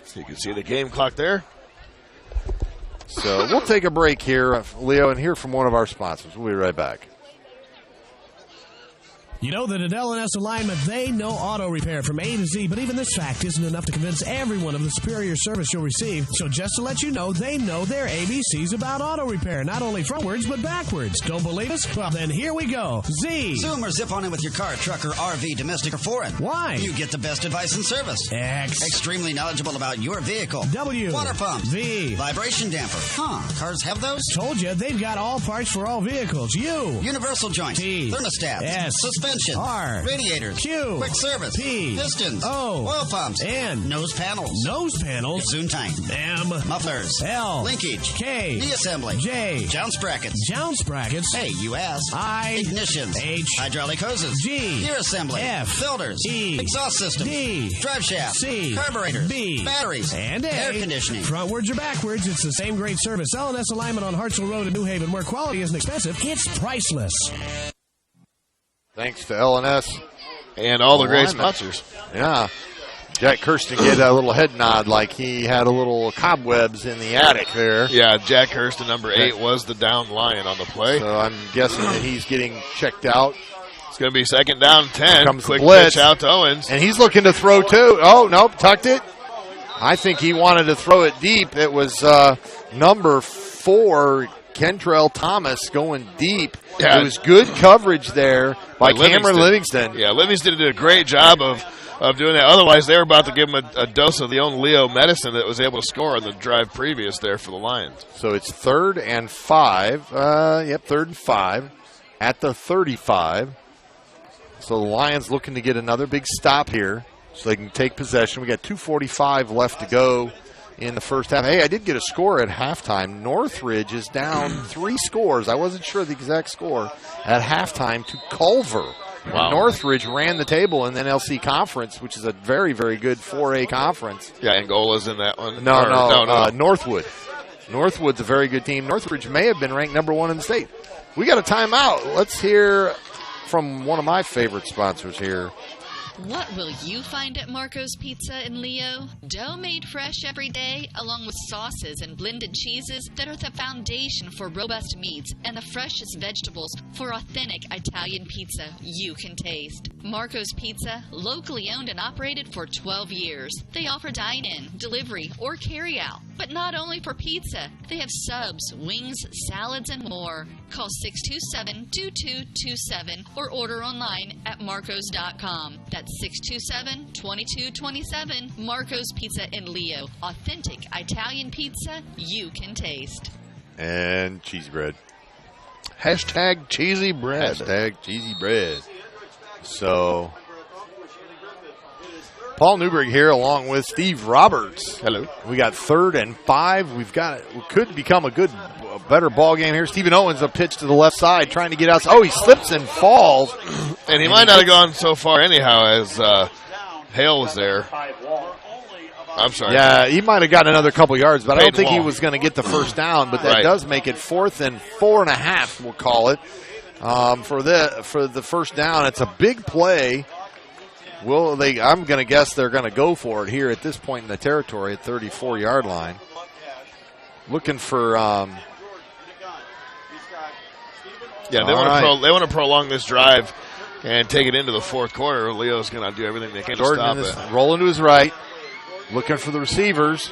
So you can see the game clock there. So we'll take a break here, Leo, and hear from one of our sponsors. We'll be right back. You know that at L&S Alignment, they know auto repair from A to Z, but even this fact isn't enough to convince everyone of the superior service you'll receive. So just to let you know, they know their ABCs about auto repair, not only frontwards, but backwards. Don't believe us? Well, then here we go. Z. Zoom or zip on in with your car, truck, or RV, domestic or foreign. Y. You get the best advice and service. X. Extremely knowledgeable about your vehicle. W. Water pump. V. Vibration damper. Cars have those? Told you, they've got all parts for all vehicles. U. Universal joint. T. Thermostats. S. Suspension. R. Radiators. Q. Quick service. P. Pistons. O. Oil pumps. N. Nose panels. Nose panels. Zoom-time. M. Mufflers. L. Linkage. K. Knee assembly. J. Jounce brackets. Jounce brackets. Hey, you asked. I. Ignitions. H. Hydraulic hoses. G. Gear assembly. F. Filters. E. Exhaust systems. D. Drive shaft. C. Carburetors. B. Batteries. And A. Air conditioning. Frontwards or backwards, it's the same great service. L&S Alignment on Hartsville Road in New Haven, where quality isn't expensive, it's priceless. Thanks to L&S. And all the great sponsors. Yeah. Jack Kirsten get a little head nod like he had a little cobwebs in the attic there. Yeah, Jack Kirsten, number 8, was the down Lion on the play. So I'm guessing that he's getting checked out. It's going to be second down 10. Comes Quick blitz. pitch out to Owens. And he's looking to throw too. Oh, nope, tucked it. I think he wanted to throw it deep. It was number 4, Kentrell Thomas, going deep. Yeah. It was good coverage there by Cameron Livingston. Yeah, Livingston did a great job of doing that. Otherwise, they were about to give him a dose of the own Leo medicine that was able to score on the drive previous there for the Lions. So it's 3rd and 5. 3rd and 5 at the 35. So the Lions looking to get another big stop here so they can take possession. We got 2:45 left to go in the first half. Hey, I did get a score at halftime. Northridge is down 3 scores. I wasn't sure the exact score at halftime to Culver. Wow. Northridge ran the table in the NLC Conference, which is a very, very good 4A conference. Yeah, Angola's in that one. No. Northwood. Northwood's a very good team. Northridge may have been ranked number 1 in the state. We got a timeout. Let's hear from one of my favorite sponsors here. What will you find at Marco's Pizza in Leo? Dough made fresh every day, along with sauces and blended cheeses that are the foundation for robust meats and the freshest vegetables for authentic Italian pizza you can taste. Marco's Pizza, locally owned and operated for 12 years. They offer dine-in, delivery, or carry-out. But not only for pizza, they have subs, wings, salads, and more. Call 627-2227 or order online at marcos.com. That's 627-2227. Marco's Pizza in Leo. Authentic Italian pizza you can taste. And cheesy bread. Hashtag cheesy bread. Hashtag cheesy bread. So, Paul Newberg here along with Steve Roberts. Hello. We got 3rd and 5. We could become a better ball game here. Stephen Owens a pitch to the left side trying to get outside. Oh, he slips and falls. And he might not have gone so far anyhow as Hale was there. I'm sorry. Yeah, he might have gotten another couple yards, but I don't think he Wall. was going to get the first down. But that Right. does make it 4th and 4.5, we'll call it, for the first down. It's a big play I'm going to guess they're going to go for it here at this point in the territory at 34-yard line. Looking for. They want to prolong this drive and take it into the fourth quarter. Leo's going to do everything they can to stop it. Rolling to his right, looking for the receivers.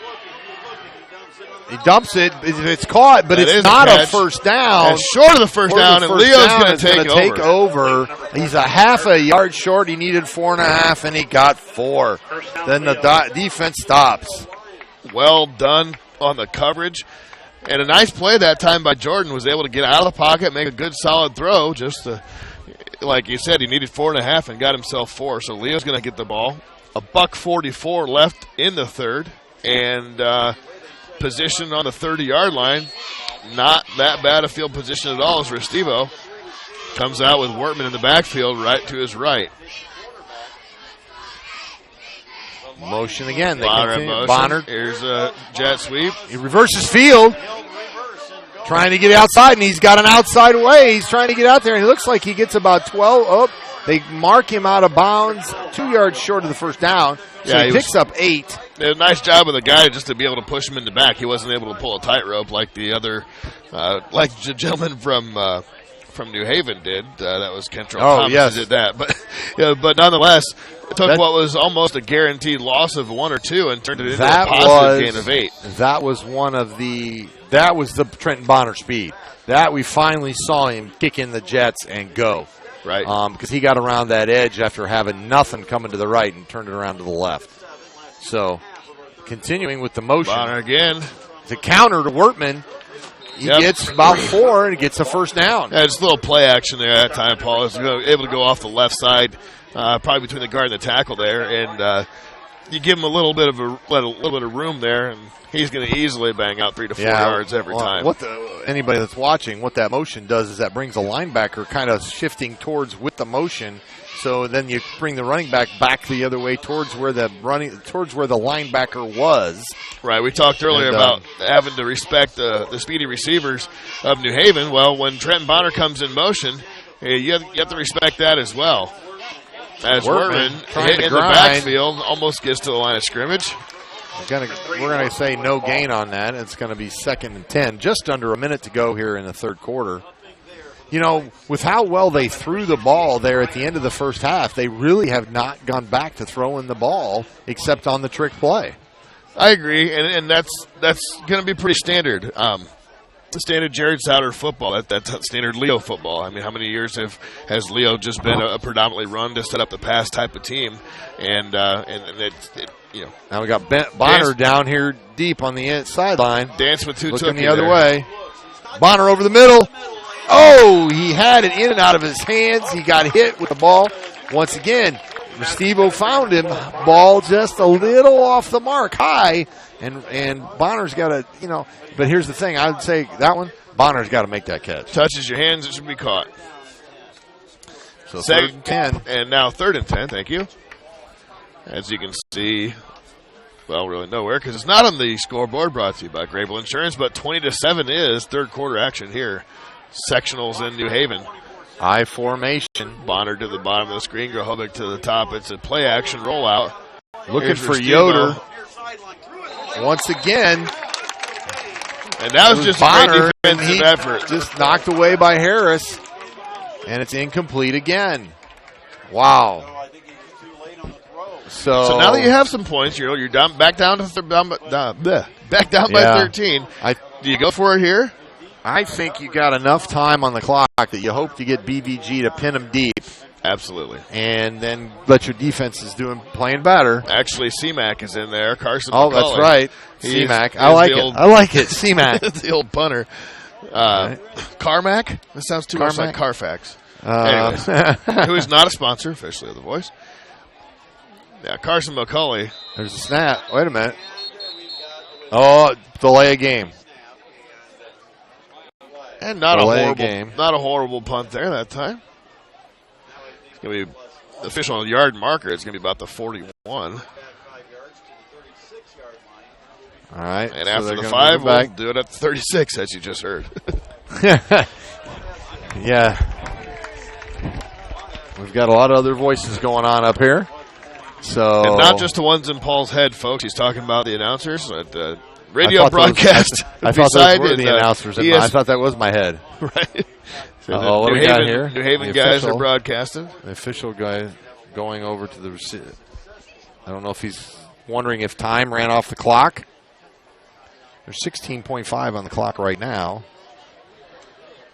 He dumps it. It's caught, but it's not a first down. It's short of the first down, and Leo's going to take over. He's a half a yard short. He needed 4.5, and he got 4. Then the defense stops. Well done on the coverage. And a nice play that time by Jordan. Was able to get out of the pocket, make a good solid throw. Just like you said, he needed 4.5 and got himself 4. So Leo's going to get the ball. $1:44 left in the third. And position on the 30-yard line. Not that bad a field position at all as Restivo comes out with Wortman in the backfield right to his right. Motion again. Bonner. Here's a jet sweep. He reverses field. Trying to get outside, and he's got an outside way. He's trying to get out there, and it looks like he gets about 12. Oh, they mark him out of bounds, 2 yards short of the first down. So he picks up 8. Did a nice job of the guy just to be able to push him in the back. He wasn't able to pull a tightrope like the other, like the gentleman from New Haven did. That was Kentrell Thomas who did that. But nonetheless, it took what was almost a guaranteed loss of 1 or 2 and turned it into a positive gain of 8. That was that was the Trenton Bonner speed. That we finally saw him kick in the jets and go. Right. Because he got around that edge after having nothing coming to the right and turned it around to the left. So, continuing with the motion. Bonner again. The counter to Wortman. He gets about 4 and gets a first down. Yeah, just a little play action there that time, Paul. He was able to go off the left side, probably between the guard and the tackle there, and you give him a little bit of room there, and he's going to easily bang out 3 to 4 yards every time. Anybody that's watching, what that motion does is that brings a linebacker kind of shifting towards with the motion. So then you bring the running back the other way towards where the linebacker was. Right. We talked earlier about having to respect the speedy receivers of New Haven. Well, when Trenton Bonner comes in motion, you have to respect that as well. As Wortman hit in the backfield, almost gets to the line of scrimmage. We're going to say no gain on that. It's going to be 2nd and 10. Just under a minute to go here in the third quarter. You know, with how well they threw the ball there at the end of the first half, they really have not gone back to throwing the ball except on the trick play. I agree, and that's going to be pretty standard. Standard Jared Souter football. That's standard Leo football. I mean, how many years has Leo just been a predominantly run to set up the pass type of team? And now we got Bonner down here deep on the sideline. Dance with two looking the other way. Bonner over the middle. Oh, he had it in and out of his hands. He got hit with the ball. Once again, Restivo found him. Ball just a little off the mark, high. And Bonner's got to, but here's the thing. I would say that one, Bonner's got to make that catch. Touches your hands, it should be caught. So 3rd and 10. And now 3rd and 10, thank you. As you can see, well, really nowhere because it's not on the scoreboard brought to you by Grable Insurance, but 20-7 is third quarter action here. Sectionals in New Haven. I formation. Bonner to the bottom of the screen, Grohovic to the top. It's a play action rollout. Looking for Yoder. Once again. And that was just Bonner, a great defensive effort. Just knocked away by Harris. And it's incomplete again. Wow. So now that you have some points, you're down back down to back down by 13. Do you go for it here? I think you got enough time on the clock that you hope to get BVG to pin them deep. Absolutely. And then let your defenses playing better. Actually, CMAC is in there. Carson McCulley. That's right. CMAC. I like it. CMAC. It's the old punter. Carmack? That sounds too much like Carfax. Anyways, who is not a sponsor officially of The Voice. Yeah, Carson McCulley. There's a snap. Wait a minute. Oh, delay a game. And not a horrible punt there that time. It's going to be the official yard marker. It's going to be about the 41. All right. And after the 5, we'll do it at the 36, as you just heard. Yeah. We've got a lot of other voices going on up here. So, and not just the ones in Paul's head, folks. He's talking about the announcers at the radio broadcast. I thought those were the announcers. I thought that was my head. Right. So what do we got here? New Haven guys are broadcasting. The official guy going over to the receiver. I don't know if he's wondering if time ran off the clock. There's 16.5 on the clock right now.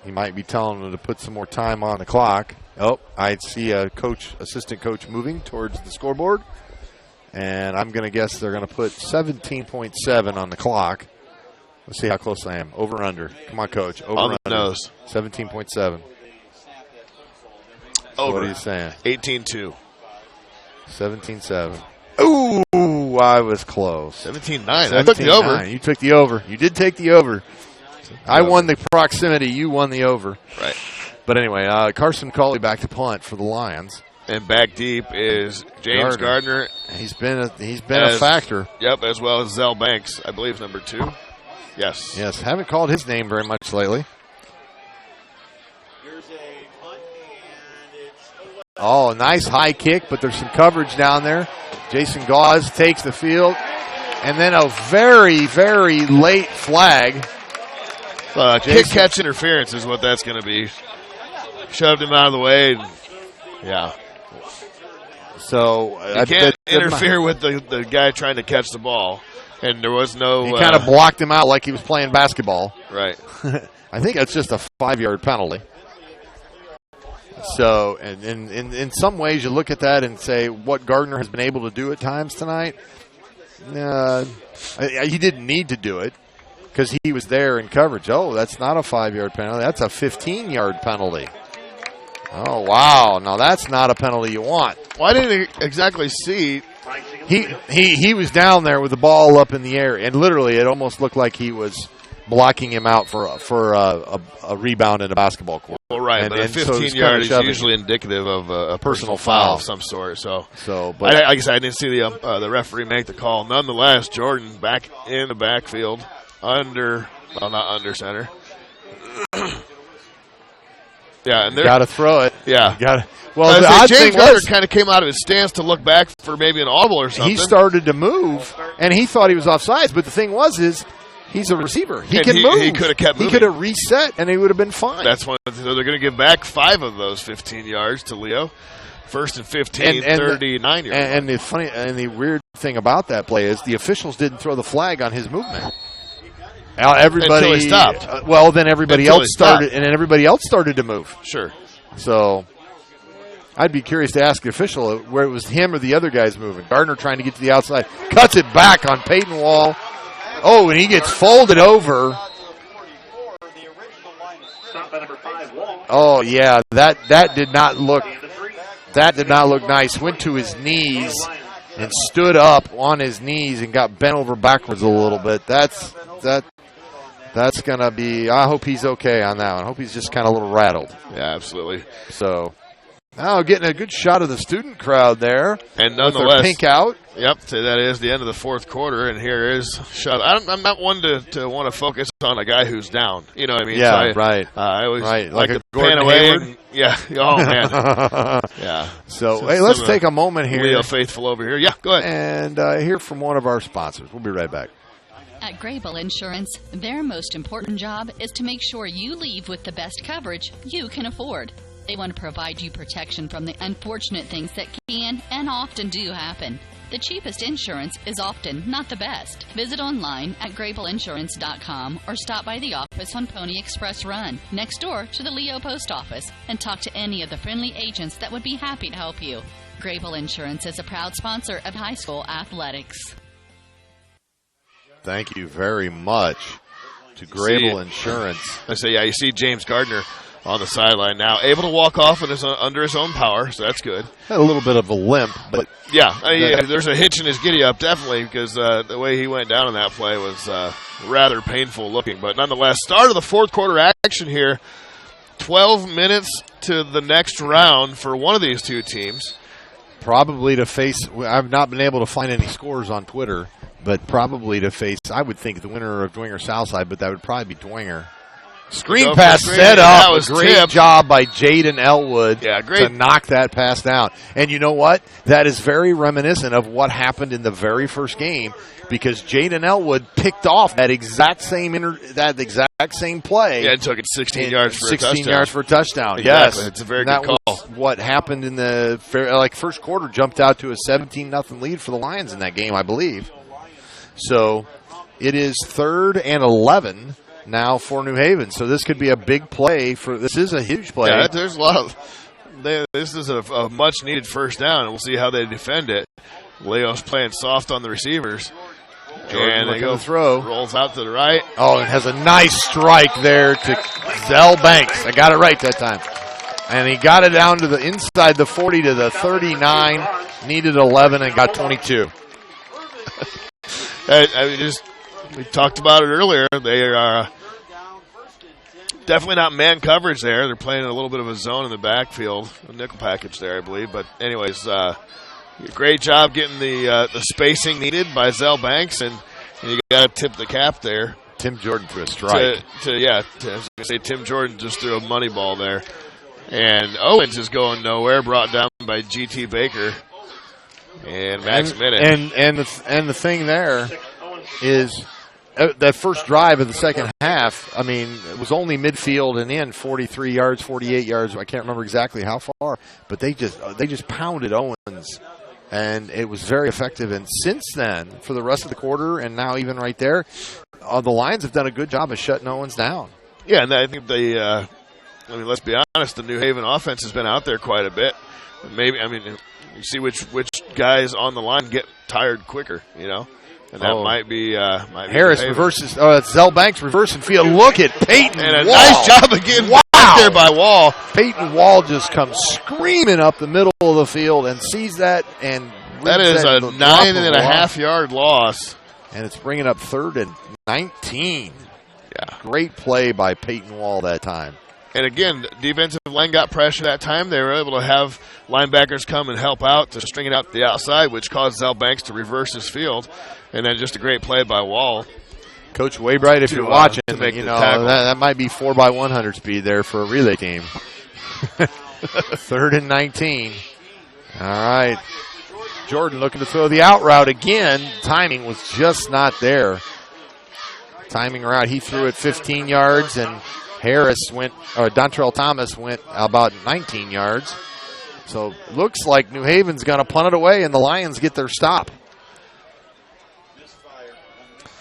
He might be telling them to put some more time on the clock. Oh, I see a assistant coach moving towards the scoreboard. And I'm going to guess they're going to put 17.7 on the clock. Let's see how close I am. Over or under. Come on, Coach. Over on or the under. nose. 17.7. Over. What are you saying? 18-2. 17.7. Ooh, I was close. 17-9. I took the over. You took the over. You did take the over. I won the proximity. You won the over. Right. But anyway, Carson Colley back to punt for the Lions. And back deep is James Gardner. He's been a factor. Yep, as well as Zell Banks, I believe, number 2. Yes. Yes, haven't called his name very much lately. Oh, nice high kick, but there's some coverage down there. Jason Gauze takes the field. And then a very, very late flag. Kick-catch interference is what that's going to be. Shoved him out of the way. Yeah. So you can't interfere with the guy trying to catch the ball. And there was no... He kind of blocked him out like he was playing basketball. Right. I think that's just a 5-yard penalty. So, and in some ways, you look at that and say what Gardner has been able to do at times tonight. He didn't need to do it because he was there in coverage. Oh, that's not a 5-yard penalty. That's a 15-yard penalty. Oh, wow. Now, that's not a penalty you want. Well, I didn't exactly see. He was down there with the ball up in the air, and literally it almost looked like he was blocking him out for a rebound in a basketball court. Well, right, but a 15-yard is usually indicative of a personal foul of some sort. But like I said, I didn't see the referee make the call. Nonetheless, Jordan back in the backfield, not under center. Yeah, and got to throw it. Yeah, got to. Well, the odd James thing Gardner was, kind of came out of his stance to look back for maybe an audible or something. He started to move, and he thought he was offsides. But the thing is he's a receiver. He can move. He could have kept moving. He could have reset, and he would have been fine. That's one. So they're going to give back 5 of those 15 yards to Leo. First and 15, 39 yards. And the funny and the weird thing about that play is the officials didn't throw the flag on his movement. Now everybody Until he stopped. Then everybody else started, and then everybody else started to move. Sure. So I'd be curious to ask the official where it was him or the other guys moving. Gardner trying to get to the outside, cuts it back on Peyton Wall. Oh, and he gets folded over. Oh yeah, that did not look nice. Went to his knees and stood up on his knees and got bent over backwards a little bit. That's gonna be. I hope he's okay on that one. I hope he's just kind of a little rattled. Yeah, absolutely. So now getting a good shot of the student crowd there, and nonetheless, with their pink out. Yep, so that is the end of the fourth quarter, and here is shot. I'm not one to want to focus on a guy who's down. You know what I mean? Yeah, so right. I always like to a Gordon pan away. Hayward. And, yeah. Oh man. Yeah. So hey, let's take a moment here. Leo Faithful over here. Yeah, go ahead. And hear from one of our sponsors. We'll be right back. At Grable Insurance, their most important job is to make sure you leave with the best coverage you can afford. They want to provide you protection from the unfortunate things that can and often do happen. The cheapest insurance is often not the best. Visit online at GrableInsurance.com or stop by the office on Pony Express Run, next door to the Leo Post Office, and talk to any of the friendly agents that would be happy to help you. Grable Insurance is a proud sponsor of high school athletics. Thank you very much to Grable Insurance. I say, yeah, you see James Gardner on the sideline now, able to walk off under his own power, so that's good. Had a little bit of a limp, but yeah, there's a hitch in his giddy up, definitely, because the way he went down in that play was rather painful looking. But nonetheless, start of the fourth quarter action here. 12 minutes to the next round for one of these two teams. Probably to face. I've not been able to find any scores on Twitter, but probably to face. I would think the winner of Dwenger Southside, but that would probably be Dwenger. Screen pass set That up. was Great tipped. job by Jaden Elwood great. to knock that pass down. And you know what? That is very reminiscent of what happened in the very first game, because Jaden Elwood picked off that exact same play. Yeah, and took it 16 yards for a touchdown. 16 yards for a touchdown. Exactly. Yes, It's a very that good call. was what happened in the first quarter. Jumped out to a 17-0 lead for the Lions in that game, I believe. So it is 3rd and 11 now for New Haven. So this could be a big play. This is a huge play. Yeah, there's a lot of. This is a much needed first down, and we'll see how they defend it. Leo's playing soft on the receivers. Jordan and they go throw. Rolls out to the right. Oh, and has a nice strike there to Zell Banks. I got it right that time. And he got it down to the inside the 40 to the 39. Needed 11 and got 22. We talked about it earlier. They are definitely not man coverage there. They're playing a little bit of a zone in the backfield, a nickel package there, I believe. But anyways, great job getting the spacing needed by Zell Banks, and you got to tip the cap there. Tim Jordan threw a strike. I was going to say Tim Jordan just threw a money ball there. And Owens is going nowhere, brought down by G.T. Baker and Max Minnick. And the thing there is that first drive of the second half, I mean, it was only midfield and in 43 yards, 48 yards. I can't remember exactly how far, but they just pounded Owens, and it was very effective. And since then, for the rest of the quarter and now even right there, the Lions have done a good job of shutting Owens down. Yeah, and I think let's be honest, the New Haven offense has been out there quite a bit. You see which guys on the line get tired quicker, you know? And that might be Harris reverses. Zell Banks reversing field. Look at Peyton and a Wall. nice job again back there by Wall. Peyton Wall just comes screaming up the middle of the field and sees that, and that is a 9.5 yard loss. And it's bringing up 3rd and 19. Yeah, great play by Peyton Wall that time. And again, defensive line got pressure that time. They were able to have linebackers come and help out to string it out to the outside, which caused Zell Banks to reverse his field. And then just a great play by Wall. Coach Waybright, if you're watching, tackle. that might be 4x100 speed there for a relay team. 3rd and 19. All right. Jordan looking to throw the out route again. Timing was just not there. Timing route, he threw it 15 yards, and Dontrell Thomas went about 19 yards. So it looks like New Haven's going to punt it away, and the Lions get their stop.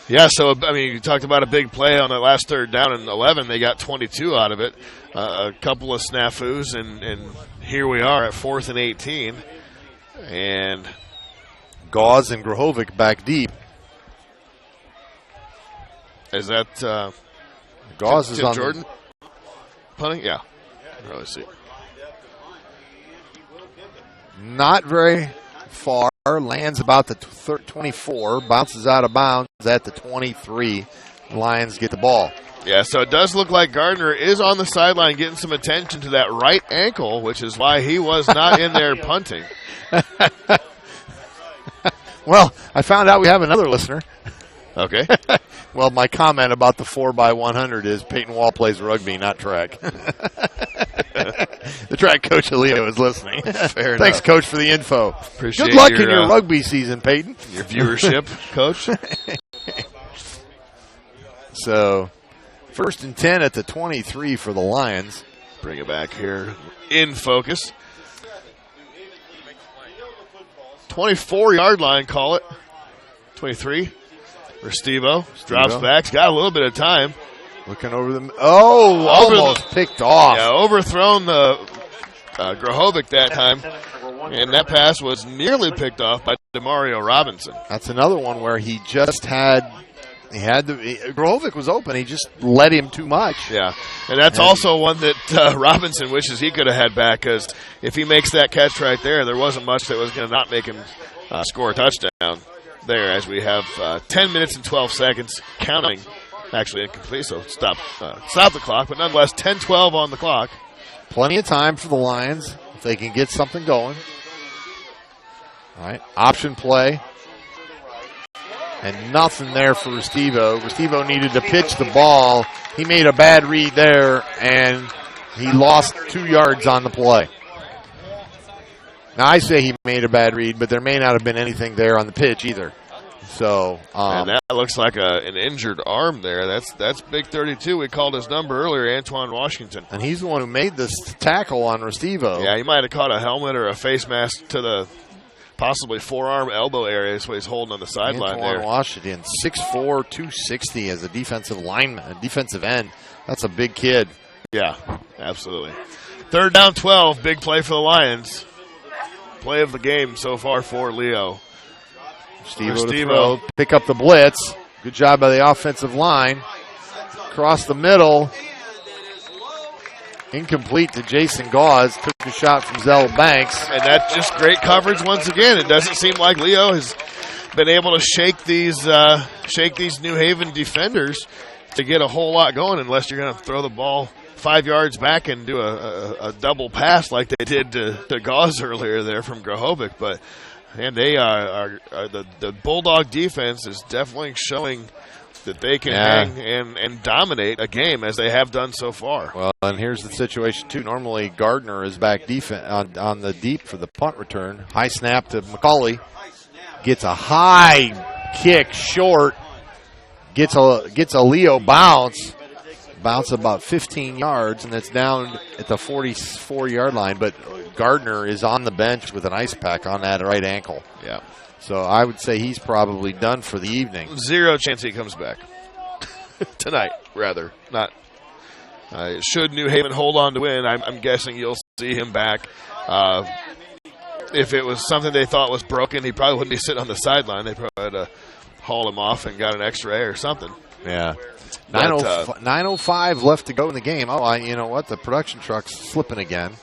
Yeah, so, you talked about a big play on the last 3rd down and 11. They got 22 out of it. A couple of snafus, and here we are at 4th and 18. And Gauze and Grahovic back deep. Is that Gauze is Tim on Jordan punting? Yeah. Really see. Not very far. Lands about the 24. Bounces out of bounds at the 23. Lions get the ball. Yeah, so it does look like Gardner is on the sideline getting some attention to that right ankle, which is why he was not in there punting. Well, I found out we have another listener. Okay. Well, my comment about the 4x100 is Peyton Wall plays rugby, not track. The track coach, Leo, is listening. Fair Thanks, enough. Coach, for the info. Appreciate Good luck in your rugby season, Peyton. Your viewership, Coach. So, 1st and 10 at the 23 for the Lions. Bring it back here in focus. 24-yard line, call it. 23 for Steve-O. Drops back. He's got a little bit of time. Looking over the... almost picked off. Yeah, overthrown the Grahovic that time. And that pass was nearly picked off by DeMario Robinson. That's another one where he just had... Grahovic was open. He just let him too much. Yeah, and that's also one that Robinson wishes he could have had back, because if he makes that catch right there there wasn't much that was going to not make him score a touchdown there, as we have 10 minutes and 12 seconds counting. Actually incomplete, so stop the clock, but nonetheless 10-12 on the clock. Plenty of time for the Lions if they can get something going. All right, option play. And nothing there for Restivo. Restivo needed to pitch the ball. He made a bad read there, and he lost 2 yards on the play. Now, I say he made a bad read, but there may not have been anything there on the pitch either. So, and that looks like an injured arm there. That's Big 32. We called his number earlier, Antoine Washington. And he's the one who made this tackle on Restivo. Yeah, he might have caught a helmet or a face mask to the possibly forearm, elbow area. That's what he's holding on the sideline there. Antoine Washington, 6'4", 260 as a defensive lineman, a defensive end. That's a big kid. Yeah, absolutely. 3rd down 12, big play for the Lions. Play of the game so far for Leo. Restivo to pick up the blitz. Good job by the offensive line. Across the middle. Incomplete to Jason Gauze. Took a shot from Zell Banks. And that's just great coverage once again. It doesn't seem like Leo has been able to shake these New Haven defenders to get a whole lot going unless you're going to throw the ball 5 yards back and do a double pass like they did to Gauze earlier there from Grahovic. But and they are the Bulldog defense is definitely showing that they can hang and dominate a game as they have done so far. Well, and here's the situation, too. Normally, Gardner is back on the deep for the punt return. High snap to McCauley. Gets a high kick short. Gets a Leo bounce. Bounce about 15 yards, and it's down at the 44-yard line. But Gardner is on the bench with an ice pack on that right ankle. Yeah. So I would say he's probably done for the evening. 0 chance he comes back. Tonight, rather. Not. Should New Haven hold on to win, I'm guessing you'll see him back. If it was something they thought was broken, he probably wouldn't be sitting on the sideline. They probably had to haul him off and got an X-ray or something. Yeah. 9:05 left to go in the game. Oh, you know what? The production truck's slipping again.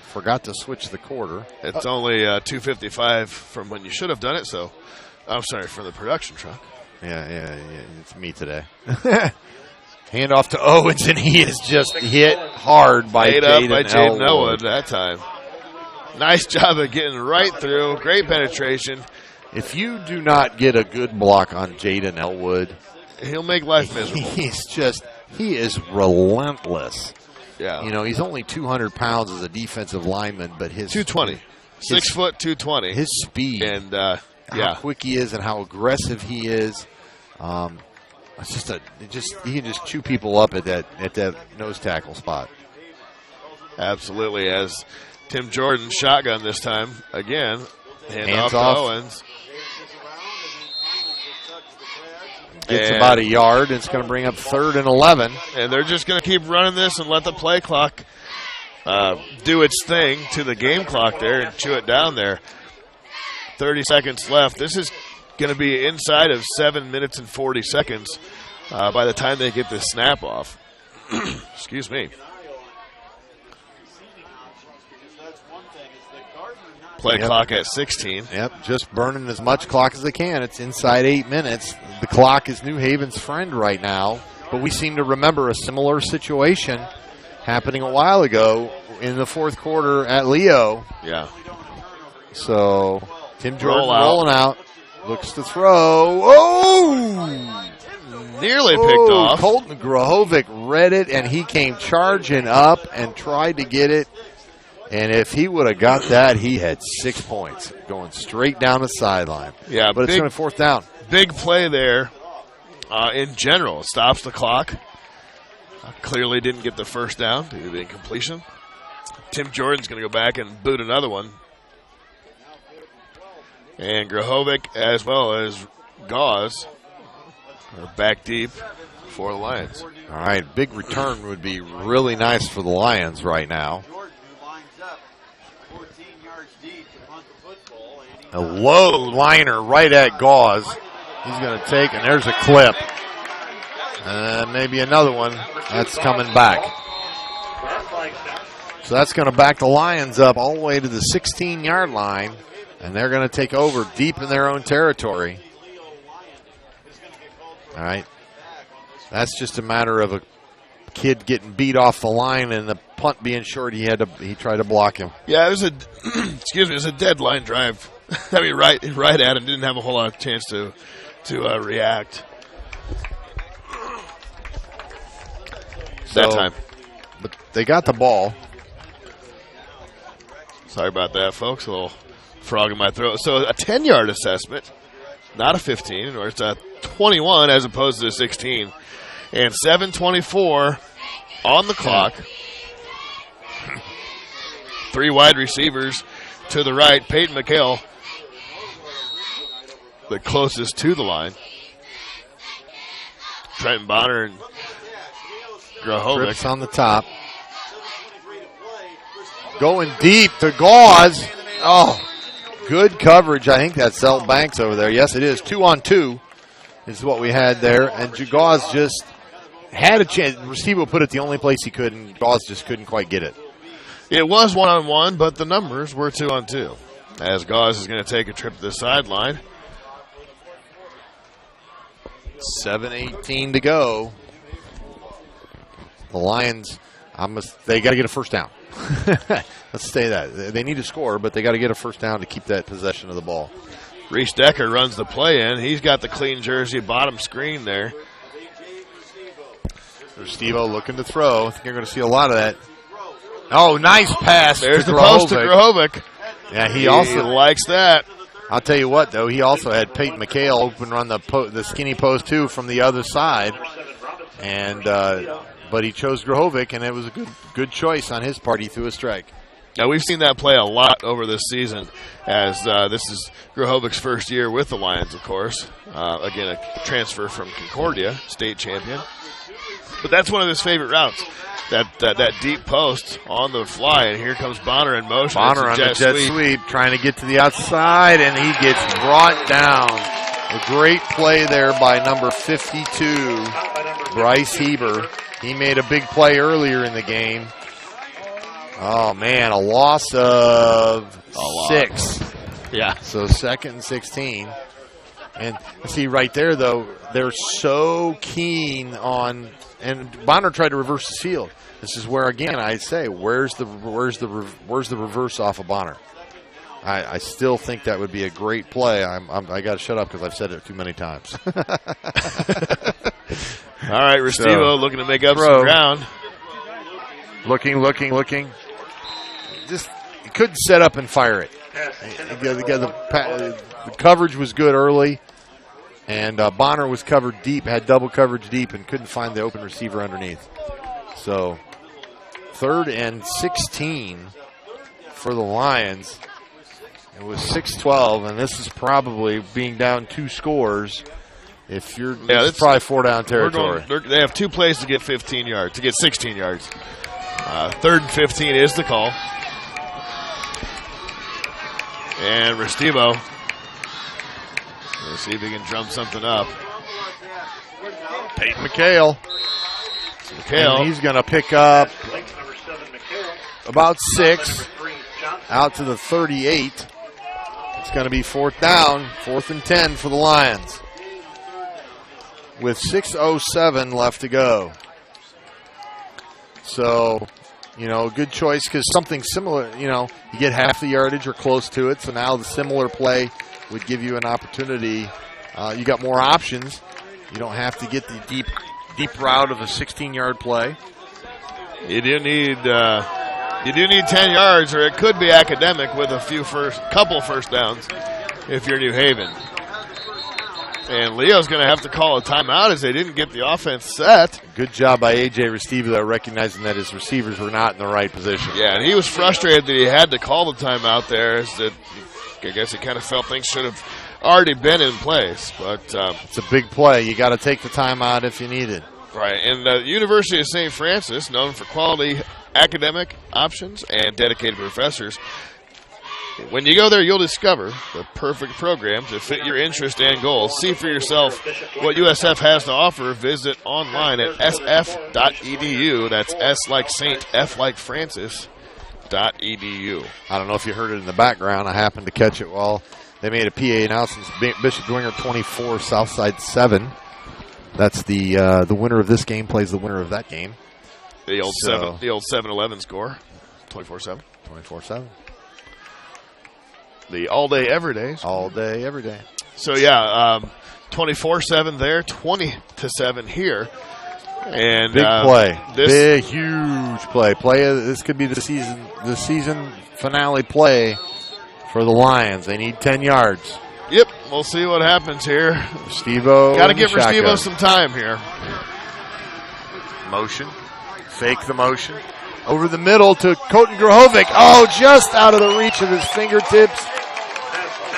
Forgot to switch the quarter. It's only 2:55 from when you should have done it, so I'm sorry for the production truck. Yeah, it's me today. Hand off to Owens, and he is just hit hard by Jaden Elwood that time. Nice job of getting right through. Great penetration. If you do not get a good block on Jaden Elwood, he'll make life miserable. He is relentless. Yeah. You know, he's only 200 pounds as a defensive lineman, but his 220. 6 foot 220. His speed. And how quick he is and how aggressive he is. It's he can just chew people up at that nose tackle spot. Absolutely. As Tim Jordan shotgun this time again. Hands off to Owens. Gets about a yard. It's going to bring up 3rd and 11. And they're just going to keep running this and let the play clock do its thing to the game clock there and chew it down there. 30 seconds left. This is going to be inside of 7 minutes and 40 seconds by the time they get this snap off. Excuse me. Play clock at 16. Yep, just burning as much clock as they can. It's inside 8 minutes. The clock is New Haven's friend right now, but we seem to remember a similar situation happening a while ago in the 4th quarter at Leo. Yeah. So Tim Jordan rolling out. Looks to throw. Oh! Nearly picked off. Colton Grahovic read it, and he came charging up and tried to get it. And if he would have got that, he had 6 points going straight down the sideline. Yeah, but it's going to 4th down. Big play there in general. Stops the clock. Clearly didn't get the first down due to the incompletion. Tim Jordan's going to go back and boot another one. And Grahovic as well as Gauze are back deep for the Lions. All right, big return would be really nice for the Lions right now. A low liner right at Gauze. He's going to take, and there's a clip. Maybe another one. That's coming back. So that's going to back the Lions up all the way to the 16-yard line, and they're going to take over deep in their own territory. All right. That's just a matter of a kid getting beat off the line and the punt being short. He tried to block him. Yeah, it was a deadline drive. I mean, right at him. Didn't have a whole lot of chance to to react. That time. But they got the ball. Sorry about that, folks. A little frog in my throat. So a 10-yard assessment, not a 15, or it's a 21 as opposed to a 16. And 7:24 on the clock. 3 wide receivers to the right. Peyton McHale, the closest to the line. Trenton Bonner and Grahovic. Trips on the top. Going deep to Gauze. Oh, good coverage. I think that's Zelt Banks over there. Yes, it is. 2-on-2 is what we had there. And Gauze just had a chance. Restivo put it the only place he could, and Gauze just couldn't quite get it. It was 1-on-1, but the numbers were 2-on-2. As Gauze is going to take a trip to the sideline. 7:18 to go. The Lions, they got to get a first down. Let's say that. They need to score, but they got to get a first down to keep that possession of the ball. Reese Decker runs the play in. He's got the clean jersey bottom screen there. Restivo looking to throw. I think you're going to see a lot of that. Oh, nice pass. There's the post to Grahovic. Yeah, he also likes that. I'll tell you what, though, he also had Peyton McHale open run the skinny post, too, from the other side. And but he chose Grahovic, and it was a good choice on his part. He threw a strike. Now, we've seen that play a lot over this season, as this is Grahovic's first year with the Lions, of course. Again, a transfer from Concordia, state champion. But that's one of his favorite routes, that deep post on the fly, and here comes Bonner in motion. Bonner on the jet sweep, trying to get to the outside, and he gets brought down. A great play there by number 52, Bryce Heber. He made a big play earlier in the game. Oh, man, a loss of 6. Yeah. So 2nd and 16. And see right there, though, they're so keen on, and Bonner tried to reverse the field. This is where, again, I'd say, where's the reverse off of Bonner? I still think that would be a great play. I got to shut up because I've said it too many times. All right, Restivo looking to make up some ground. Looking. Just he couldn't set up and fire it. The coverage was good early, and Bonner was covered deep, had double coverage deep, and couldn't find the open receiver underneath. So 3rd and 16 for the Lions. It was 6-12, and this is probably being down 2 scores. If you're, it's probably 4 down territory. They have 2 plays to get 15 yards, to get 16 yards. 3rd and 15 is the call. And Restivo, let's see if he can drum something up. Peyton McHale. And he's going to pick up about 6 out to the 38. It's going to be 4th down, 4th and 10 for the Lions, with 6:07 left to go. So, good choice because something similar, you get half the yardage or close to it. So now the similar play would give you an opportunity. You got more options. You don't have to get the deep route of a 16-yard play. You do need 10 yards, or it could be academic with couple first downs if you're New Haven. And Leo's going to have to call a timeout as they didn't get the offense set. Good job by A.J. Restivo recognizing that his receivers were not in the right position. Yeah, and he was frustrated that he had to call the timeout there. I guess he kind of felt things should have already been in place. But it's a big play. You got to take the timeout if you need it. Right, and the University of St. Francis, known for quality academic options and dedicated professors. When you go there, you'll discover the perfect program to fit your interest and goals. See for yourself what USF has to offer. Visit online at sf.edu. That's S like Saint, F like Francis, .edu. I don't know if you heard it in the background. I happened to catch it while they made a PA announcement. Bishop Dwenger 24, Southside 7. That's the winner of this game plays the winner of that game. The old 7-11 score, 24-7. 24-7. The all day, every day. All day, every day. So, yeah, 24-7 there, 20-7 here. And big play. This huge play. This could be the season finale play for the Lions. They need 10 yards. Yep, we'll see what happens here. Restivo. Got to give Restivo some time here. Motion. Fake the motion. Over the middle to Colton Grahovic. Oh, just out of the reach of his fingertips.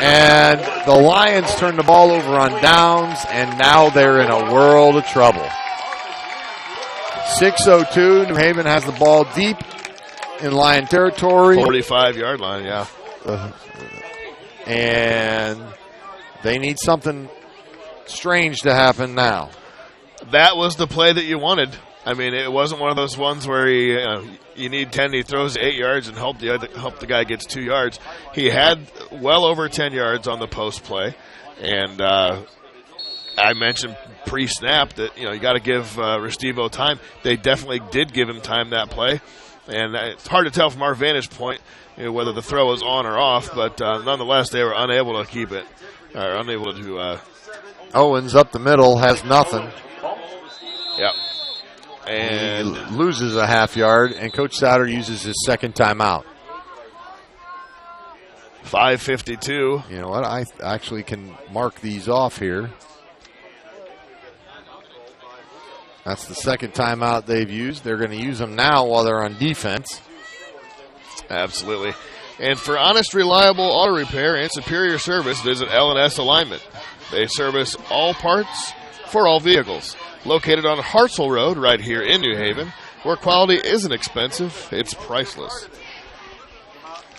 And the Lions turn the ball over on downs, and now they're in a world of trouble. 6:02. New Haven has the ball deep in Lion territory. 45-yard line, yeah. And they need something strange to happen now. That was the play that you wanted. I mean, it wasn't one of those ones where you need 10, he throws 8 yards and hope the guy gets 2 yards. He had well over 10 yards on the post play, and I mentioned pre-snap that you got to give Restivo time. They definitely did give him time that play, and it's hard to tell from our vantage point whether the throw was on or off, but nonetheless they were unable to keep it, or unable to. Owens up the middle has nothing. Yep. And he loses a half yard, and Coach Souter uses his second timeout. 5:52. You know what? I actually can mark these off here. That's the second timeout they've used. They're going to use them now while they're on defense. Absolutely. And for honest, reliable auto repair and superior service, visit L&S Alignment. They service all parts for all vehicles. Located on Hartsel Road right here in New Haven, where quality isn't expensive, it's priceless.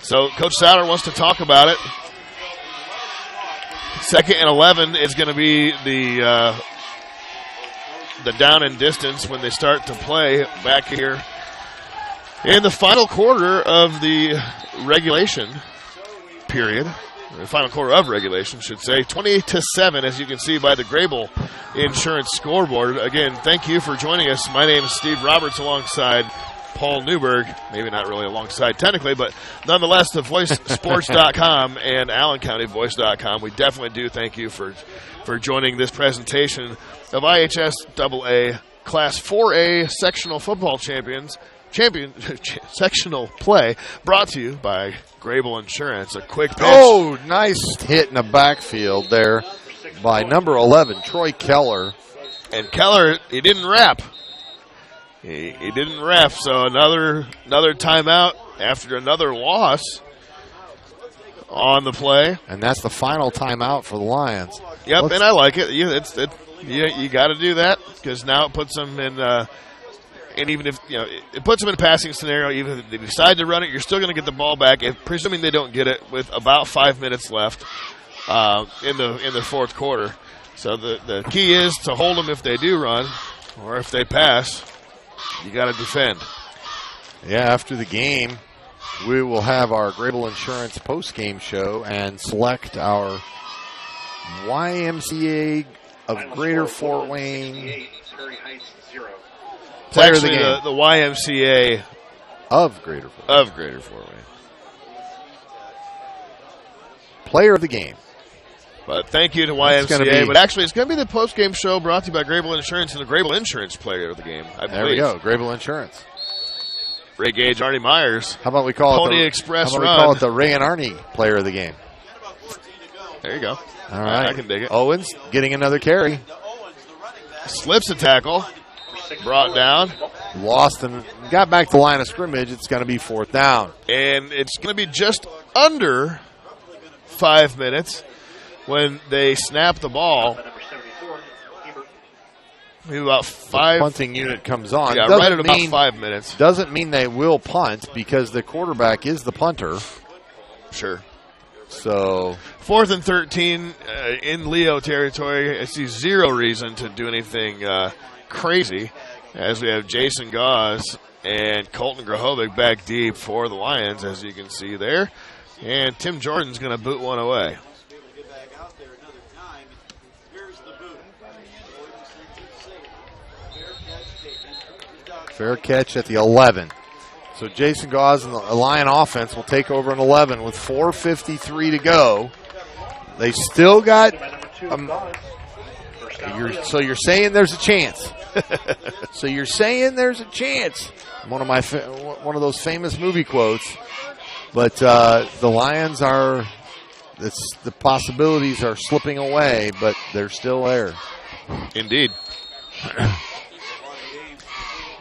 So Coach Souter wants to talk about it. 2nd and 11 is going to be the down and distance when they start to play back here in the final quarter of the regulation period. The final quarter of regulation, should say. 20-7, as you can see by the Grable Insurance scoreboard. Again, thank you for joining us. My name is Steve Roberts alongside Paul Newberg. Maybe not really alongside technically, but nonetheless, the VoiceSports.com and AllenCountyVoice.com. We definitely do thank you for joining this presentation of IHSAA Class 4A Sectional Football sectional play, brought to you by Grable Insurance. A quick pitch. Oh, nice hit in the backfield there by number 11, Troy Keller. And Keller, he didn't wrap. He didn't ref, so another timeout after another loss on the play. And that's the final timeout for the Lions. Yep, and I like it. You got to do that because now it puts them in. And even if it puts them in a passing scenario, even if they decide to run it, you're still going to get the ball back. If, presuming they don't get it with about 5 minutes left in the fourth quarter. So the key is to hold them if they do run, or if they pass, you got to defend. Yeah, after the game, we will have our Grable Insurance post-game show and select our YMCA of Greater Fort Wayne. It's actually the YMCA of Greater Fort Wayne. Player of the game. But thank you to YMCA. But actually, it's going to be the post-game show brought to you by Grable Insurance and the Grable Insurance Player of the game, I believe. There we go, Grable Insurance. Ray Gage, Arnie Myers. How about we call Pony it Express Run? Run? We call it the Ray and Arnie Player of the game. There you go. All right. I can dig it. Owens getting another carry. Slips a tackle. Brought down. Lost and got back to the line of scrimmage. It's going to be 4th down. And it's going to be just under 5 minutes when they snap the ball. Maybe about 5. The punting unit comes on. Yeah, right at about 5 minutes. Doesn't mean they will punt because the quarterback is the punter. Sure. So 4th and 13 in Leo territory. I see zero reason to do anything crazy, as we have Jason Gauze and Colton Grahovic back deep for the Lions, as you can see there. And Tim Jordan's going to boot one away. Fair catch at the 11. So Jason Gauze and the Lion offense will take over an 11 with 4:53 to go. They still got So you're saying there's a chance. So you're saying there's a chance. One of those famous movie quotes. But the Lions are. The possibilities are slipping away, but they're still there. Indeed.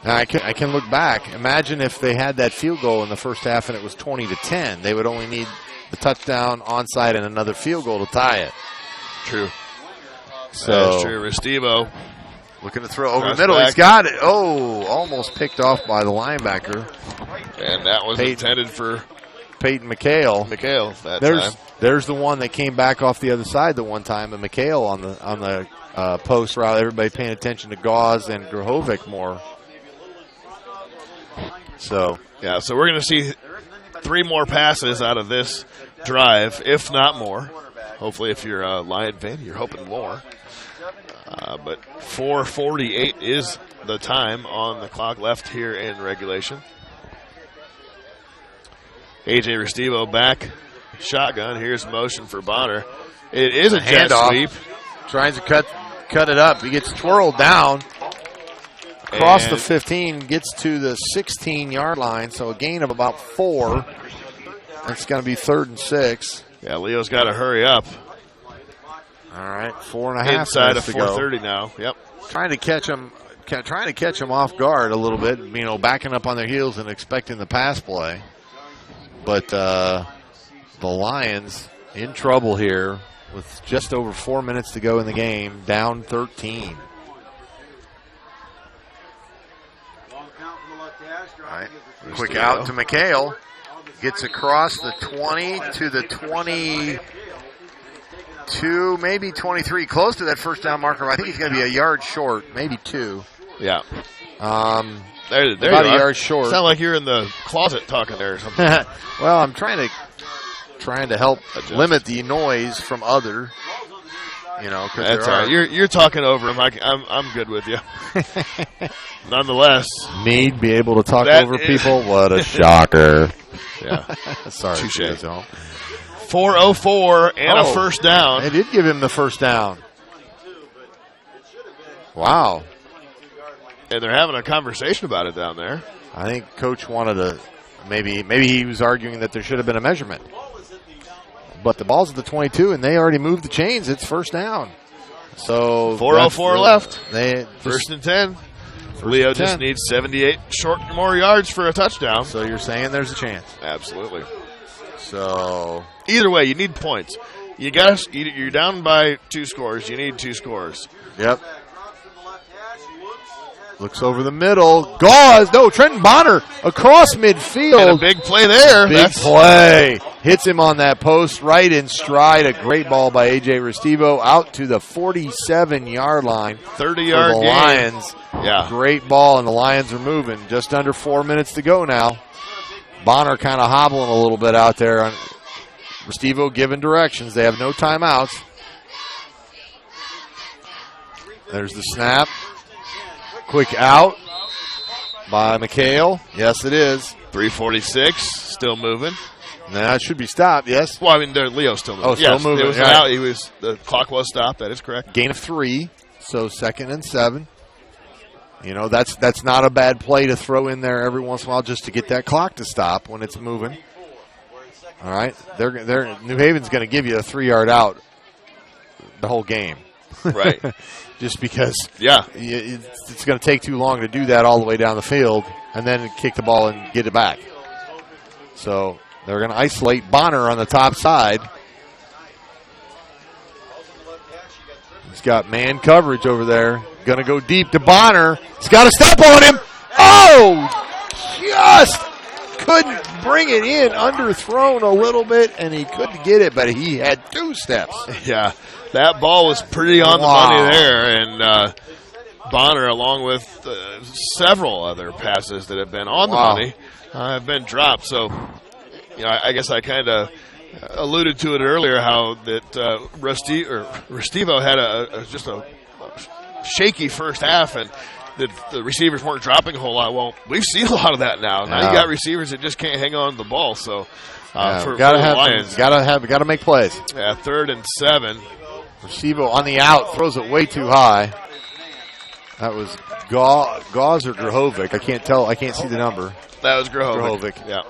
Now I can look back. Imagine if they had that field goal in the first half and it was 20-10. They would only need the touchdown, onside, and another field goal to tie it. True. So that's true. Restivo looking to throw over the middle. He's got it. Oh, almost picked off by the linebacker. And that was intended for Peyton McHale. That time. There's the one that came back off the other side the one time, and McHale on the post route. Everybody paying attention to Gauze and Grahovic more. So so we're going to see 3 more passes out of this drive, if not more. Hopefully, if you're a Lion fan, you're hoping more. But 4:48 is the time on the clock left here in regulation. A.J. Restivo back, shotgun. Here's motion for Bonner. It is a jet sweep. Tries to cut it up. He gets twirled down. Across the 15, gets to the 16-yard line, so a gain of about 4. It's going to be 3rd and 6. Yeah, Leo's got to hurry up. All right, 4.5 inside of minutes to go. 4:30 now. Yep. Trying to catch them off guard a little bit, backing up on their heels and expecting the pass play. But the Lions in trouble here with just over 4 minutes to go in the game, down 13. All right. Quick out to McHale. Gets across the 20 to the 22, maybe 23. Close to that first down marker. I think he's going to be a yard short, maybe 2. Yeah. There about a yard short. Sound like you're in the closet talking there or something. Well, I'm trying to help limit the noise from other. That's all right. You're talking over him. I'm good with you. Nonetheless, Meade be able to talk over people. What a shocker! Yeah, sorry. Touché. 4:04 and a first down. They did give him the first down. Wow. And they're having a conversation about it down there. I think Coach wanted to maybe he was arguing that there should have been a measurement. But the ball's at the 22, and they already moved the chains. It's first down. So 4:04 left. First and 10. Leo just needs 78 more yards for a touchdown. So you're saying there's a chance? Absolutely. So either way, you need points. You're down by 2 scores. You need 2 scores. Yep. Looks over the middle. Gauze. No, Trenton Bonner across midfield. And a big play there. Big play. Hits him on that post right in stride. A great ball by A.J. Restivo out to the 47-yard line. 30-yard gain. Lions. Yeah. Great ball, and the Lions are moving. Just under 4 minutes to go now. Bonner kind of hobbling a little bit out there. Restivo giving directions. They have no timeouts. There's the snap. Quick out by McHale. Yes, it is. 3:46, still moving. Now it should be stopped, yes? Well, I mean, Leo's still moving. Oh, still moving. It was out. The clock was stopped. That is correct. Gain of 3, so 2nd and 7. That's not a bad play to throw in there every once in a while just to get that clock to stop when it's moving. All right, New Haven's going to give you a 3-yard out the whole game. Right. Just because it's going to take too long to do that all the way down the field and then kick the ball and get it back. So they're going to isolate Bonner on the top side. He's got man coverage over there. Going to go deep to Bonner. He's got to step on him. Oh, just couldn't bring it in. Underthrown a little bit, and he couldn't get it, but he had 2 steps. Yeah. That ball was pretty on the money there, and Bonner, along with several other passes that have been on the money, have been dropped. So, I guess I kind of alluded to it earlier how that Restivo had just a shaky first half, and the receivers weren't dropping a whole lot. Well, we've seen a lot of that now. Now you got receivers that just can't hang on to the ball. So, for the Lions, gotta make plays. Yeah, 3rd and 7. Restivo on the out, throws it way too high. That was Gauze or Grahovic. I can't tell. I can't see the number. That was Grahovic. Grahovic. Yeah.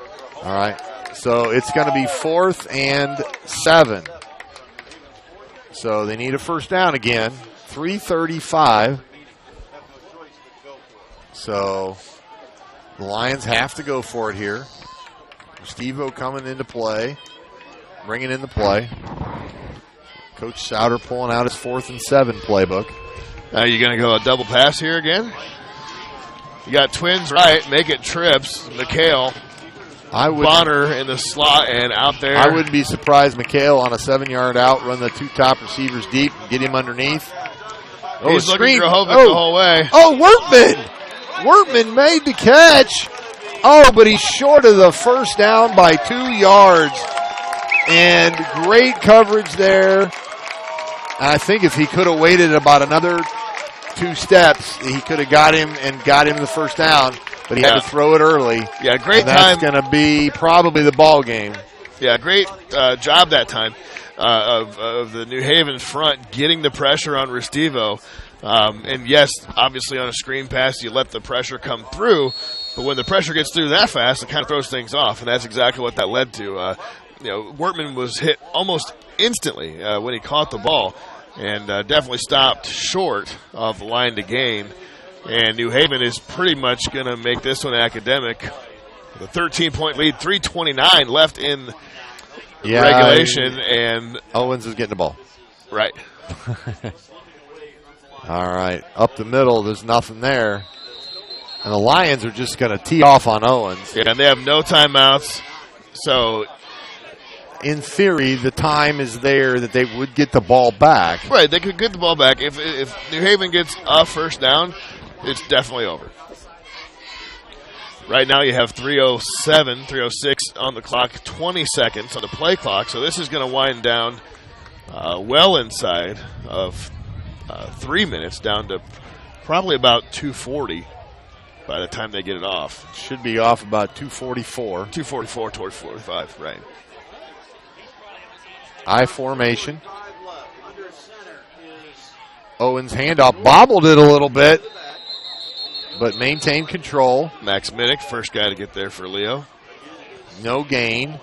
All right. So it's going to be 4th and 7. So they need a first down again. 3:35. So the Lions have to go for it here. Restivo coming into play. Bringing in the play. Coach Souter pulling out his 4th and 7 playbook. Are you going to go a double pass here again? You got twins right. Make it trips. McHale. Bonner in the slot and out there. I wouldn't be surprised. McHale on a 7-yard out, run the 2 top receivers deep, get him underneath. He's looking for Grahovic the whole way. Oh, Wortman made the catch. Oh, but he's short of the first down by 2 yards. And great coverage there. I think if he could have waited about another 2 steps, he could have got him the first down. But he had to throw it early. Yeah, great time. That's going to be probably the ball game. Yeah, great job that time of the New Haven front getting the pressure on Restivo. And yes, obviously on a screen pass, you let the pressure come through. But when the pressure gets through that fast, it kind of throws things off. And that's exactly what that led to. Wortman was hit almost instantly when he caught the ball. And definitely stopped short of the line to gain. And New Haven is pretty much going to make this one academic. The 13-point lead, 3:29 left in regulation. And Owens is getting the ball. Right. All right. Up the middle, there's nothing there. And the Lions are just going to tee off on Owens. Yeah, and they have no timeouts. So in theory, the time is there that they would get the ball back. Right, they could get the ball back. If New Haven gets a first down, it's definitely over. Right now you have 3:06 on the clock, 20 seconds on the play clock. So this is going to wind down well inside of 3 minutes, down to probably about 2:40 by the time they get it off. Should be off about 2:44. 2:44 towards 45, right. I formation. Owens handoff bobbled it a little bit, but maintained control. Max Minnick, first guy to get there for Leo. No gain.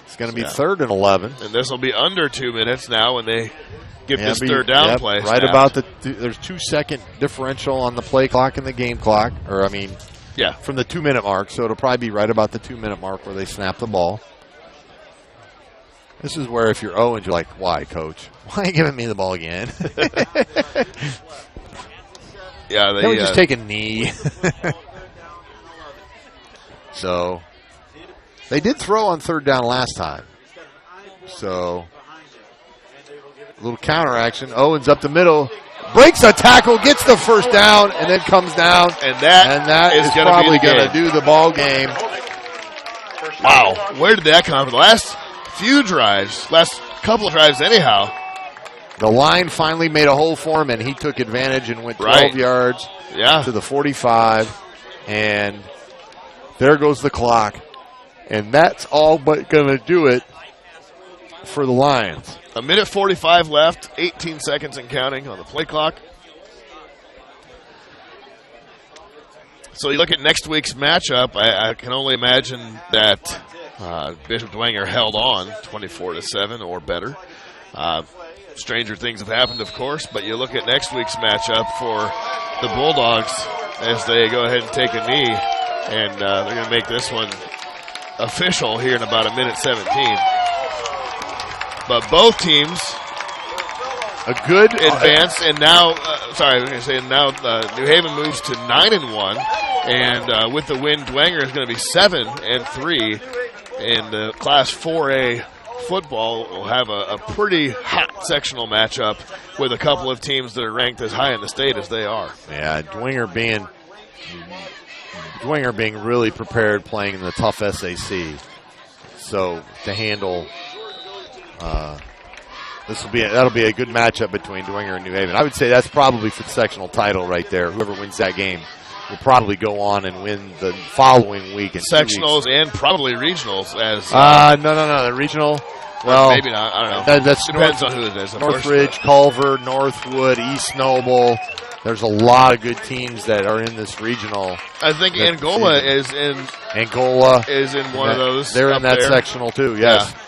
It's going to be 3rd and 11. And this will be under 2 minutes now when they get this third down play. Right about there's 2-second differential on the play clock and the game clock. From the 2-minute mark. So it'll probably be right about the 2-minute mark where they snap the ball. This is where if you're Owens, you're like, why, coach? Why are you giving me the ball again? Yeah, they just take a knee. So they did throw on 3rd down last time. So a little counter action. Owens up the middle, breaks a tackle, gets the first down, and then comes down. And that is probably going to do the ball game. Wow, where did that come from? The last few drives, last couple of drives anyhow. The line finally made a hole for him, and he took advantage and went 12 yards to the 45. And there goes the clock. And that's all but going to do it for the Lions. 1:45 left, 18 seconds and counting on the play clock. So you look at next week's matchup, I can only imagine that Bishop Dwenger held on 24-7 or better. Stranger things have happened, of course, but you look at next week's matchup for the Bulldogs as they go ahead and take a knee, and they're going to make this one official here in about 1:17. But both teams a good advance, and now New Haven moves to 9-1, and with the win, Dwenger is going to be 7-3, and the Class 4A football will have a pretty hot sectional matchup with a couple of teams that are ranked as high in the state as they are. Yeah, Dwenger being really prepared, playing in the tough SAC, so to handle. That'll be a good matchup between Dwenger and New Haven. I would say that's probably for the sectional title right there. Whoever wins that game will probably go on and win the following week. In sectionals and probably regionals. As no, the regional. Well, maybe not. I don't know. That's depends on who it is. Northridge, Culver, Northwood, East Noble. There's a lot of good teams that are in this regional. I think Angola is in one of those. They're in that sectional too. Yes. Yeah.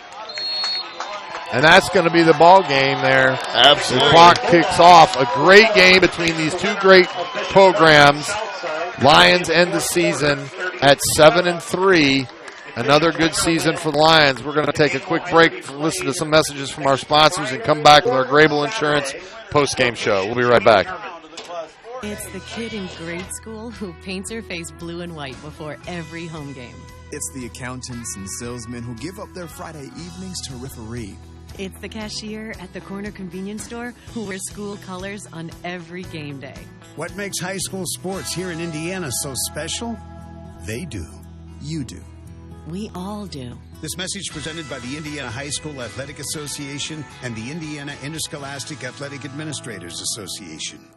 And that's going to be the ball game there. Absolutely. The clock kicks off. A great game between these two great programs. Lions end the season at 7-3. Another good season for the Lions. We're going to take a quick break, listen to some messages from our sponsors, and come back with our Grable Insurance post-game show. We'll be right back. It's the kid in grade school who paints her face blue and white before every home game. It's the accountants and salesmen who give up their Friday evenings to referee. It's the cashier at the corner convenience store who wears school colors on every game day. What makes high school sports here in Indiana so special? They do. You do. We all do. This message presented by the Indiana High School Athletic Association and the Indiana Interscholastic Athletic Administrators Association.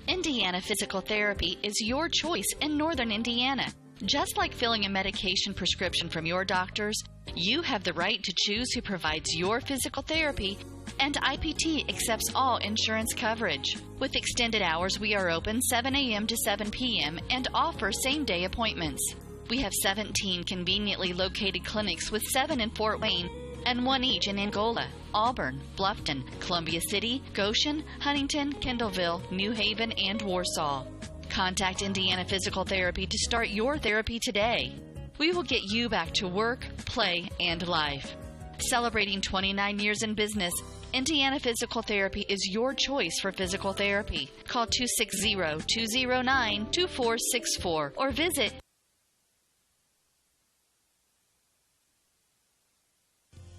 Indiana Physical Therapy is your choice in Northern Indiana. Just like filling a medication prescription from your doctors, you have the right to choose who provides your physical therapy, and IPT accepts all insurance coverage. With extended hours, we are open 7 a.m. to 7 p.m. and offer same-day appointments. We have 17 conveniently located clinics with 7 in Fort Wayne and 1 each in Angola, Auburn, Bluffton, Columbia City, Goshen, Huntington, Kendallville, New Haven, and Warsaw. Contact Indiana Physical Therapy to start your therapy today. We will get you back to work, play, and life. Celebrating 29 years in business, Indiana Physical Therapy is your choice for physical therapy. Call 260-209-2464 or visit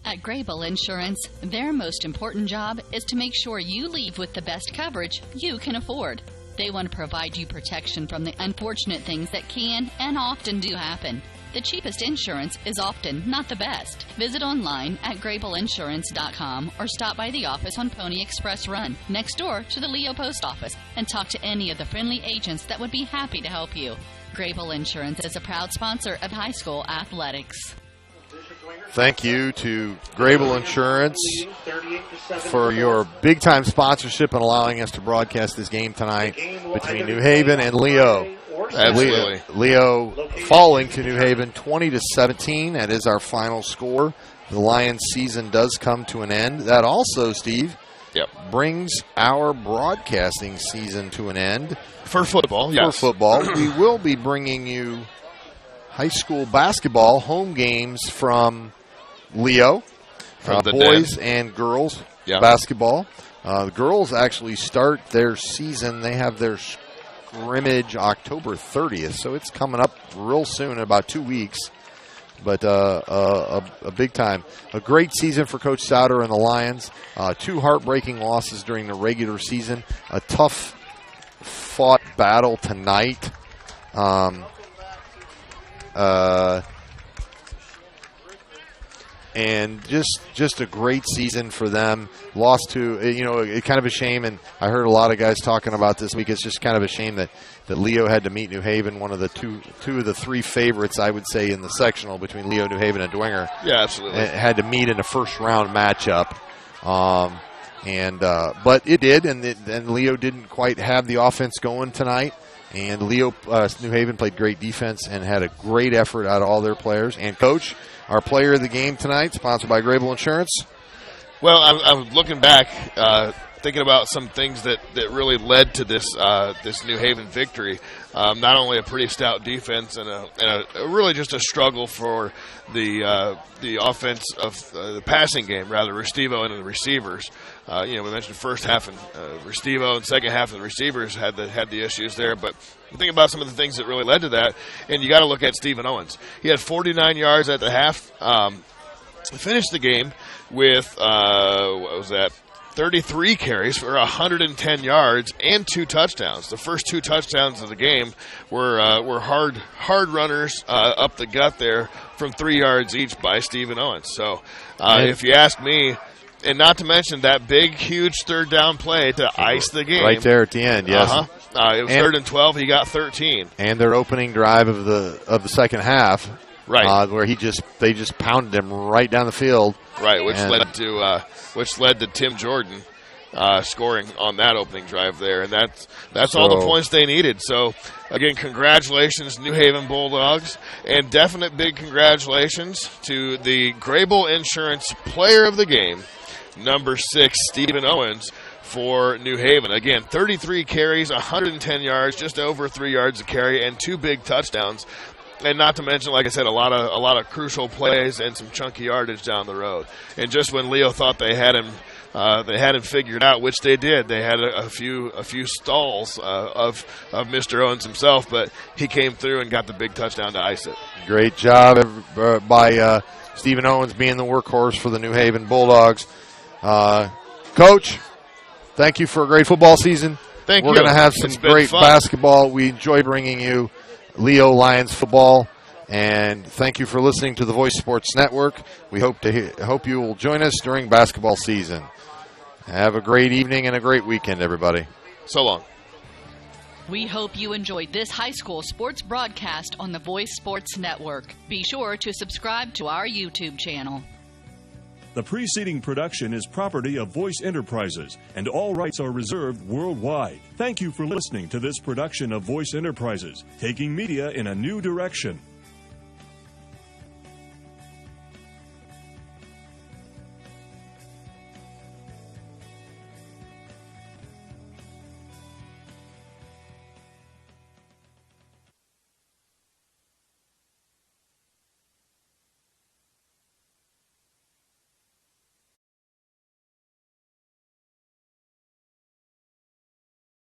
At Grable Insurance, their most important job is to make sure you leave with the best coverage you can afford. They want to provide you protection from the unfortunate things that can and often do happen. The cheapest insurance is often not the best. Visit online at grableinsurance.com or stop by the office on Pony Express Run, next door to the Leo Post Office, and talk to any of the friendly agents that would be happy to help you. Grable Insurance is a proud sponsor of high school athletics. Thank you to Grable Insurance for your big-time sponsorship and allowing us to broadcast this game tonight between New Haven and Leo. Absolutely. Leo falling to New Haven 20-17. That is our final score. The Lions season does come to an end. That also, Steve, brings our broadcasting season to an end. For football, yes. For football. We will be bringing you high school basketball home games from Leo, boys and girls basketball. The girls actually start their season. They have their scrimmage October 30th, so it's coming up real soon, in about 2 weeks. But a big time. A great season for Coach Souter and the Lions. 2 heartbreaking losses during the regular season. A tough fought battle tonight. And just a great season for them. Lost to, kind of a shame, and I heard a lot of guys talking about this week. It's just kind of a shame that Leo had to meet New Haven, one of the two of the 3 favorites, I would say, in the sectional between Leo, New Haven, and Dwenger. Yeah, absolutely. Had to meet in a first-round matchup. But it did, and Leo didn't quite have the offense going tonight. And New Haven played great defense and had a great effort out of all their players. And, Coach, our player of the game tonight, sponsored by Grable Insurance. Well, I'm looking back, thinking about some things that really led to this New Haven victory. Not only a pretty stout defense and a really just a struggle for the offense of the passing game, rather, Restivo and the receivers. We mentioned first half and Restivo, and second half and the receivers had the issues there. But think about some of the things that really led to that, and you got to look at Stephen Owens. He had 49 yards at the half. Finished the game with 33 carries for 110 yards and 2 touchdowns. The first 2 touchdowns of the game were hard runners up the gut there from 3 yards each by Stephen Owens. So if you ask me, and not to mention that big, huge third down play to ice the game. Right there at the end, yes. It was 3rd and 12. He got 13. And their opening drive of the second half Right. Where they just pounded him right down the field. Right, which led to Tim Jordan scoring on that opening drive there, and that's all the points they needed. So again, congratulations, New Haven Bulldogs, and definite big congratulations to the Grable Insurance Player of the Game, number 6, Stephen Owens, for New Haven. Again, 33 carries, 110 yards, just over 3 yards a carry, and 2 big touchdowns. And not to mention, like I said, a lot of crucial plays and some chunky yardage down the road. And just when Leo thought they had him figured out, which they did. They had a few stalls of Mr. Owens himself, but he came through and got the big touchdown to ice it. Great job by Stephen Owens being the workhorse for the New Haven Bulldogs. Coach, thank you for a great football season. Thank you. We're going to have some great basketball. We enjoy bringing you Leo Lions football, and thank you for listening to the Voice Sports Network. We hope you will join us during basketball season. Have a great evening and a great weekend, everybody. So long. We hope you enjoyed this high school sports broadcast on the Voice Sports Network. Be sure to subscribe to our YouTube channel. The preceding production is property of Voice Enterprises, and all rights are reserved worldwide. Thank you for listening to this production of Voice Enterprises, taking media in a new direction.